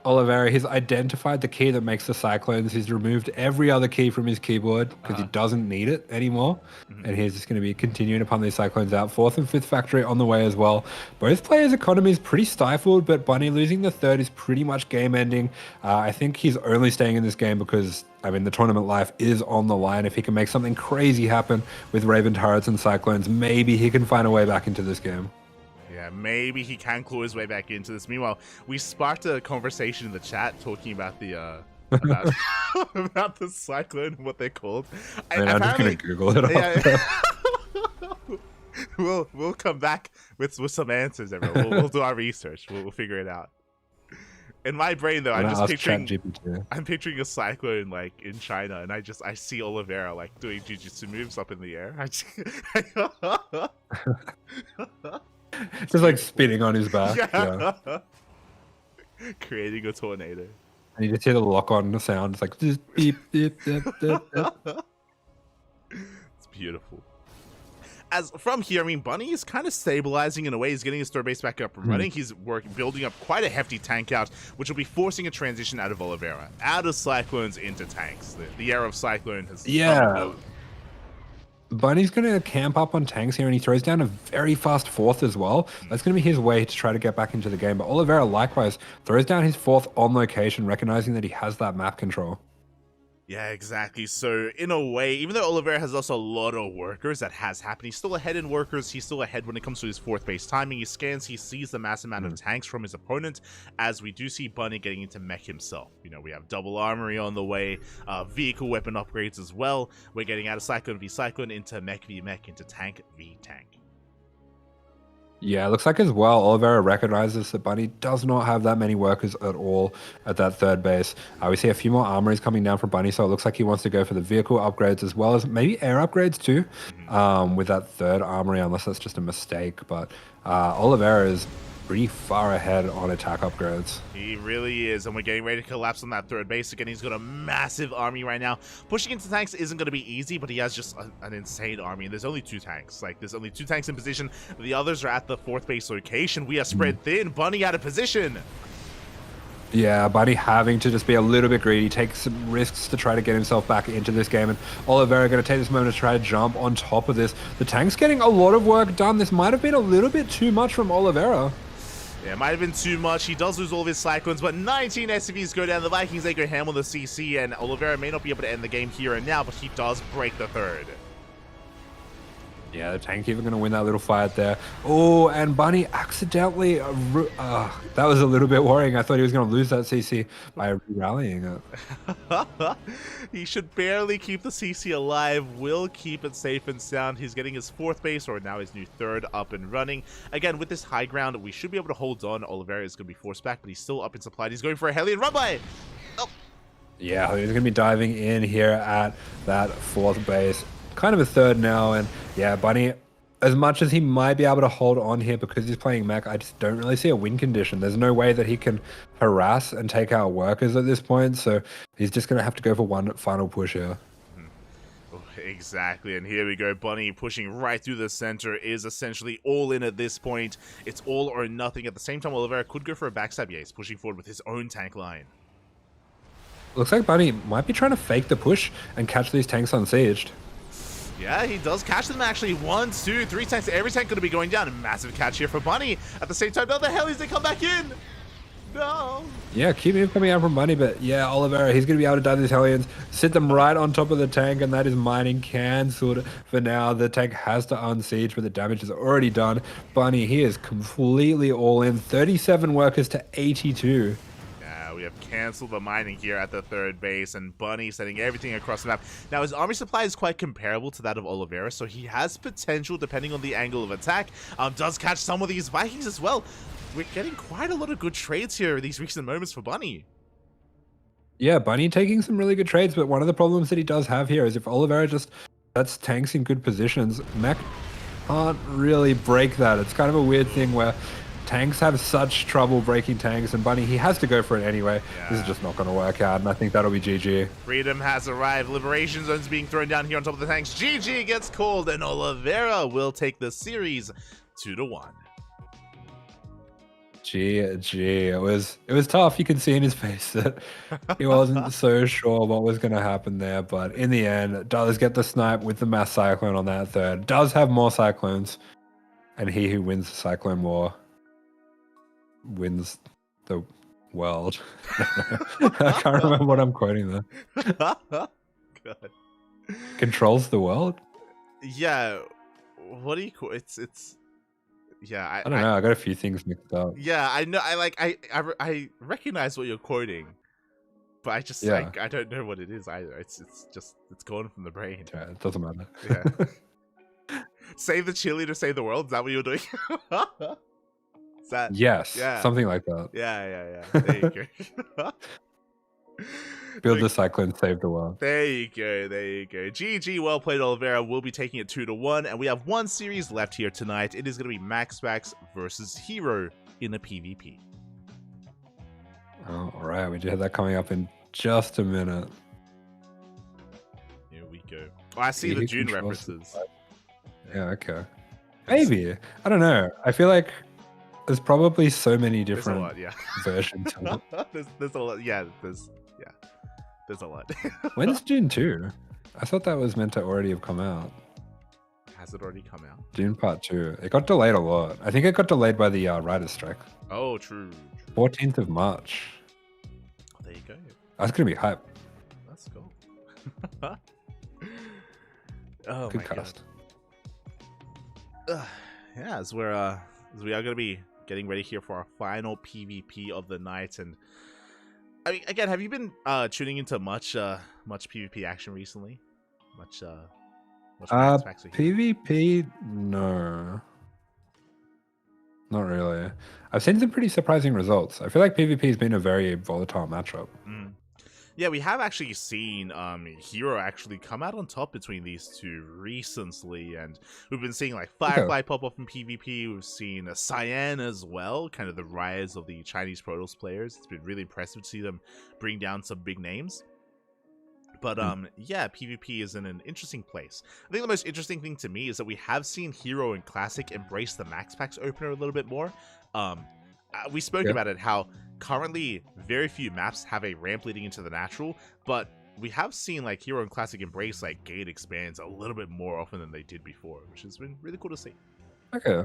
Oliveira, he's identified the key that makes the Cyclones. He's removed every other key from his keyboard because he doesn't need it anymore. And he's just going to be continuing to pump these Cyclones out. 4th and 5th factory on the way as well. Both players' economy is pretty stifled, but Bunny losing the 3rd is pretty much game ending. I think he's only staying in this game because, I mean, the tournament life is on the line. If he can make something crazy happen with Raven turrets and Cyclones, maybe he can find a way back into this game. Yeah, maybe he can claw his way back into this. Meanwhile, we sparked a conversation in the chat talking about the about, about the Cyclone and what they're called. I'm just gonna Google it. Yeah, we'll come back with some answers. Everyone, we'll do our research. We'll figure it out. In my brain, though, I'm picturing a Cyclone like in China, and I see Oliveira like doing jujitsu moves up in the air. Just like spinning on his back. Yeah. Creating a tornado. And you just hear the lock-on sound. It's like just beep, beep, beep, beep, beep. It's beautiful. As from here, I mean, Bunny is kind of stabilizing in a way. He's getting his third base back up and running. He's building up quite a hefty tank out, which will be forcing a transition out of Oliveira, out of Cyclones into tanks. The era of Cyclone has come. Bunny's going to camp up on tanks here, and he throws down a very fast 4th as well. That's going to be his way to try to get back into the game. But Oliveira, likewise, throws down his 4th on location, recognizing that he has that map control. Yeah, exactly. So, in a way, even though Oliveira has also a lot of workers, that has happened. He's still ahead in workers. He's still ahead when it comes to his 4th base timing. He scans, he sees the mass amount of tanks from his opponent, as we do see Bunny getting into mech himself. You know, we have double armory on the way, vehicle weapon upgrades as well. We're getting out of Cyclone v Cyclone into mech v mech, into tank v tank. Yeah, it looks like as well, Oliveira recognizes that Bunny does not have that many workers at all at that 3rd base. We see a few more armories coming down from Bunny, so it looks like he wants to go for the vehicle upgrades as well as maybe air upgrades too, with that 3rd armory, unless that's just a mistake. But Oliveira is pretty far ahead on attack upgrades. He really is, and we're getting ready to collapse on that 3rd base again. He's got a massive army right now. Pushing into tanks isn't going to be easy, but he has just an insane army, and there's only 2 tanks. Like, there's only 2 tanks in position. The others are at the 4th base location. We are spread thin. Bunny out of position. Yeah, Bunny having to just be a little bit greedy, take some risks to try to get himself back into this game, and Oliveira going to take this moment to try to jump on top of this. The tank's getting a lot of work done. This might have been a little bit too much from Oliveira. Yeah, it might have been too much. He does lose all of his Cyclones, but 19 SCVs go down. The Vikings, they go ham on the CC, and Oliveira may not be able to end the game here and now, but he does break the 3rd. Yeah, the tank even going to win that little fight there. Oh, and Bunny accidentally... that was a little bit worrying. I thought he was going to lose that CC by rallying it. He should barely keep the CC alive. Will keep it safe and sound. He's getting his 4th base, or now his new 3rd, up and running. Again, with this high ground, we should be able to hold on. Oliveira is going to be forced back, but he's still up in supply. He's going for a Hellion run by. Oh. Yeah, he's going to be diving in here at that 4th base. Kind of a 3rd now, and yeah, Bunny, as much as he might be able to hold on here because he's playing mech, I just don't really see a win condition. There's no way that he can harass and take out workers at this point, so he's just going to have to go for one final push here. Exactly, and here we go. Bunny pushing right through the center is essentially all in at this point. It's all or nothing. At the same time, Oliveira could go for a backstab. Yeah, he's pushing forward with his own tank line. Looks like Bunny might be trying to fake the push and catch these tanks unsieged. Yeah, he does catch them actually. 1, 2, 3 tanks. Every tank going to be going down. A massive catch here for Bunny. At the same time, no, the Hellies, they come back in. No. Yeah, keep him coming out from Bunny, but yeah, Oliveira, he's going to be able to dive these Hellions, sit them right on top of the tank, and that is mining cancelled for now. The tank has to unsiege, but the damage is already done. Bunny, he is completely all in. 37 workers to 82. We have canceled the mining here at the 3rd base, and Bunny sending everything across the map. Now, his army supply is quite comparable to that of Oliveira, so he has potential depending on the angle of attack. Does catch some of these Vikings as well. We're getting quite a lot of good trades here these recent moments for Bunny. Yeah, Bunny taking some really good trades, but one of the problems that he does have here is if Oliveira just sets tanks in good positions, mech can't really break that. It's kind of a weird thing where tanks have such trouble breaking tanks, and Bunny, he has to go for it anyway. Yeah. This is just not going to work out, and I think that'll be GG. Freedom has arrived. Liberation zones being thrown down here on top of the tanks. GG gets called, and Oliveira will take the series 2-1. It was tough. You could see in his face that he wasn't so sure what was going to happen there. But in the end, does get the snipe with the mass cyclone on that third. Does have more cyclones, and he who wins the cyclone war wins the world. I can't remember what I'm quoting there. God. Controls the world. Yeah. What do you call it's? Yeah, I don't know. I got a few things mixed up. Yeah, I know. I recognize what you're quoting, but I just like I don't know what it is either. It's gone from the brain. Yeah, it doesn't matter. Yeah. Save the cheerleader, save the world. Is that what you're doing? Is that? Yes. Yeah. Something like that. Yeah. There you go. Build the cyclone, save the world. There you go. GG, well played, Oliveira. We'll be taking it 2-1, and we have one series left here tonight. It is going to be MaxPax versus Hero in a PvP. Oh, all right, we do have that coming up in just a minute. Here we go. Oh, I see the June references. Yeah, okay. Maybe. I don't know. I feel like there's probably so many different versions of it. There's a lot. Yeah, there's a lot. When's Dune 2? I thought that was meant to already have come out. Has it already come out? Dune Part 2. It got delayed a lot. I think it got delayed by the writer's strike. Oh, true. 14th of March. There you go. That's going to be hype. Let's go. Oh, good my cast. God. Yeah, as we are going to be getting ready here for our final PvP of the night, and I mean, again, have you been tuning into much PvP action recently? Much PvP? No. Not really. I've seen some pretty surprising results. I feel like PvP has been a very volatile matchup. Mm. Yeah, we have actually seen Hero actually come out on top between these two recently, and we've been seeing like Firefly pop up in PvP. We've seen Cyan as well, kind of the rise of the Chinese Protoss players. It's been really impressive to see them bring down some big names. But yeah, PvP is in an interesting place. I think the most interesting thing to me is that we have seen Hero and Classic embrace the MaxPax opener a little bit more. We spoke about it, how currently very few maps have a ramp leading into the natural, but we have seen like Hero and Classic embrace like gate expands a little bit more often than they did before, which has been really cool to see. Okay.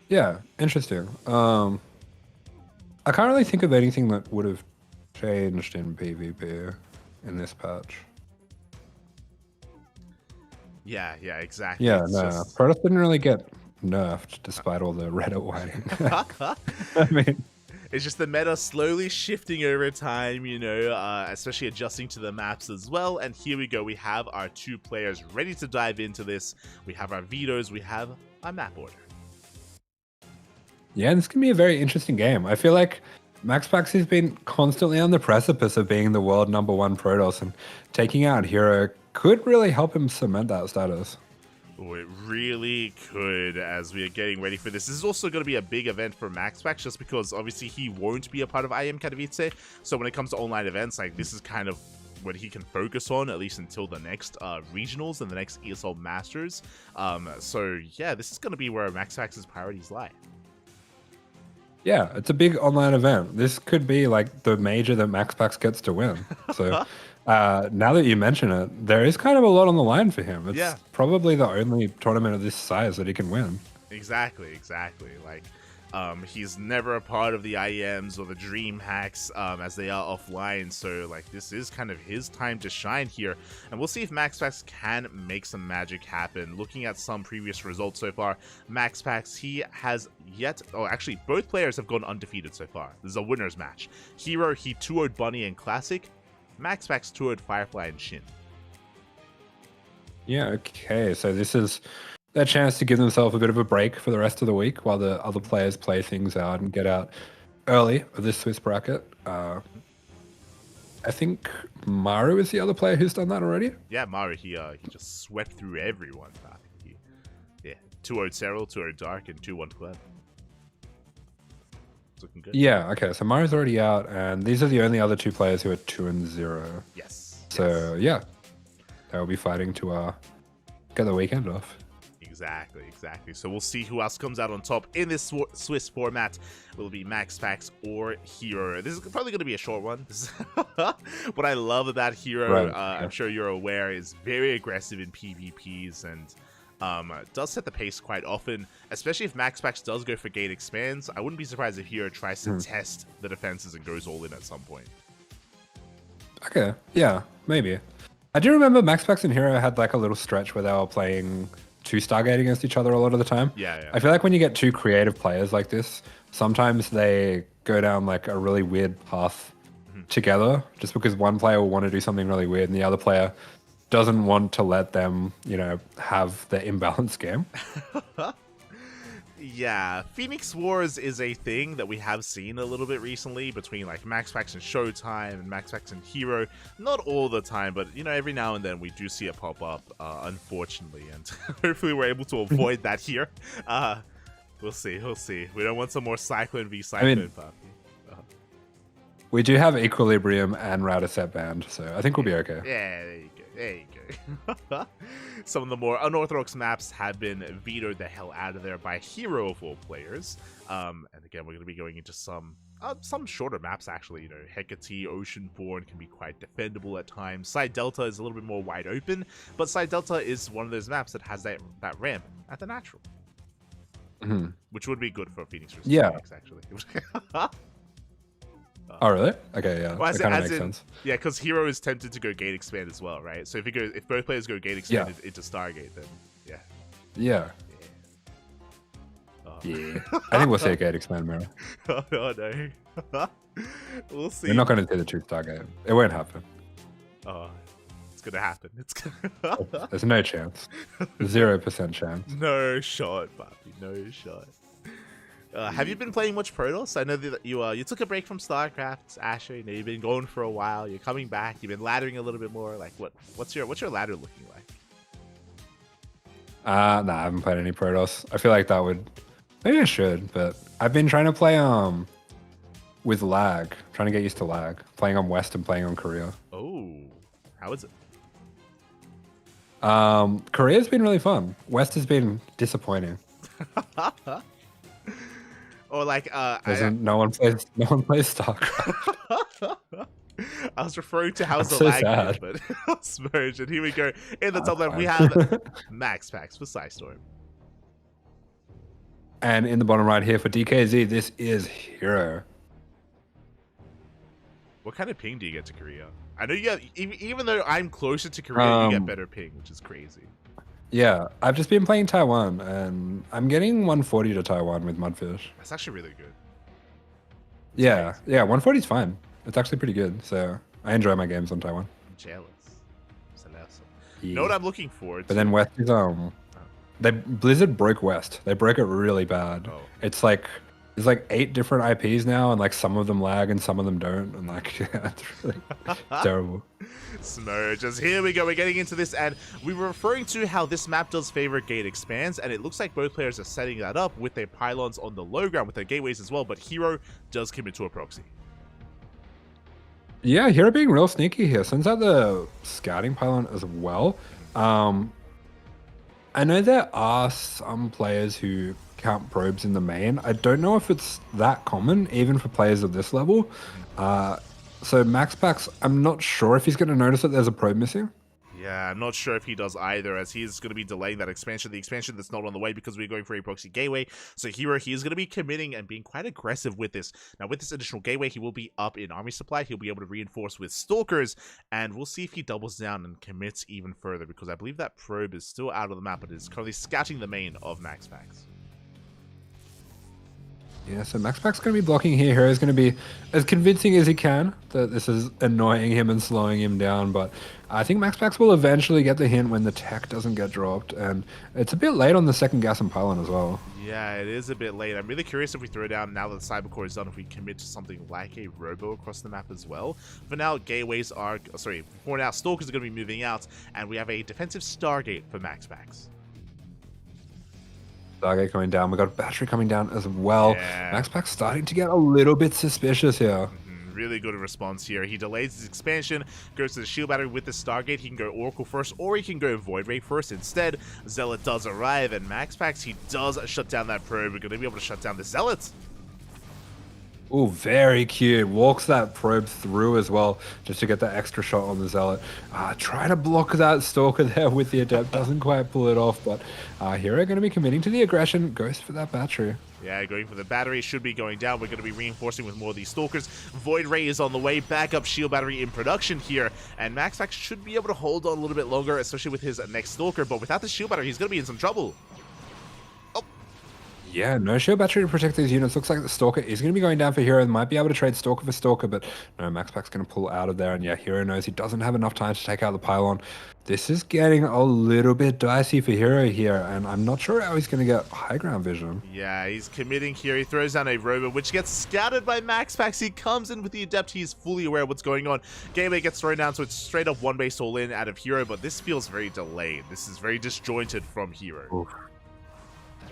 Yeah, interesting. I can't really think of anything that would have changed in PvP in this patch. Yeah, exactly. Yeah, Protoss didn't really get nerfed despite all the Reddit whiting. I mean, it's just the meta slowly shifting over time, you know, especially adjusting to the maps as well. And here we go. We have our two players ready to dive into this. We have our vetoes. We have our map order. Yeah, this can be a very interesting game. I feel like MaxPax has been constantly on the precipice of being the world #1 Protoss, and taking out Hero could really help him cement that status. Oh, it really could, as we are getting ready for this. This is also going to be a big event for MaxPax, just because obviously he won't be a part of IM Katowice. So when it comes to online events, like this is kind of what he can focus on, at least until the next regionals and the next ESL Masters. So yeah, this is going to be where MaxPax's priorities lie. Yeah, it's a big online event. This could be like the major that MaxPax gets to win. So now that you mention it, there is kind of a lot on the line for him. It's probably the only tournament of this size that he can win. Exactly. Like, he's never a part of the IEMs or the Dream Hacks as they are offline. So like, this is kind of his time to shine here. And we'll see if MaxPax can make some magic happen. Looking at some previous results so far, MaxPax, he has actually both players have gone undefeated so far. This is a winner's match. Hero, he 2-0'd Bunny and Classic. MaxPax 2-0'd Firefly and Shin. Yeah, okay. So this is their chance to give themselves a bit of a break for the rest of the week while the other players play things out and get out early of this Swiss bracket. I think Maru is the other player who's done that already. Yeah, Maru, he just swept through everyone. 2-0'd Cyril, 2-0'd Dark, and 2-1 Cleb. It's looking good. Yeah, okay. So Maru's already out, and these are the only other two players who are 2-0. Yes. So yeah, they'll be fighting to get the weekend off. Exactly. So we'll see who else comes out on top in this Swiss format. Will it be MaxPax or Hero? This is probably going to be a short one. This is what I love about Hero, Right, I'm sure you're aware, is very aggressive in PvPs and does set the pace quite often, especially if MaxPax does go for gate expands. I wouldn't be surprised if Hero tries to test the defenses and goes all in at some point. Okay, yeah, maybe. I do remember MaxPax and Hero had like a little stretch where they were playing 2-Stargate against each other a lot of the time. Yeah. I feel like when you get two creative players like this, sometimes they go down like a really weird path together just because one player will want to do something really weird and the other player doesn't want to let them, have the imbalanced game. Yeah, Phoenix Wars is a thing that we have seen a little bit recently between like MaxPax and Showtime and MaxPax and Hero. Not all the time, but every now and then we do see it pop up, unfortunately, and hopefully we're able to avoid that here. We'll see. We don't want some more Cyclone v Cyclone, puppy. We do have Equilibrium and Router set banned, so I think we'll be okay. Yeah, there you go. Some of the more unorthodox maps have been vetoed the hell out of there by Hero of all players. And again, we're going to be going into some shorter maps, actually. Hecate, Oceanborn can be quite defendable at times. Side Delta is a little bit more wide open, but Side Delta is one of those maps that has that ramp at the natural. Which would be good for Phoenix versus Phoenix, actually. Oh, really? Okay, yeah. Well, that kind of makes sense. Yeah, because Hero is tempted to go gate expand as well, right? So if both players go gate expand into Stargate, then Yeah. I think we'll see a gate expand mirror. Oh no. We'll see. We're not going to do the 2-Stargate. It won't happen. Oh, it's gonna happen. There's no chance. 0% chance. No shot, puppy. No shot. Have you been playing much Protoss? I know that you took a break from StarCraft, Asher. You've been going for a while. You're coming back. You've been laddering a little bit more. Like, what's your ladder looking like? Nah, I haven't played any Protoss. I feel like that would... Maybe I should, but I've been trying to play with lag. Trying to get used to lag. Playing on West and playing on Korea. Oh, how is it? Korea's been really fun. West has been disappointing. Or like no one plays StarCraft. I was referring to how's the so lag sad. is, but Smurge, and here we go. In the top left, we have MaxPax for Psystorm. And in the bottom right here for DKZ, this is Hero. What kind of ping do you get to Korea? I know you have, even though I'm closer to Korea, you get better ping, which is crazy. Yeah, I've just been playing Taiwan, and I'm getting 140 to Taiwan with Mudfish. That's actually really good. Yeah, 140 is fine. It's actually pretty good, so I enjoy my games on Taiwan. I'm jealous. Yeah. You know what I'm looking forward to? But then West is Blizzard broke West. They broke it really bad. Oh. There's like 8 different IPs now, and like some of them lag and some of them don't, and like it's really terrible. Smurges, here we go. We're getting into this, and we were referring to how this map does favor gate expands, and it looks like both players are setting that up with their pylons on the low ground with their gateways as well. But Hero does commit to a proxy. Yeah, Hero being real sneaky here. Sends out the scouting pylon as well. I know there are some players who count probes in the main. I don't know if it's that common, even for players of this level. So MaxPax, I'm not sure if he's going to notice that there's a probe missing. Yeah, I'm not sure if he does either, as he's going to be delaying that expansion. The expansion that's not on the way because we're going for a proxy gateway. So Hero, he is going to be committing and being quite aggressive with this. Now, with this additional gateway, he will be up in army supply. He'll be able to reinforce with stalkers, and we'll see if he doubles down and commits even further, because I believe that probe is still out of the map, but is currently scouting the main of MaxPax. Yeah, so MaxPax's going to be blocking here. Hero's going to be as convincing as he can that this is annoying him and slowing him down, but I think MaxPax will eventually get the hint when the tech doesn't get dropped, and it's a bit late on the second gas and pylon as well. Yeah, it is a bit late. I'm really curious if we throw down, now that the Cybercore is done, if we commit to something like a Robo across the map as well. For now, Stalkers are going to be moving out, and we have a defensive Stargate for MaxPax. Stargate coming down. We got a battery coming down as well. Yeah. MaxPax starting to get a little bit suspicious here. Really good response here. He delays his expansion, goes to the shield battery with the Stargate. He can go Oracle first, or he can go Void Ray first. Instead, Zealot does arrive, and MaxPax, he does shut down that probe. We're going to be able to shut down the Zealot. Oh, very cute. Walks that probe through as well, just to get that extra shot on the Zealot. Trying to block that Stalker there with the Adept. Doesn't quite pull it off, but Hero going to be committing to the aggression. Goes for that battery. Yeah, going for the battery. Should be going down. We're going to be reinforcing with more of these Stalkers. Void Ray is on the way. Backup shield battery in production here. And MaxPax should be able to hold on a little bit longer, especially with his next Stalker. But without the shield battery, he's going to be in some trouble. Yeah, no shield battery to protect these units. Looks like the Stalker is going to be going down for Hero and might be able to trade Stalker for Stalker, but no, MaxPax's going to pull out of there. And yeah, Hero knows he doesn't have enough time to take out the pylon. This is getting a little bit dicey for Hero here, and I'm not sure how he's going to get high ground vision. Yeah, he's committing here. He throws down a Rover, which gets scouted by MaxPax. He comes in with the Adept. He's fully aware of what's going on. Gateway gets thrown down, so it's straight up one base all in out of Hero, but this feels very delayed. This is very disjointed from Hero. Oof.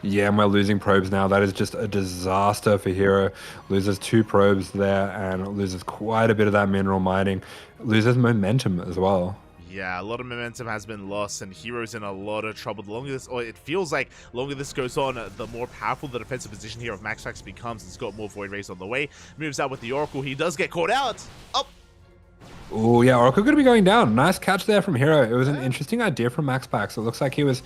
Yeah, and we're losing probes now. That is just a disaster for Hero. Loses 2 probes there and loses quite a bit of that mineral mining. Loses momentum as well. Yeah, a lot of momentum has been lost, and Hero's in a lot of trouble. The longer this, or it feels like, the longer this goes on, the more powerful the defensive position here of MaxPax becomes. It's got more Void Rays on the way. Moves out with the Oracle. He does get caught out. Oh! Oh, yeah, Oracle going to be going down. Nice catch there from Hero. It was an interesting idea from MaxPax. It looks like he was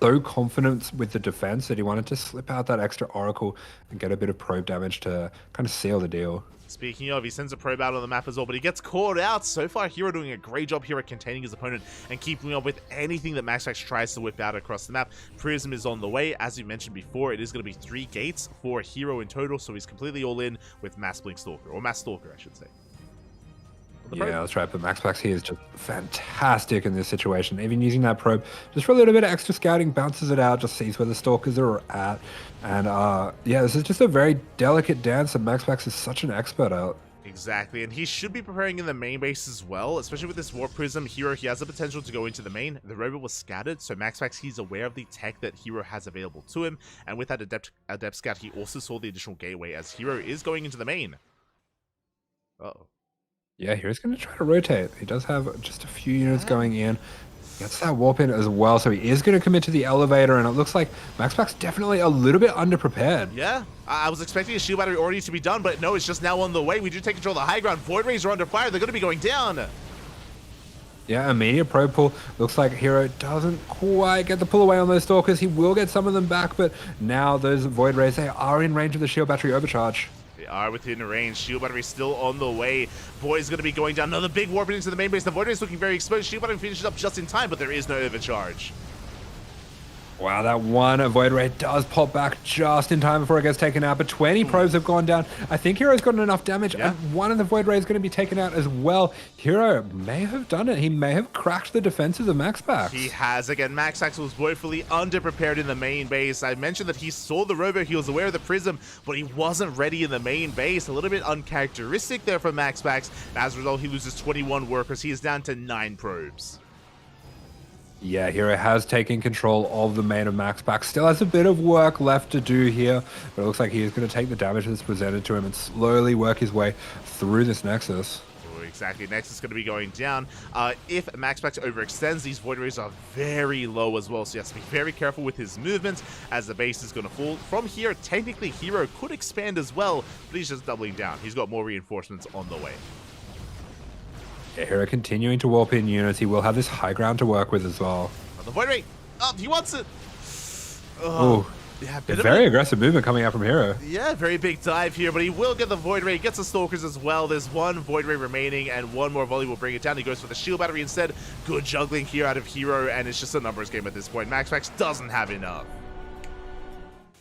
so confident with the defense that he wanted to slip out that extra Oracle and get a bit of probe damage to kind of seal the deal. Speaking of, he sends a probe out on the map as well, but he gets caught out. So far, Hero doing a great job here at containing his opponent and keeping up with anything that MaxPax tries to whip out across the map. Prism is on the way. As you mentioned before, it is going to be 3 gates for Hero in total, so he's completely all in with Mass Blink Stalker, or Mass Stalker, I should say. Yeah, that's right. But MaxPax here is just fantastic in this situation. Even using that probe just for a little bit of extra scouting, bounces it out, just sees where the Stalkers are at. And yeah, this is just a very delicate dance that MaxPax is such an expert at. Exactly, and he should be preparing in the main base as well, especially with this Warp Prism. Hero, he has the potential to go into the main. The robot was scattered, so MaxPax, he's aware of the tech that Hero has available to him. And with that Adept Scout, he also saw the additional gateway as Hero is going into the main. Uh-oh. Yeah, Hero's going to try to rotate. He does have just a few units going in. Gets that warp in as well, so he is going to commit to the elevator, and it looks like MaxPax's definitely a little bit underprepared. Yeah, I was expecting a shield battery already to be done, but no, it's just now on the way. We do take control of the high ground. Void Rays are under fire. They're going to be going down. Yeah, immediate probe pull. Looks like Hero doesn't quite get the pull away on those Stalkers. He will get some of them back, but now those Void Rays, they are in range of the shield battery overcharge. They are within range. Shield battery still on the way. Boy's going to be going down. Another big warp into the main base. The Void Ray is looking very exposed. Shield battery finishes up just in time, but there is no overcharge. Wow, that one Void Ray does pop back just in time before it gets taken out, but 20 probes have gone down. I think Hero's gotten enough damage, and one of the Void Rays is going to be taken out as well. Hero may have done it. He may have cracked the defenses of MaxPax. He has. Again, MaxPax was woefully underprepared in the main base. I mentioned that he saw the robo, he was aware of the Prism, but he wasn't ready in the main base. A little bit uncharacteristic there for MaxPax. As a result, he loses 21 workers. He is down to 9 probes. Yeah, Hero has taken control of the main of MaxPax. Still has a bit of work left to do here, but it looks like he is going to take the damage that's presented to him and slowly work his way through this Nexus. Oh, exactly. Nexus is going to be going down. If MaxPax overextends, these Void Rays are very low as well, so he has to be very careful with his movements as the base is going to fall. From here, technically, Hero could expand as well, but he's just doubling down. He's got more reinforcements on the way. Yeah, Hero continuing to warp in units. He will have this high ground to work with as well. Oh, the Void Ray! Oh, he wants it! Oh, yeah, very aggressive movement coming out from Hero. Yeah, very big dive here, but he will get the Void Ray. Gets the Stalkers as well. There's one Void Ray remaining, and one more volley will bring it down. He goes for the shield battery instead. Good juggling here out of Hero, and it's just a numbers game at this point. MaxPax doesn't have enough.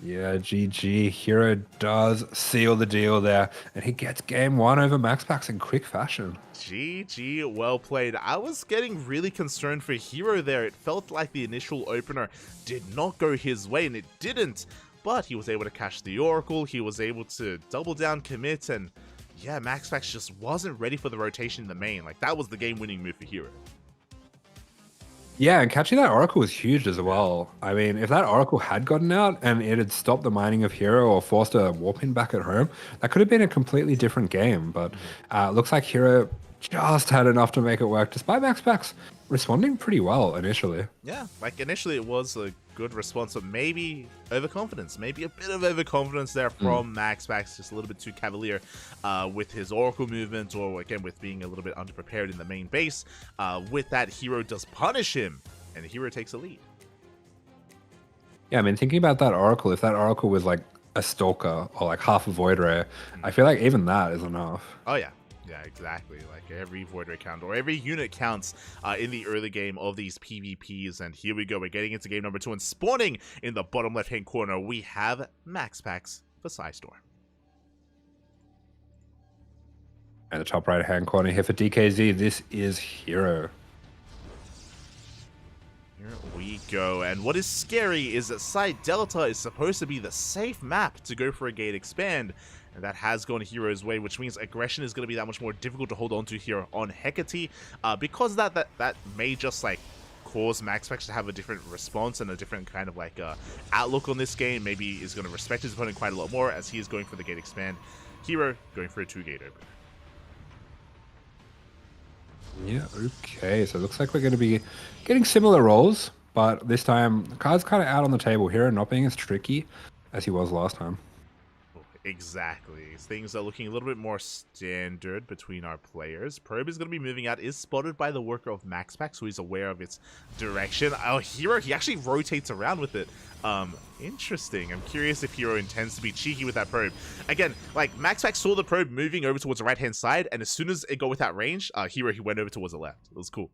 Yeah, GG. Hero does seal the deal there, and he gets game 1 over MaxPax in quick fashion. GG, well played. I was getting really concerned for Hero there. It felt like the initial opener did not go his way, and it didn't. But he was able to catch the Oracle, he was able to double down commit, and yeah, MaxPax just wasn't ready for the rotation in the main. Like, that was the game-winning move for Hero. Yeah, and catching that Oracle was huge as well. I mean, if that Oracle had gotten out and it had stopped the mining of Hero or forced a warp in back at home, that could have been a completely different game. But looks like Hero just had enough to make it work, despite MaxPax responding pretty well initially. Yeah, like initially it was a good response, but maybe overconfidence, maybe a bit of overconfidence there from MaxPax, just a little bit too cavalier with his Oracle movement, or again with being a little bit underprepared in the main base. With that, Hero does punish him, and Hero takes a lead. Yeah, I mean, thinking about that Oracle, if that Oracle was like a Stalker or like half a Void Ray, I feel like even that is enough. Oh yeah. Yeah, exactly. Like every Void Ray count or every unit counts in the early game of these PvPs. And here we go. We're getting into game number 2 and spawning in the bottom left-hand corner. We have MaxPax for Psystorm. And the top right-hand corner here for DKZ, this is Hero. Here we go. And what is scary is that Site Delta is supposed to be the safe map to go for a gate expand. And that has gone Hero's way, which means aggression is going to be that much more difficult to hold on to here on Hecate. Because that may just like cause MaxPax to have a different response and a different kind of like outlook on this game. Maybe is going to respect his opponent quite a lot more as he is going for the gate expand. Hero going for a 2-gate opener. Yeah, okay. So it looks like we're going to be getting similar roles, but this time the card's kind of out on the table. Hero not being as tricky as he was last time. Exactly. Things are looking a little bit more standard between our players. Probe is going to be moving out, is spotted by the worker of MaxPax, who is aware of its direction. Oh, Hero, he actually rotates around with it. Interesting. I'm curious if Hero intends to be cheeky with that probe. Again, like, MaxPax saw the probe moving over towards the right-hand side, and as soon as it got without range, Hero, he went over towards the left. It was cool.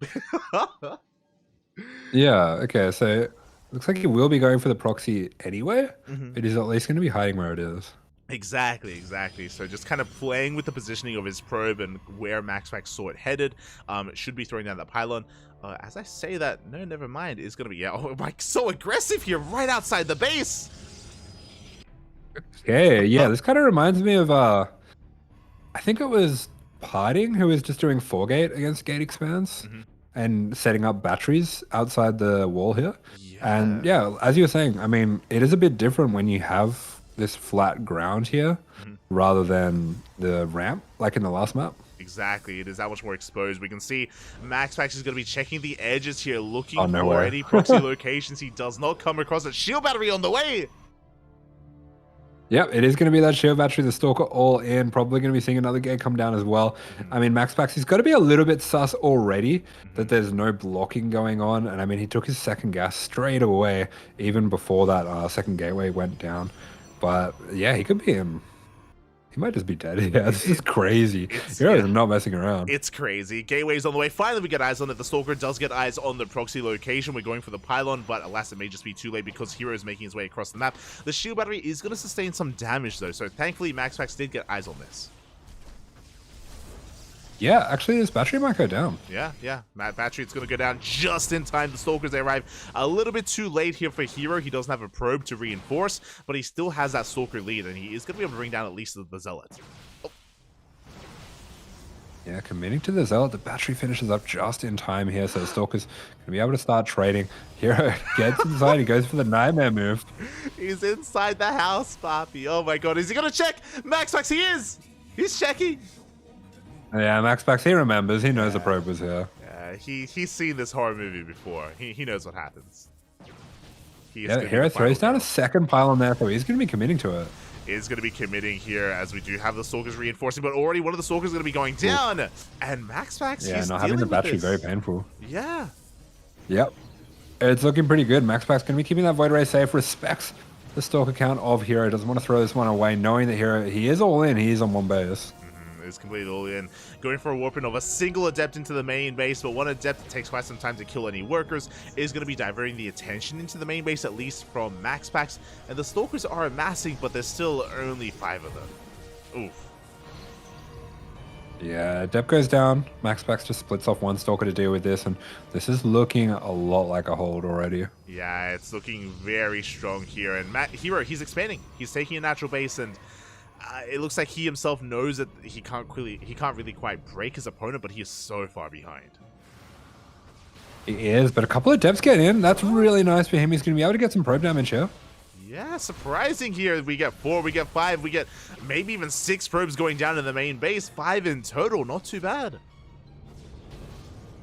Yeah, okay, so looks like he will be going for the proxy anyway. It is at least going to be hiding where it is. Exactly. So just kind of playing with the positioning of his probe and where MaxPax saw it headed. It should be throwing down that pylon. As I say that, no, never mind. It's going to be, yeah, oh my, so aggressive here, right outside the base. Okay, yeah, this kind of reminds me of, I think it was Parting who was just doing 4-gate against gate expands and setting up batteries outside the wall here. Yeah. And yeah, as you were saying, I mean, it is a bit different when you have this flat ground here rather than the ramp like in the last map. Exactly, it is that much more exposed. We can see MaxPax is going to be checking the edges here, looking Oh, no for way. any proxy locations. He does not come across a shield battery on the way. Yep, it is going to be that shield battery, the Stalker all in. Probably going to be seeing another gate come down as well. I mean, MaxPax, he's got to be a little bit sus already that there's no blocking going on. And I mean, he took his second gas straight away, even before that second gateway went down. But yeah, he could be him. He might just be dead. Yeah, this is crazy. Heroes are not messing around. It's crazy. Gateway's on the way. Finally, we get eyes on it. The Stalker does get eyes on the proxy location. We're going for the pylon, but alas, it may just be too late because Hero is making his way across the map. The shield battery is going to sustain some damage, though, so thankfully, MaxPax did get eyes on this. Yeah, actually, this battery might go down. Yeah. Battery, it's going to go down just in time. The Stalkers, they arrive a little bit too late here for Hero. He doesn't have a probe to reinforce, but he still has that Stalker lead, and he is going to be able to bring down at least the Zealot. Oh. Yeah, committing to the Zealot. The battery finishes up just in time here, so the Stalker's going to be able to start trading. Hero gets inside. He goes for the Nightmare move. He's inside the house, Papi. Oh my god, is he going to check? MaxPax, he is! He's checking! Yeah, MaxPax, he remembers. He knows the probe was here. He's seen this horror movie before. He knows what happens. Hero throws down a second pylon there, so he's going to be committing to it. Is going to be committing here as we do have the Stalkers reinforcing, but already one of the Stalkers is going to be going down. And MaxPax, yeah, he's not having the battery very painful. Yeah. Yep. It's looking pretty good. MaxPax going to be keeping that Void Ray safe, respects the Stalker count of Hero, doesn't want to throw this one away, knowing that Hero, he is all in, he is on one base. Is completely all in. Going for a warping of a single adept into the main base, but one adept that takes quite some time to kill any workers is going to be diverting the attention into the main base, at least from MaxPax. And the Stalkers are amassing, but there's still only 5 of them. Oof. Yeah, Adept goes down. MaxPax just splits off one Stalker to deal with this, and this is looking a lot like a hold already. Yeah, it's looking very strong here. And Hero, he's expanding. He's taking a natural base, and it looks like he himself knows that he can't really quite break his opponent, but he is so far behind. He is, but a couple of depths get in. That's really nice for him. He's going to be able to get some probe damage here. Yeah, surprising here. We get 4, we get 5, we get maybe even 6 probes going down to the main base. 5 in total, not too bad.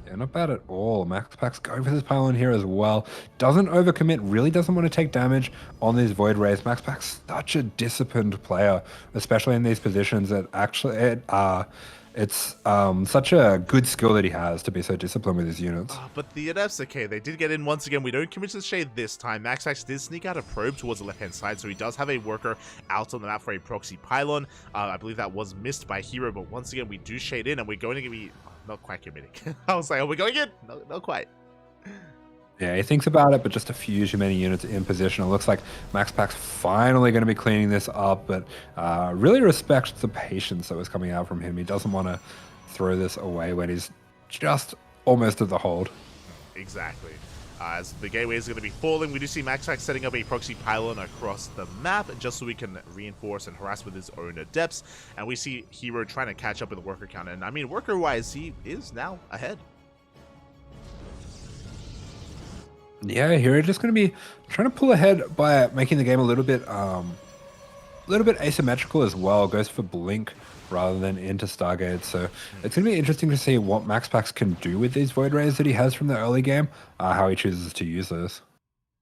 Yeah, not bad at all. MaxPax going for this pylon here as well. Doesn't overcommit, really doesn't want to take damage on these Void Rays. MaxPax, such a disciplined player, especially in these positions. That actually, it's such a good skill that he has to be so disciplined with his units. But the Adepts, okay, they did get in once again. We don't commit to the shade this time. MaxPax did sneak out a probe towards the left-hand side, so he does have a worker out on the map for a proxy pylon. I believe that was missed by Hero, but once again, we do shade in, and we're going to be not quite committing. I was like, are we going in? No, not quite. Yeah, he thinks about it, but just a few too many units in position. It looks like MaxPax finally going to be cleaning this up, but really respects the patience that was coming out from him. He doesn't want to throw this away when he's just almost at the hold. Exactly. As the gateway is going to be falling, we do see MaxPax setting up a proxy pylon across the map just so we can reinforce and harass with his own Adepts. And we see Hero trying to catch up with the worker count. And I mean, worker-wise, he is now ahead. Yeah, Hero just going to be trying to pull ahead by making the game a little bit asymmetrical as well. Goes for Blink rather than into Stargate. So it's going to be interesting to see what MaxPax can do with these Void Rays that he has from the early game, how he chooses to use those.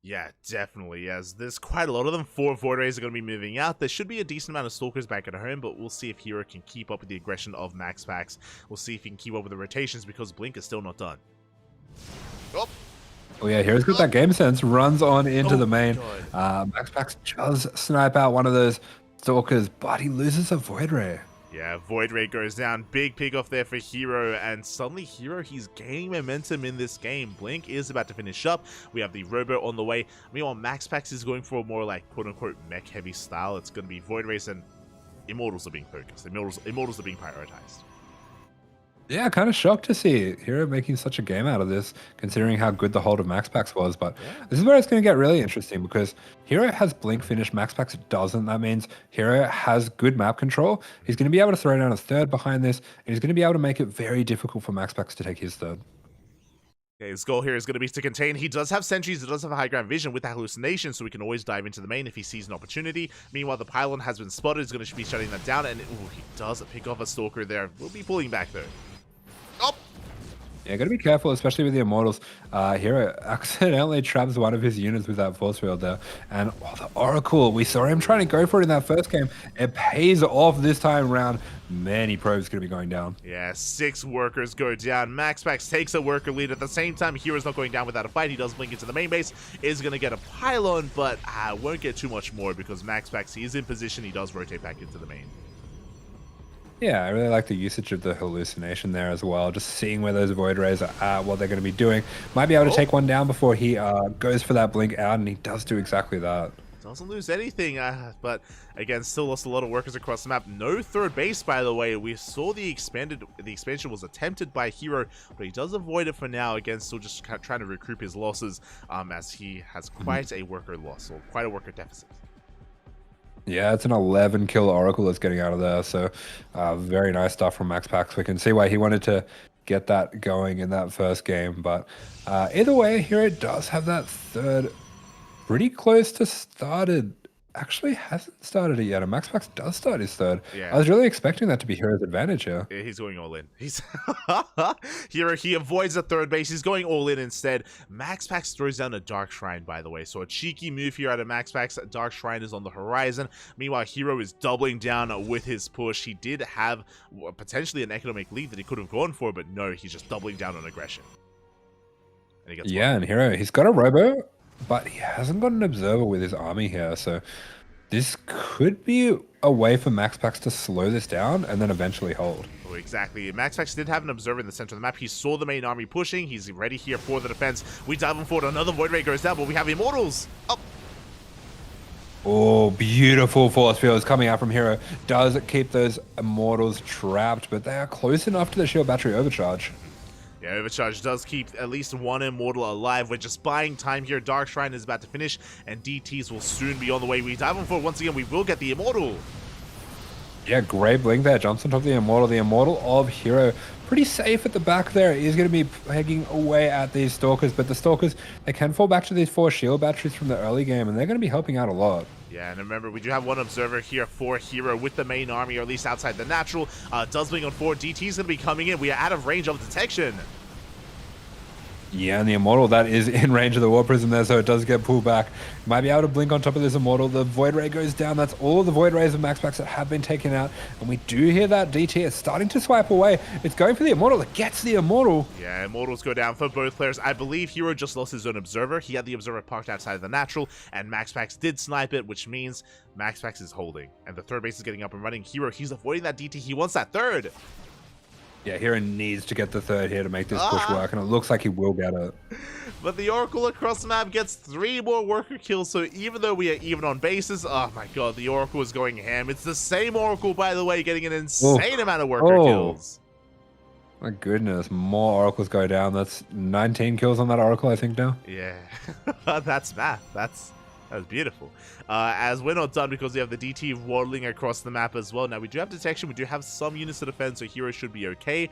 Yeah, definitely. As there's quite a lot of them. 4 Void Rays are going to be moving out. There should be a decent amount of Stalkers back at home, but we'll see if Hero can keep up with the aggression of MaxPax. We'll see if he can keep up with the rotations because Blink is still not done. Oh yeah, Hero's got that game sense, runs on into the main. MaxPax does snipe out one of those Stalkers, but he loses a Void Ray. Yeah, Void Ray goes down. Big pick off there for Hero, and suddenly Hero, he's gaining momentum in this game. Blink is about to finish up. We have the Robo on the way. Meanwhile, MaxPax is going for a more like quote-unquote mech-heavy style. It's going to be Void Rays and Immortals are being focused. Immortals are being prioritized. Yeah, kind of shocked to see Hero making such a game out of this, considering how good the hold of MaxPax was. But this is where it's going to get really interesting because Hero has Blink finish, MaxPax doesn't. That means Hero has good map control. He's going to be able to throw down a third behind this, and he's going to be able to make it very difficult for MaxPax to take his third. Okay, his goal here is going to be to contain. He does have sentries, he does have a high ground vision with the hallucination, so he can always dive into the main if he sees an opportunity. Meanwhile, the pylon has been spotted, he's going to be shutting that down, and he does pick off a Stalker there. We'll be pulling back though. Oh! Yeah, gotta be careful, especially with the Immortals. Hero accidentally traps one of his units with that force field there. And the Oracle, we saw him trying to go for it in that first game. It pays off this time around. Many probes gonna be going down. Yeah, 6 workers go down. MaxPax takes a worker lead. At the same time, Hero's not going down without a fight. He does blink into the main base. Is gonna get a pylon, but won't get too much more because MaxPax, he is in position. He does rotate back into the main. Yeah, I really like the usage of the hallucination there as well. Just seeing where those Void Rays are at, what they're going to be doing. Might be able to take one down before he goes for that blink out, and he does do exactly that. Doesn't lose anything, but again, still lost a lot of workers across the map. No third base, by the way. We saw the expansion was attempted by Hero, but he does avoid it for now. Again, still just trying to recoup his losses as he has quite a worker loss, or quite a worker deficit. Yeah, it's an 11 kill Oracle that's getting out of there. So very nice stuff from MaxPax. We can see why he wanted to get that going in that first game. But either way, Hero does have that third pretty close to started. Actually hasn't started it yet. And MaxPax does start his third. Yeah. I was really expecting that to be Hero's advantage here. Yeah, he's going all in. He's Hero, he avoids the third base. He's going all in instead. MaxPax throws down a Dark Shrine, by the way. So a cheeky move here out of MaxPax. Dark Shrine is on the horizon. Meanwhile, Hero is doubling down with his push. He did have potentially an economic lead that he could have gone for, but no, he's just doubling down on aggression. And he gets and Hero, he's got a Robo, but he hasn't got an Observer with his army here, so this could be a way for MaxPax to slow this down and then eventually hold. Oh, exactly. MaxPax did have an Observer in the center of the map. He saw the main army pushing. He's ready here for the defense. We dive him forward. Another Void Ray goes down, but we have Immortals. Oh, beautiful force fields coming out from Hero. Does keep those Immortals trapped, but they are close enough to the shield battery overcharge. Yeah, Overcharge does keep at least one Immortal alive. We're just buying time here. Dark Shrine is about to finish, and DTs will soon be on the way. We dive on forward once again. We will get the Immortal. Yeah, great blink there. Jumps on top of the Immortal. The Immortal of Hero. Pretty safe at the back there. He's going to be pegging away at these Stalkers, but the Stalkers, they can fall back to these 4 shield batteries from the early game, and they're going to be helping out a lot. Yeah, and remember, we do have one observer here for Hero with the main army, or at least outside the natural. Does blink on 4. DT is going to be coming in. We are out of range of detection. Yeah, and the Immortal, that is in range of the War Prism there, so it does get pulled back. Might be able to blink on top of this Immortal. The Void Ray goes down. That's all of the Void Rays of MaxPax that have been taken out. And we do hear that DT is starting to swipe away. It's going for the Immortal. It gets the Immortal. Yeah, Immortals go down for both players. I believe Hero just lost his own Observer. He had the Observer parked outside of the natural, and MaxPax did snipe it, which means MaxPax is holding. And the third base is getting up and running. Hero, he's avoiding that DT. He wants that third. Yeah, Hero needs to get the third here to make this push work, and it looks like he will get it. But the Oracle across the map gets 3 more worker kills, so even though we are even on bases, oh my god, the Oracle is going ham. It's the same Oracle, by the way, getting an insane amount of worker kills. My goodness, more Oracles go down. That's 19 kills on that Oracle, I think, now. Yeah, that's math. That's beautiful. As we're not done because we have the DT waddling across the map as well. Now, we do have detection. We do have some units to defend, so Hero should be okay.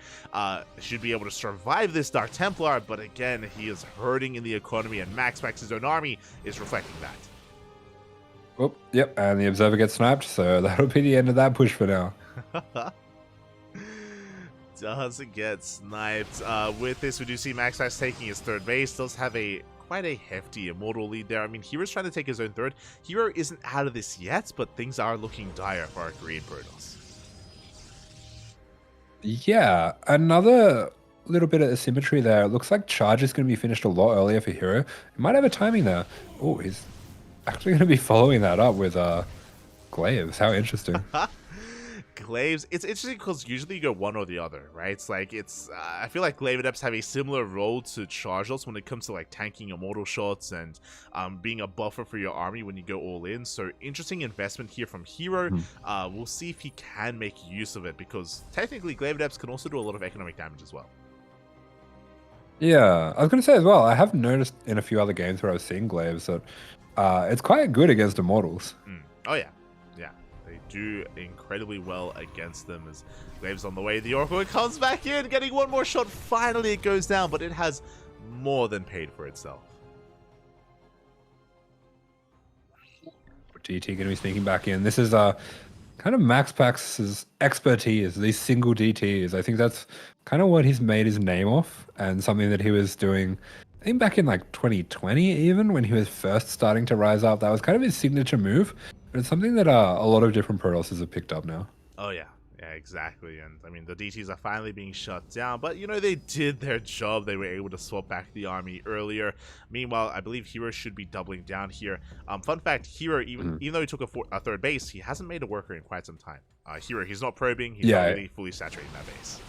Should be able to survive this Dark Templar, but again, he is hurting in the economy, and MaxPax's own army is reflecting that. Oh, yep, and the Observer gets sniped, so that'll be the end of that push for now. Does get sniped. With this, we do see MaxPax taking his third base. Does have quite a hefty Immortal lead there. I mean, Hero's trying to take his own third. Hero isn't out of this yet, but things are looking dire for our green Protoss. Yeah, another little bit of asymmetry there. It looks like Charge is going to be finished a lot earlier for Hero. He might have a timing there. Oh, he's actually going to be following that up with Glaives. How interesting. Glaives, it's interesting because usually you go one or the other, right? It's like, I feel like Glaive Adepts have a similar role to Chargers when it comes to like tanking Immortal shots and being a buffer for your army when you go all in. So interesting investment here from Hero. We'll see if he can make use of it, because technically Glaive Adepts can also do a lot of economic damage as well. Yeah, I was going to say as well, I have noticed in a few other games where I was seeing Glaives that it's quite good against Immortals. Oh yeah. They do incredibly well against them. As Glaive's on the way, the Oracle comes back in, getting one more shot. Finally it goes down, but it has more than paid for itself. DT going to be sneaking back in. This is kind of MaxPax's expertise, these single DTs. I think that's kind of what he's made his name off, and something that he was doing, I think back in like 2020 even, when he was first starting to rise up. That was kind of his signature move. But it's something that a lot of different Protosses have picked up now. Oh yeah, exactly. And I mean, the DTs are finally being shut down, but you know, they did their job. They were able to swap back the army earlier. Meanwhile, I believe Hero should be doubling down here. Fun fact, Hero, even though he took a third base, he hasn't made a worker in quite some time. Hero, he's not probing, he's not really fully saturating that base.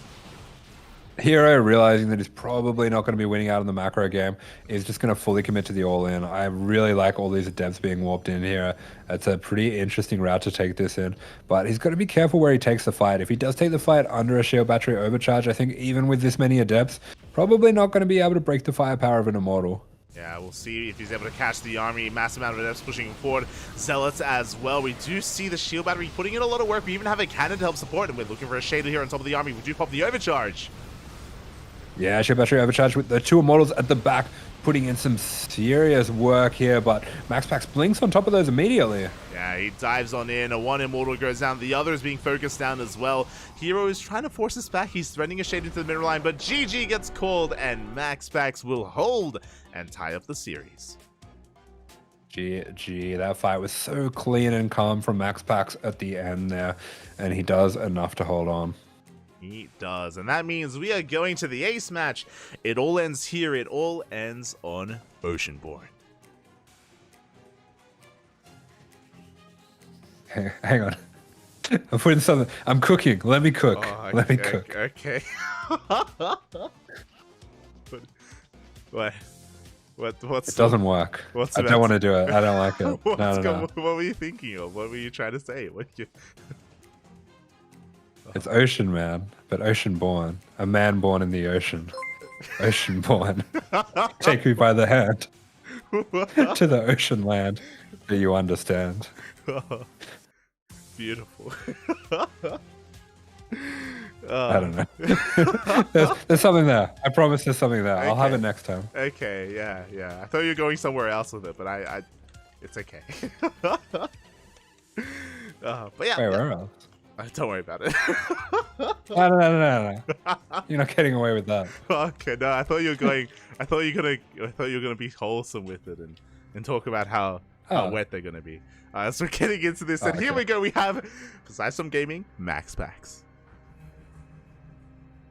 Hero, realizing that he's probably not going to be winning out in the macro game, is just going to fully commit to the all-in. I really like all these adepts being warped in here. It's a pretty interesting route to take this in, but he's got to be careful where he takes the fight. If he does take the fight under a shield battery overcharge, I think even with this many adepts, probably not going to be able to break the firepower of an Immortal. Yeah, we'll see if he's able to catch the army. Massive amount of adepts pushing forward. Zealots as well. We do see the shield battery putting in a lot of work. We even have a cannon to help support, and we're looking for a shader here on top of the army. We do pop the overcharge. Yeah, shield battery overcharge with the 2 Immortals at the back, putting in some serious work here, but MaxPax blinks on top of those immediately. Yeah, he dives on in. A 1 Immortal goes down. The other is being focused down as well. Hero is trying to force this back. He's threatening a shade into the middle line, but GG gets called, and MaxPax will hold and tie up the series. GG, that fight was so clean and calm from MaxPax at the end there, and he does enough to hold on. He does, and that means we are going to the ace match. It all ends here. It all ends on Oceanborn. Hang on. I'm putting something. I'm cooking. Let me cook. Oh, okay, Let me cook. Okay. What's it doesn't work. I don't want to do it. I don't like it. No. What were you thinking of? What were you trying to say? It's ocean, man, but ocean-born. A man born in the ocean. Ocean-born. Take me by the hand to the ocean land. Do you understand? Beautiful. I don't know. there's something there. I promise there's something there. I'll have it next time. Okay, yeah. I thought you were going somewhere else with it, but I it's okay. But yeah. Wait, where else? Don't worry about it. No. You're not getting away with that. Okay, no, I thought you were going. I thought you were gonna be wholesome with it and talk about how wet they're gonna be. So we're getting into this, and here we go. We have, besides some gaming, Max Packs.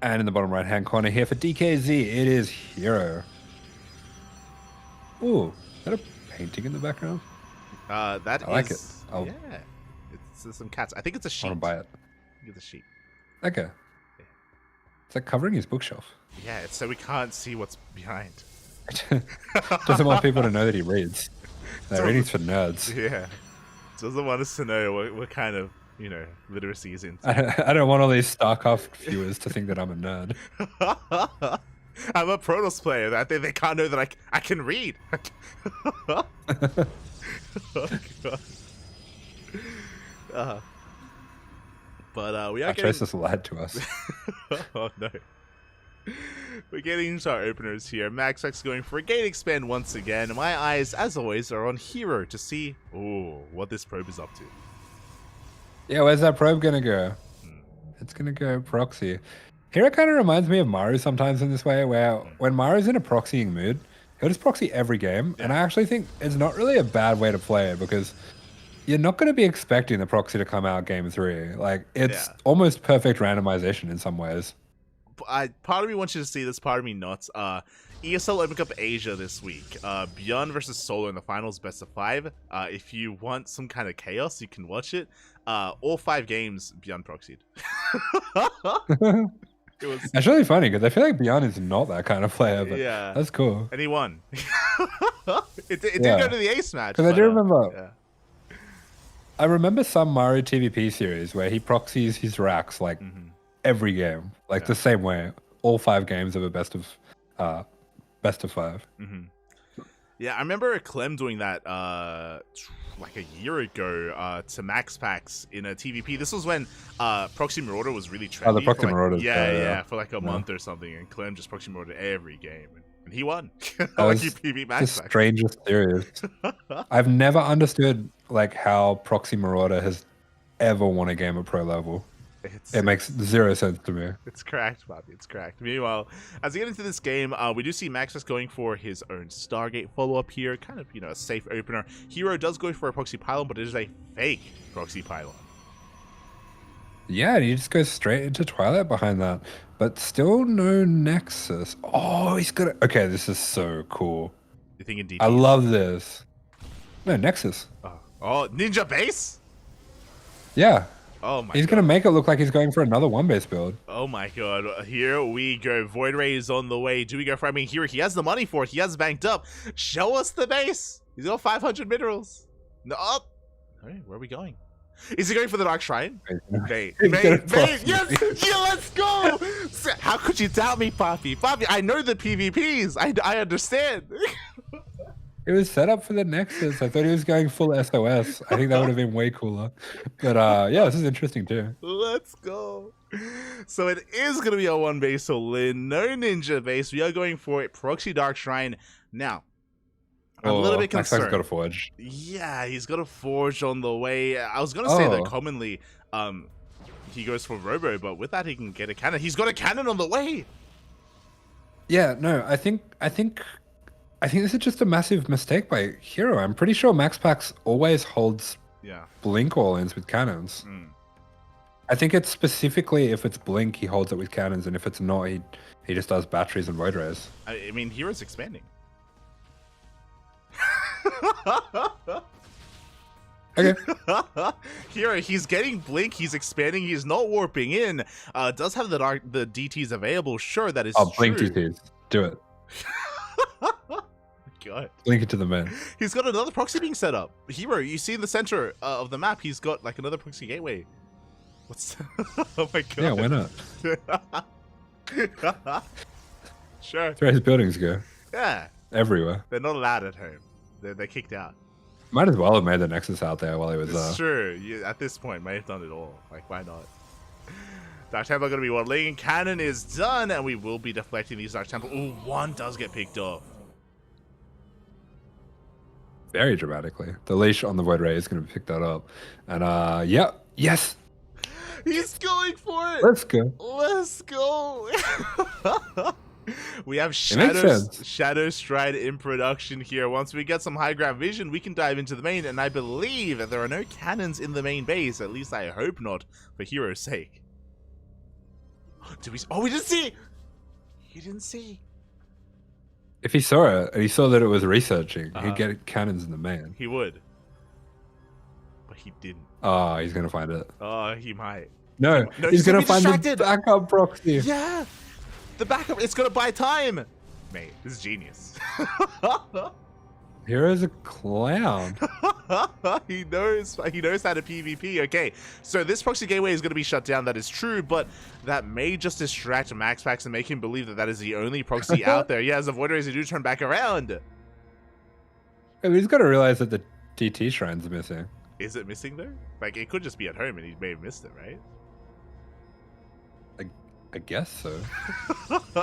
And in the bottom right-hand corner here for DKZ, it is Hero. Ooh, is that a painting in the background? That I like it. Yeah, it's some cats. I think it's a sheet. I want to buy it. I think it's a sheet. Okay. It's like covering his bookshelf. Yeah, it's so we can't see what's behind. Doesn't want people to know that he reads. That reading's for nerds. Yeah. Doesn't want us to know what kind of, literacy is into. I don't want all these StarCraft viewers to think that I'm a nerd. I'm a Protoss player. They can't know that I can read. Oh, God. But we are getting... Trace lied to us. Oh, no. We're getting into our openers here. Max X going for a gate expand once again. My eyes, as always, are on Hero to see what this probe is up to. Yeah, where's that probe gonna go? It's gonna go proxy. Hero kind of reminds me of Maru sometimes in this way, where when Maru's in a proxying mood, he'll just proxy every game, and I actually think it's not really a bad way to play it, because you're not going to be expecting the proxy to come out game 3. Like, it's almost perfect randomization in some ways. Part of me wants you to see this, part of me not. ESL Open Cup Asia this week. Beyond versus Solo in the finals, best of 5. If you want some kind of chaos, you can watch it. All 5 games, Beyond proxied. It's really funny because I feel like Beyond is not that kind of player, but that's cool. And he won. It did go to the ace match. Because I do remember. I remember some Mario TVP series where he proxies his racks like every game, like the same way. All 5 games of a best of 5. Yeah, I remember Clem doing that like a year ago to Max Packs in a TVP. This was when Proxy Marauder was really trendy. Oh, the Proxy Marauder. Yeah, for like a month or something, and Clem just Proxy Marauder every game, and he won. That was the strangest series. I've never understood like how Proxy Marauder has ever won a game at pro level. It makes 0 sense to me. It's cracked, Bobby. It's cracked. Meanwhile, as we get into this game, we do see Maxus going for his own Stargate follow-up here. Kind of, a safe opener. Hero does go for a proxy pylon, but it is a fake proxy pylon. Yeah, he just goes straight into Twilight behind that. But still no Nexus. Oh, he's got it. Okay, this is so cool. You think indeed? I love this. No, Nexus. Oh, Ninja Base? Yeah. Oh my god. He's going to make it look like he's going for another 1-base build. Oh my god. Here we go. Void Ray is on the way. Do we go for it? I mean, here he has the money for it. He has banked up. Show us the base. He's got 500 minerals. No. Oh. Alright, where are we going? Is he going for the Dark Shrine? Bait. Yes! Yeah, let's go! How could you doubt me, Poppy? Poppy, I know the PvPs. I understand. It was set up for the Nexus. I thought he was going full SOS. I think that would have been way cooler. But yeah, this is interesting too. Let's go. So it is going to be a 1-base Lin. No Ninja base. We are going for it. Proxy Dark Shrine. Now, I'm a little bit concerned. Max's got a Forge. Yeah, he's got a Forge on the way. I was going to say that commonly he goes for Robo, but with that he can get a cannon. He's got a cannon on the way. Yeah, no, I think this is just a massive mistake by Hero. I'm pretty sure Max Packs always holds Blink all-ins with cannons. I think it's specifically if it's Blink, he holds it with cannons, and if it's not, he just does batteries and Void Rays. I mean, Hero's expanding. Okay. Hero, he's getting Blink, he's expanding, he's not warping in. Does have the DTs available, sure, that is true. Blink DTs. Do it. God. Link it to the man. He's got another proxy being set up. Hero, you see in the center of the map, he's got like another proxy gateway. What's... Oh my god. Yeah, why not? Sure. That's where his buildings go. Yeah. Everywhere. They're not allowed at home. They're kicked out. Might as well have made the Nexus out there while he was It's true. At this point, might have done it all. Like, why not? Dark Templar going to be one. Cannon is done, and we will be deflecting these Dark Templar. Ooh, one does get picked off. Very dramatically. The leash on the Void Ray is going to pick that up. And, yeah. Yes. He's going for it. Let's go. Let's go. We have sense. Shadow Stride in production here. Once we get some high ground vision, we can dive into the main, and I believe that there are no cannons in the main base. At least I hope not, for Hero's sake. Did we? Oh, we didn't see. He didn't see. If he saw it and he saw that it was researching, he'd get cannons in the main. He would, but he didn't. Oh, he's gonna find it. Oh, he might. No, he's gonna find the backup proxy. Yeah, the backup. It's gonna buy time. Mate, this is genius. Hero's a clown. he knows how to PvP. Okay, so this proxy gateway is going to be shut down. That is true, but that may just distract MaxPax and make him believe that that is the only proxy out there. Yeah, as the Void Rays do turn back around. He's got to realize that the DT shrine's missing. Is it missing though? Like, it could just be at home and he may have missed it, right? I guess so.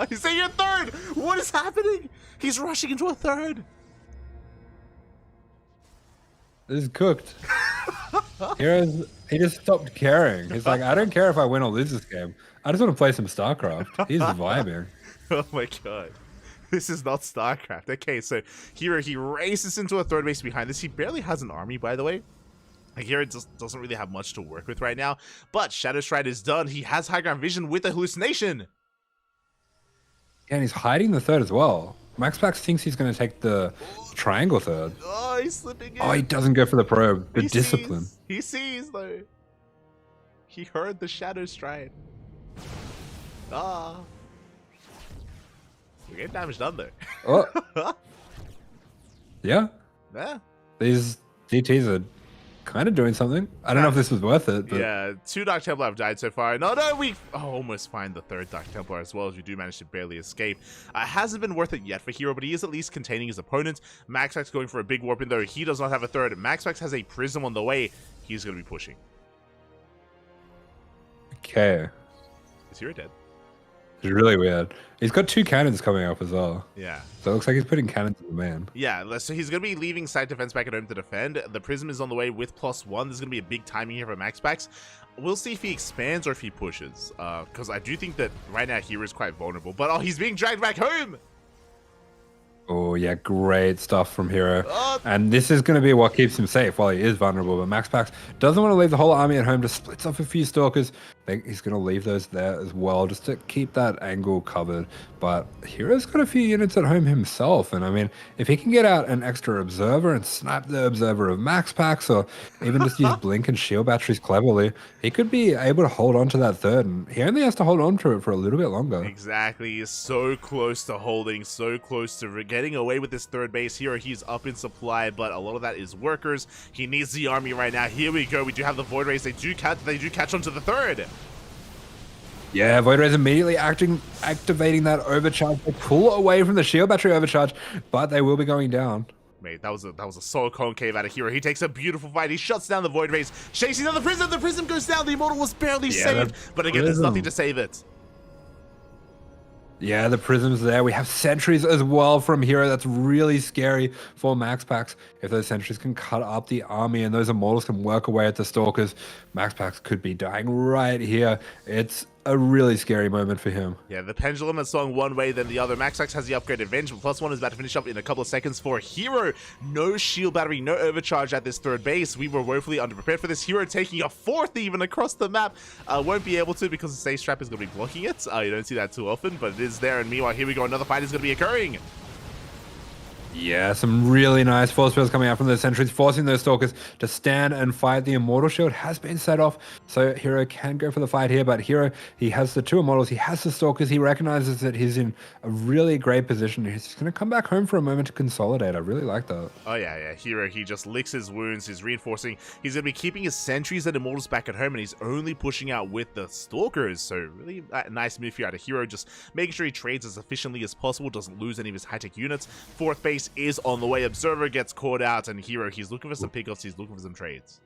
He's saying a third. What is happening? He's rushing into a third. This is cooked. He just stopped caring. He's like, I don't care if I win or lose this game. I just want to play some StarCraft. He's vibing. Oh my god. This is not StarCraft. Okay, so Hero, he races into a third base behind this. He barely has an army, by the way. Hero just doesn't really have much to work with right now. But Shadow Stride is done. He has high ground vision with a hallucination. Yeah, and he's hiding the third as well. MaxPax thinks he's going to take the triangle third. Oh, he's slipping in. Oh, he doesn't go for the probe. The discipline. He sees, though. He heard the Shadow Stride. Ah. We're getting damage done, though. Oh. Yeah. Yeah. These DTs are kind of doing something. I don't know if this was worth it. But... Yeah, 2 Dark Templar have died so far. No, we almost find the 3rd Dark Templar as well, as we do manage to barely escape. Hasn't been worth it yet for Hero, but he is at least containing his opponent. MaxPax going for a big warp in, though he does not have a 3rd. MaxPax has a Prism on the way. He's going to be pushing. Okay. Is Hero dead? It's really weird. He's got 2 cannons coming up as well. Yeah. So it looks like he's putting cannons in the man. Yeah, so he's going to be leaving side defense back at home to defend. The Prism is on the way with +1. There's going to be a big timing here for MaxPax. We'll see if he expands or if he pushes. Because I do think that right now Hero is quite vulnerable. But, oh, he's being dragged back home! Oh, yeah, great stuff from Hero. And this is going to be what keeps him safe while he is vulnerable. But MaxPax doesn't want to leave the whole army at home, just splits off a few Stalkers. I think he's going to leave those there as well, just to keep that angle covered. But Hero's got a few units at home himself. And I mean, if he can get out an extra Observer and snipe the Observer of MaxPax, or even just use Blink and Shield batteries cleverly, he could be able to hold on to that 3rd. And he only has to hold on to it for a little bit longer. Exactly. He's so close to holding, so close to getting away with this 3rd base. Hero, he's up in supply, but a lot of that is workers. He needs the army right now. Here we go. We do have the Void Rays. They do catch on to the 3rd. Yeah, Void Rays immediately activating that overcharge. They pull away from the shield battery overcharge, but they will be going down. Mate, that was a soul concave out of Hero. He takes a beautiful fight. He shuts down the Void Rays, chasing down the Prism. The Prism goes down. The Immortal was barely saved, but again, there's nothing to save it. Yeah, the Prism's there. We have sentries as well from Hero. That's really scary for MaxPax. If those sentries can cut up the army and those Immortals can work away at the Stalkers, MaxPax could be dying right here. It's a really scary moment for him. Yeah, the pendulum has swung one way, then the other. MaxPax has the upgrade advantage, but +1 is about to finish up in a couple of seconds for Hero. No shield battery, no overcharge at this 3rd base. We were woefully underprepared for this. Hero taking a 4th even across the map. Won't be able to because the safe strap is going to be blocking it. You don't see that too often, but it is there. And meanwhile, here we go. Another fight is going to be occurring. Yeah, some really nice force fields coming out from the sentries, forcing those Stalkers to stand and fight. The Immortal Shield has been set off, so Hero can go for the fight here, but Hero, he has the 2 Immortals, he has the Stalkers, he recognizes that he's in a really great position. He's just going to come back home for a moment to consolidate. I really like that. Oh, yeah. Hero, he just licks his wounds, he's reinforcing. He's going to be keeping his sentries and Immortals back at home, and he's only pushing out with the Stalkers, so really nice move here out of Hero, just making sure he trades as efficiently as possible, doesn't lose any of his high-tech units. 4th base base is on the way. Observer gets caught out, and Hero, he's looking for some pickoffs, he's looking for some trades.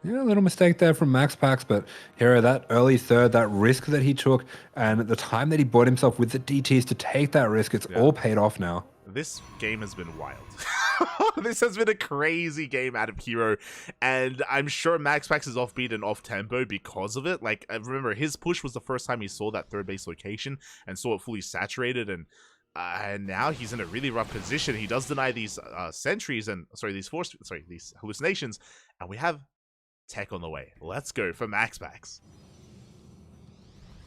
Yeah, a little mistake there from MaxPax, but Hero, that early third, that risk that he took, and the time that he bought himself with the DTs to take that risk, it's all paid off now. This game has been wild. This has been a crazy game out of Hero, and I'm sure MaxPax is offbeat and off-tempo because of it. Like, I remember his push was the first time he saw that third base location and saw it fully saturated, and now he's in a really rough position. He does deny these sentries and, these hallucinations, and we have tech on the way. Let's go for MaxPax.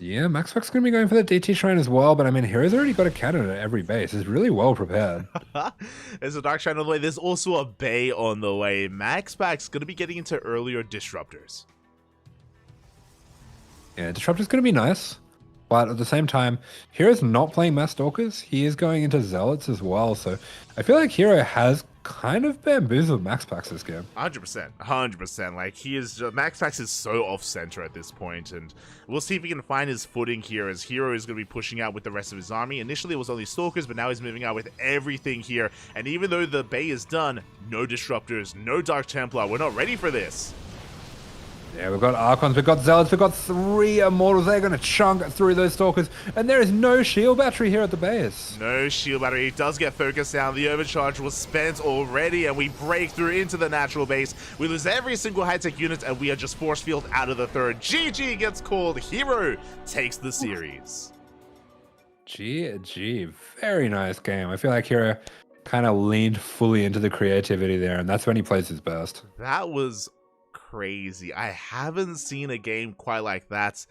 Yeah, MaxPax is going to be going for the DT Shrine as well, but I mean, Hero's already got a cannon at every base. He's really well prepared. There's a Dark Shrine on the way. There's also a Bay on the way. MaxPax is going to be getting into earlier Disruptors. Yeah, Disruptor's going to be nice, but at the same time, Hero's not playing Mass Stalkers. He is going into Zealots as well, so I feel like Hero has kind of bamboozled MaxPax this game. 100%. Like, he is, MaxPax is so off-center at this point, and we'll see if he can find his footing here, as Hero is going to be pushing out with the rest of his army. Initially, it was only Stalkers, but now he's moving out with everything here, and even though the Bay is done, no Disruptors, no Dark Templar, we're not ready for this. Yeah, we've got Archons, we've got Zealots, we've got 3 Immortals. They're going to chunk through those Stalkers, and there is no shield battery here at the base. No shield battery. It does get focused down. The overcharge was spent already, and we break through into the natural base. We lose every single high-tech unit, and we are just force field out of the third. GG gets called. Hero takes the series. GG. Very nice game. I feel like Hero kind of leaned fully into the creativity there, and that's when he plays his best. That was crazy. I haven't seen a game quite like that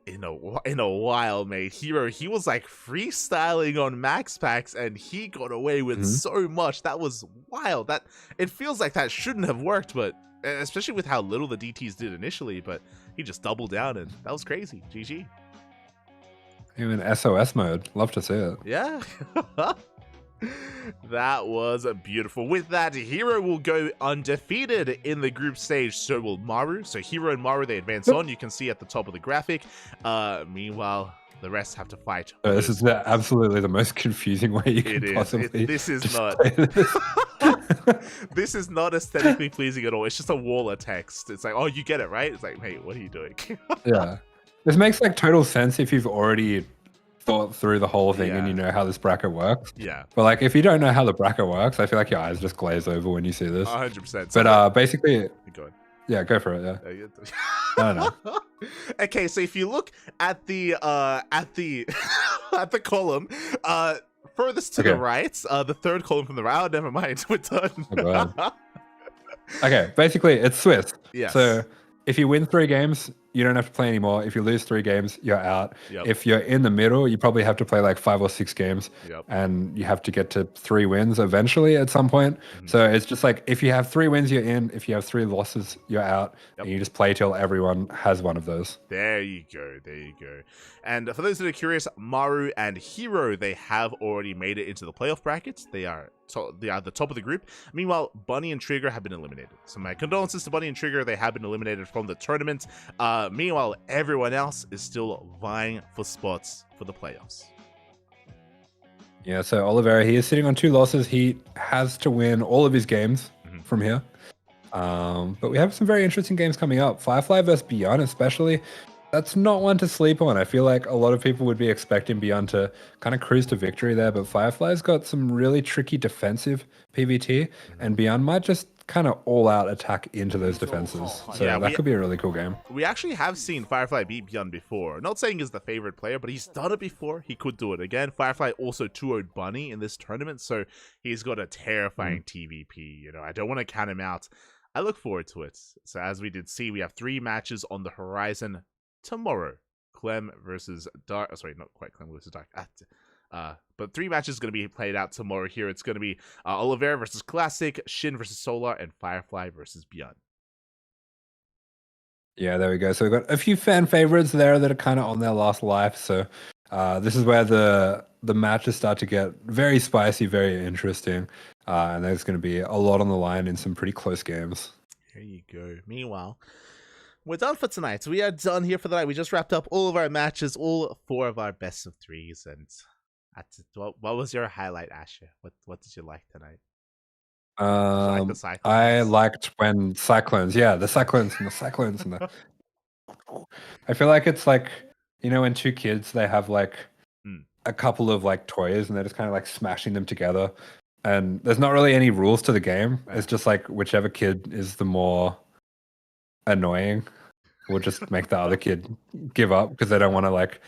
in a while, mate. Hero, he was like freestyling on MaxPax, and he got away with so much. That was wild. That it feels like that shouldn't have worked, but especially with how little the DTs did initially, but he just doubled down, and that was crazy. GG. Even SOS mode. Love to see it. Yeah. That was beautiful. With that, Hero will go undefeated in the group stage. So will Maru. So Hero and Maru, they advance on. You can see at the top of the graphic. Meanwhile, the rest have to fight. This is absolutely the most confusing way you can possibly. This is not. This is not aesthetically pleasing at all. It's just a wall of text. It's like, oh, you get it, right? It's like, hey, what are you doing? Yeah. This makes like total sense if you've already thought through the whole thing and you know how this bracket works. Yeah. But like, if you don't know how the bracket works, I feel like your eyes just glaze over when you see this. 100%. But basically, go ahead. Yeah, go for it. Yeah. I don't know. Okay, so if you look at the at the column, furthest to the right, the third column from the right. Oh, never mind. We're done. Oh, okay, basically it's Swiss. Yes. So if you win 3 games, you don't have to play anymore. If you lose 3 games, you're out. Yep. If you're in the middle, you probably have to play like 5 or 6 games. Yep. And you have to get to 3 wins eventually at some point. So it's just like, if you have 3 wins, you're in. If you have 3 losses, you're out. And you just play till everyone has one of those. There you go. There you go. And for those that are curious, Maru and Hero, they have already made it into the playoff brackets. They are the top of the group. Meanwhile, Bunny and Trigger have been eliminated. So my condolences to Bunny and Trigger. They have been eliminated from the tournament. Meanwhile, everyone else is still vying for spots for the playoffs. Yeah, so Oliveira, he is sitting on 2 losses. He has to win all of his games from here. But we have some very interesting games coming up. Firefly versus Beyond especially. That's not one to sleep on. I feel like a lot of people would be expecting Beyond to kind of cruise to victory there, but Firefly's got some really tricky defensive PvT, and Beyond might just kind of all-out attack into those defenses. So yeah, that could be a really cool game. We actually have seen Firefly beat Beyond before. Not saying he's the favorite player, but he's done it before. He could do it again. Firefly also 2-0'd Bunny in this tournament, so he's got a terrifying TVP. You know, I don't want to count him out. I look forward to it. So as we did see, we have 3 matches on the horizon tomorrow. Clem versus Dark. Oh, sorry, not quite Clem versus Dark. But 3 matches going to be played out tomorrow here. It's going to be Oliveira versus Classic, Shin versus Solar, and Firefly versus Beyond. Yeah, there we go. So we've got a few fan favorites there that are kind of on their last life. So this is where the matches start to get very spicy, very interesting. And there's going to be a lot on the line in some pretty close games. Here you go. Meanwhile, we're done for tonight. We are done here for the night. We just wrapped up all of our matches, all 4 of our best of 3s, and What was your highlight, Asher? What did you like tonight? Did you like the Cyclones? I liked when Cyclones, the Cyclones and the Cyclones and the. I feel like it's like, when two kids, they have like a couple of like toys and they're just kind of like smashing them together. And there's not really any rules to the game. It's just like whichever kid is the more annoying will just make the other kid give up because they don't want to like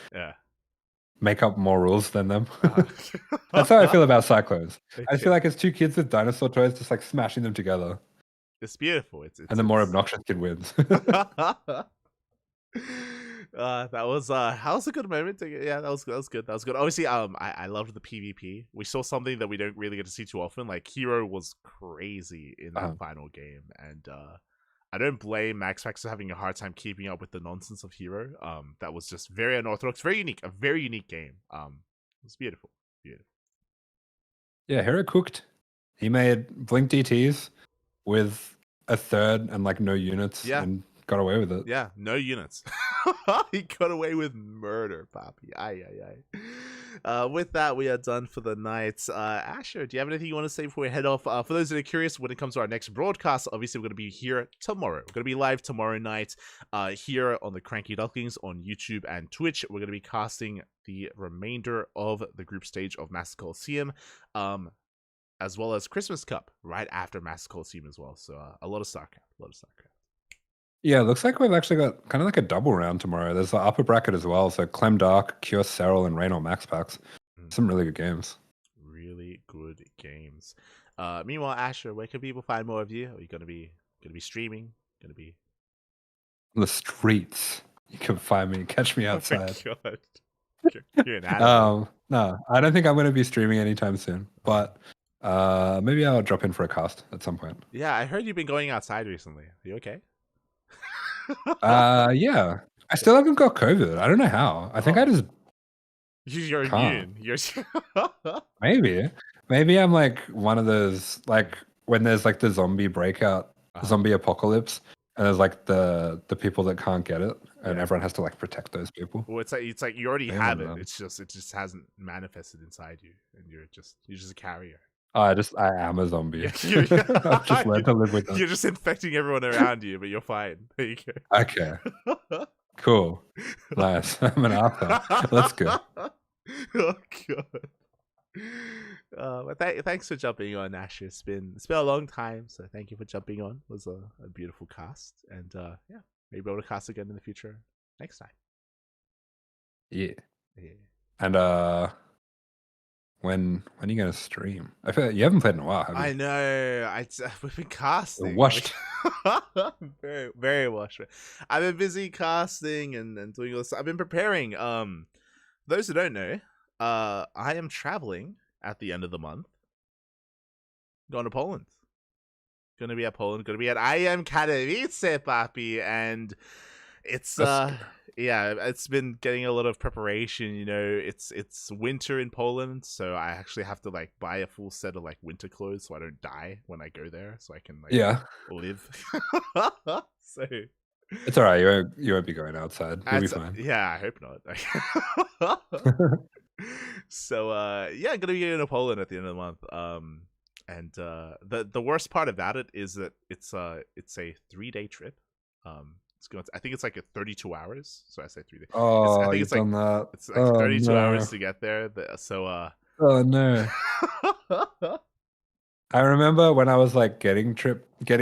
make up more rules than them. That's how I feel about Cyclones. I feel like it's two kids with dinosaur toys just like smashing them together. It's beautiful. And the more obnoxious kid wins. That was a good moment. Yeah, that was good. Obviously, I loved the PvP. We saw something that we don't really get to see too often. Like Hero was crazy in that final game, and I don't blame Max Pax for having a hard time keeping up with the nonsense of Hero. That was just very unorthodox, very unique, a very unique game. It was beautiful. Yeah, Hero cooked. He made Blink DTs with a third and like no units and got away with it. Yeah, no units. He got away with murder, Papi. Aye. With that, we are done for the night. Asher, do you have anything you want to say before we head off? For those that are curious, when it comes to our next broadcast, obviously we're going to be here tomorrow. We're going to be live tomorrow night here on the CranKy Ducklings on YouTube and Twitch. We're going to be casting the remainder of the group stage of Master Coliseum, as well as Christmas Cup right after Master Coliseum as well. So a lot of StarCraft. Yeah, it looks like we've actually got kind of like a double round tomorrow. There's the upper bracket as well. So Clem Dark, Cure Serral, and Raynor Max Packs. Some really good games. Really good games. Meanwhile, Asher, where can people find more of you? Are you gonna be streaming? Gonna be on the streets? You can find me, catch me outside. Oh my God. You're an animal. No, I don't think I'm going to be streaming anytime soon. But maybe I'll drop in for a cast at some point. Yeah, I heard you've been going outside recently. Are you okay? Yeah. I still haven't got COVID. I don't know how. I think I just You're can't. immune. Maybe I'm like one of those, like when there's like the zombie breakout, zombie apocalypse, and there's like the people that can't get it, and everyone has to like protect those people. Well, it's like you already have it. It just hasn't manifested inside you, and you're just a carrier. I am a zombie. I've just learned to live with them. You're just infecting everyone around you, but you're fine. There you go. Okay. Cool. Nice. I'm an author. Let's go. Oh God. Thanks for jumping on, Asher. It's been a long time, so thank you for jumping on. It was a beautiful cast, and maybe we'll cast again in the future next time. Yeah. And when are you going to stream? I feel like you haven't played in a while, have you? I know. We've been casting. Washed. Very, very washed. I've been busy casting and doing all this. I've been preparing. Those who don't know, I am traveling at the end of the month. Going to Poland. Going to be at Poland. Going to be at I Am Katowice, papi, and it's it's been getting a lot of preparation. It's winter in Poland, so I actually have to like buy a full set of like winter clothes so I don't die when I go there, so I can like live. So it's all right. You won't be going outside. You'll be fine. Yeah, I hope not. So I'm gonna be going to Poland at the end of the month. And the worst part about it is that it's a 3-day trip. I think it's like 32 hours. So I say 3 days. Oh, I think it's like that. It's like 32 hours to get there. So oh no. I remember when I was like getting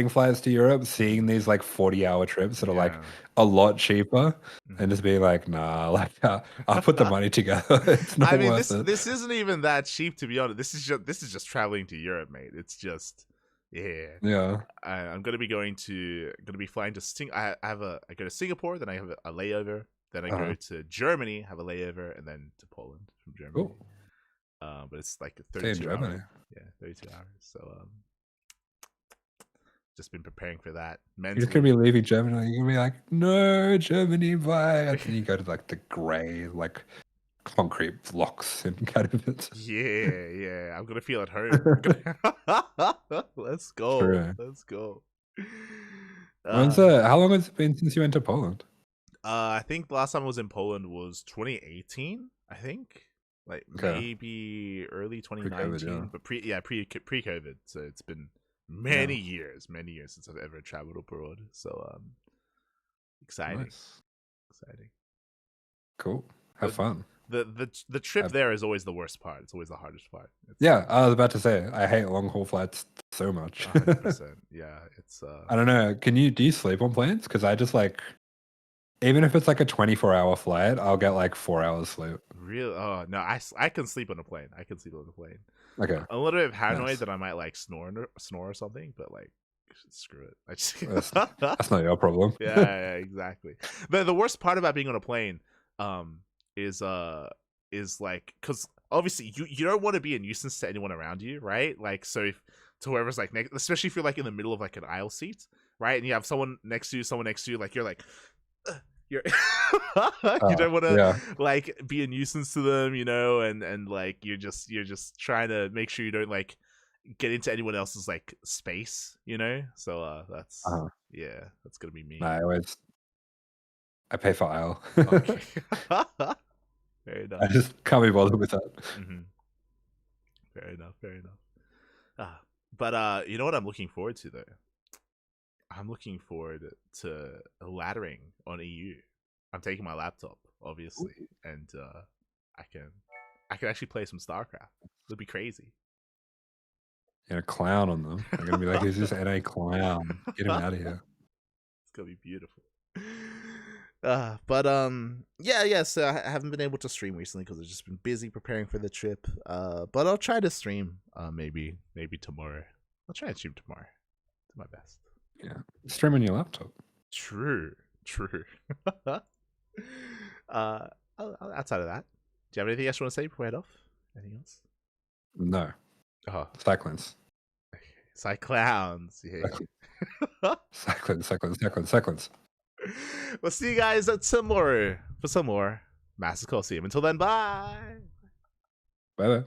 flights to Europe, seeing these like 40-hour trips that are like a lot cheaper, and just being like, nah, like I'll put the money together. It's not worth it. This isn't even that cheap, to be honest. This is just traveling to Europe, mate. It's just I'm gonna be flying to I go to Singapore, then I have a layover, then I go to Germany, have a layover, and then to Poland from Germany. Cool. But it's like 32 hours. Yeah, 32 hours. So just been preparing for that. You're just gonna be leaving Germany. You're gonna be like, no, Germany, bye. And then you go to like the grey, like concrete blocks in Katowice. Yeah. I'm gonna feel at home. Let's go. True. Let's go. How long has it been since you went to Poland? I think the last time I was in Poland was 2018. I think. like Okay. maybe early Pre-COVID, 2019, yeah. but pre-COVID. So it's been many years since I've ever traveled abroad. So exciting, Nice. exciting. Cool. Have fun. The trip there is always the worst part. It's always the hardest part. It's, Yeah, I was about to say I hate long haul flights so much. 100%. Yeah, it's I don't know. Do you sleep on planes? Because I just like, even if it's like a 24-hour flight, I'll get like 4 hours sleep. real. Oh no, I can sleep on a plane. I can sleep on a plane. Okay. A little bit paranoid Nice. that I might like snore or something, but like screw it. I just That's not your problem. yeah, exactly. The worst part about being on a plane is like, because obviously you don't want to be a nuisance to anyone around you, right? Like, so if to whoever's like next, especially if you're like in the middle of like an aisle seat, right, and you have someone next to you, like you're like you're you don't want to like be a nuisance to them, you know, and like you're just trying to make sure you don't like get into anyone else's like space, you know. So that's yeah, that's gonna be me. I pay for aisle. Okay. Fair enough. I just can't be bothered with that. Fair enough. But you know what I'm looking forward to though? I'm looking forward to laddering on EU. I'm taking my laptop, obviously, and I can actually play some StarCraft. It'll be crazy. You're a clown on them. I'm gonna be like, "Who's this NA clown? Get him out of here!" It's gonna be beautiful. So I haven't been able to stream recently because I've just been busy preparing for the trip. But I'll try to stream. Maybe tomorrow. I'll try to stream tomorrow. Do my best. Yeah, stream on your laptop. True. Outside of that, do you have anything else you want to say before I head off? Anything else? No. Oh, Cyclones. Cyclowns. Yeah. Cyclones. We'll see you guys tomorrow for some more Massive Coliseum. Until then, bye. Bye.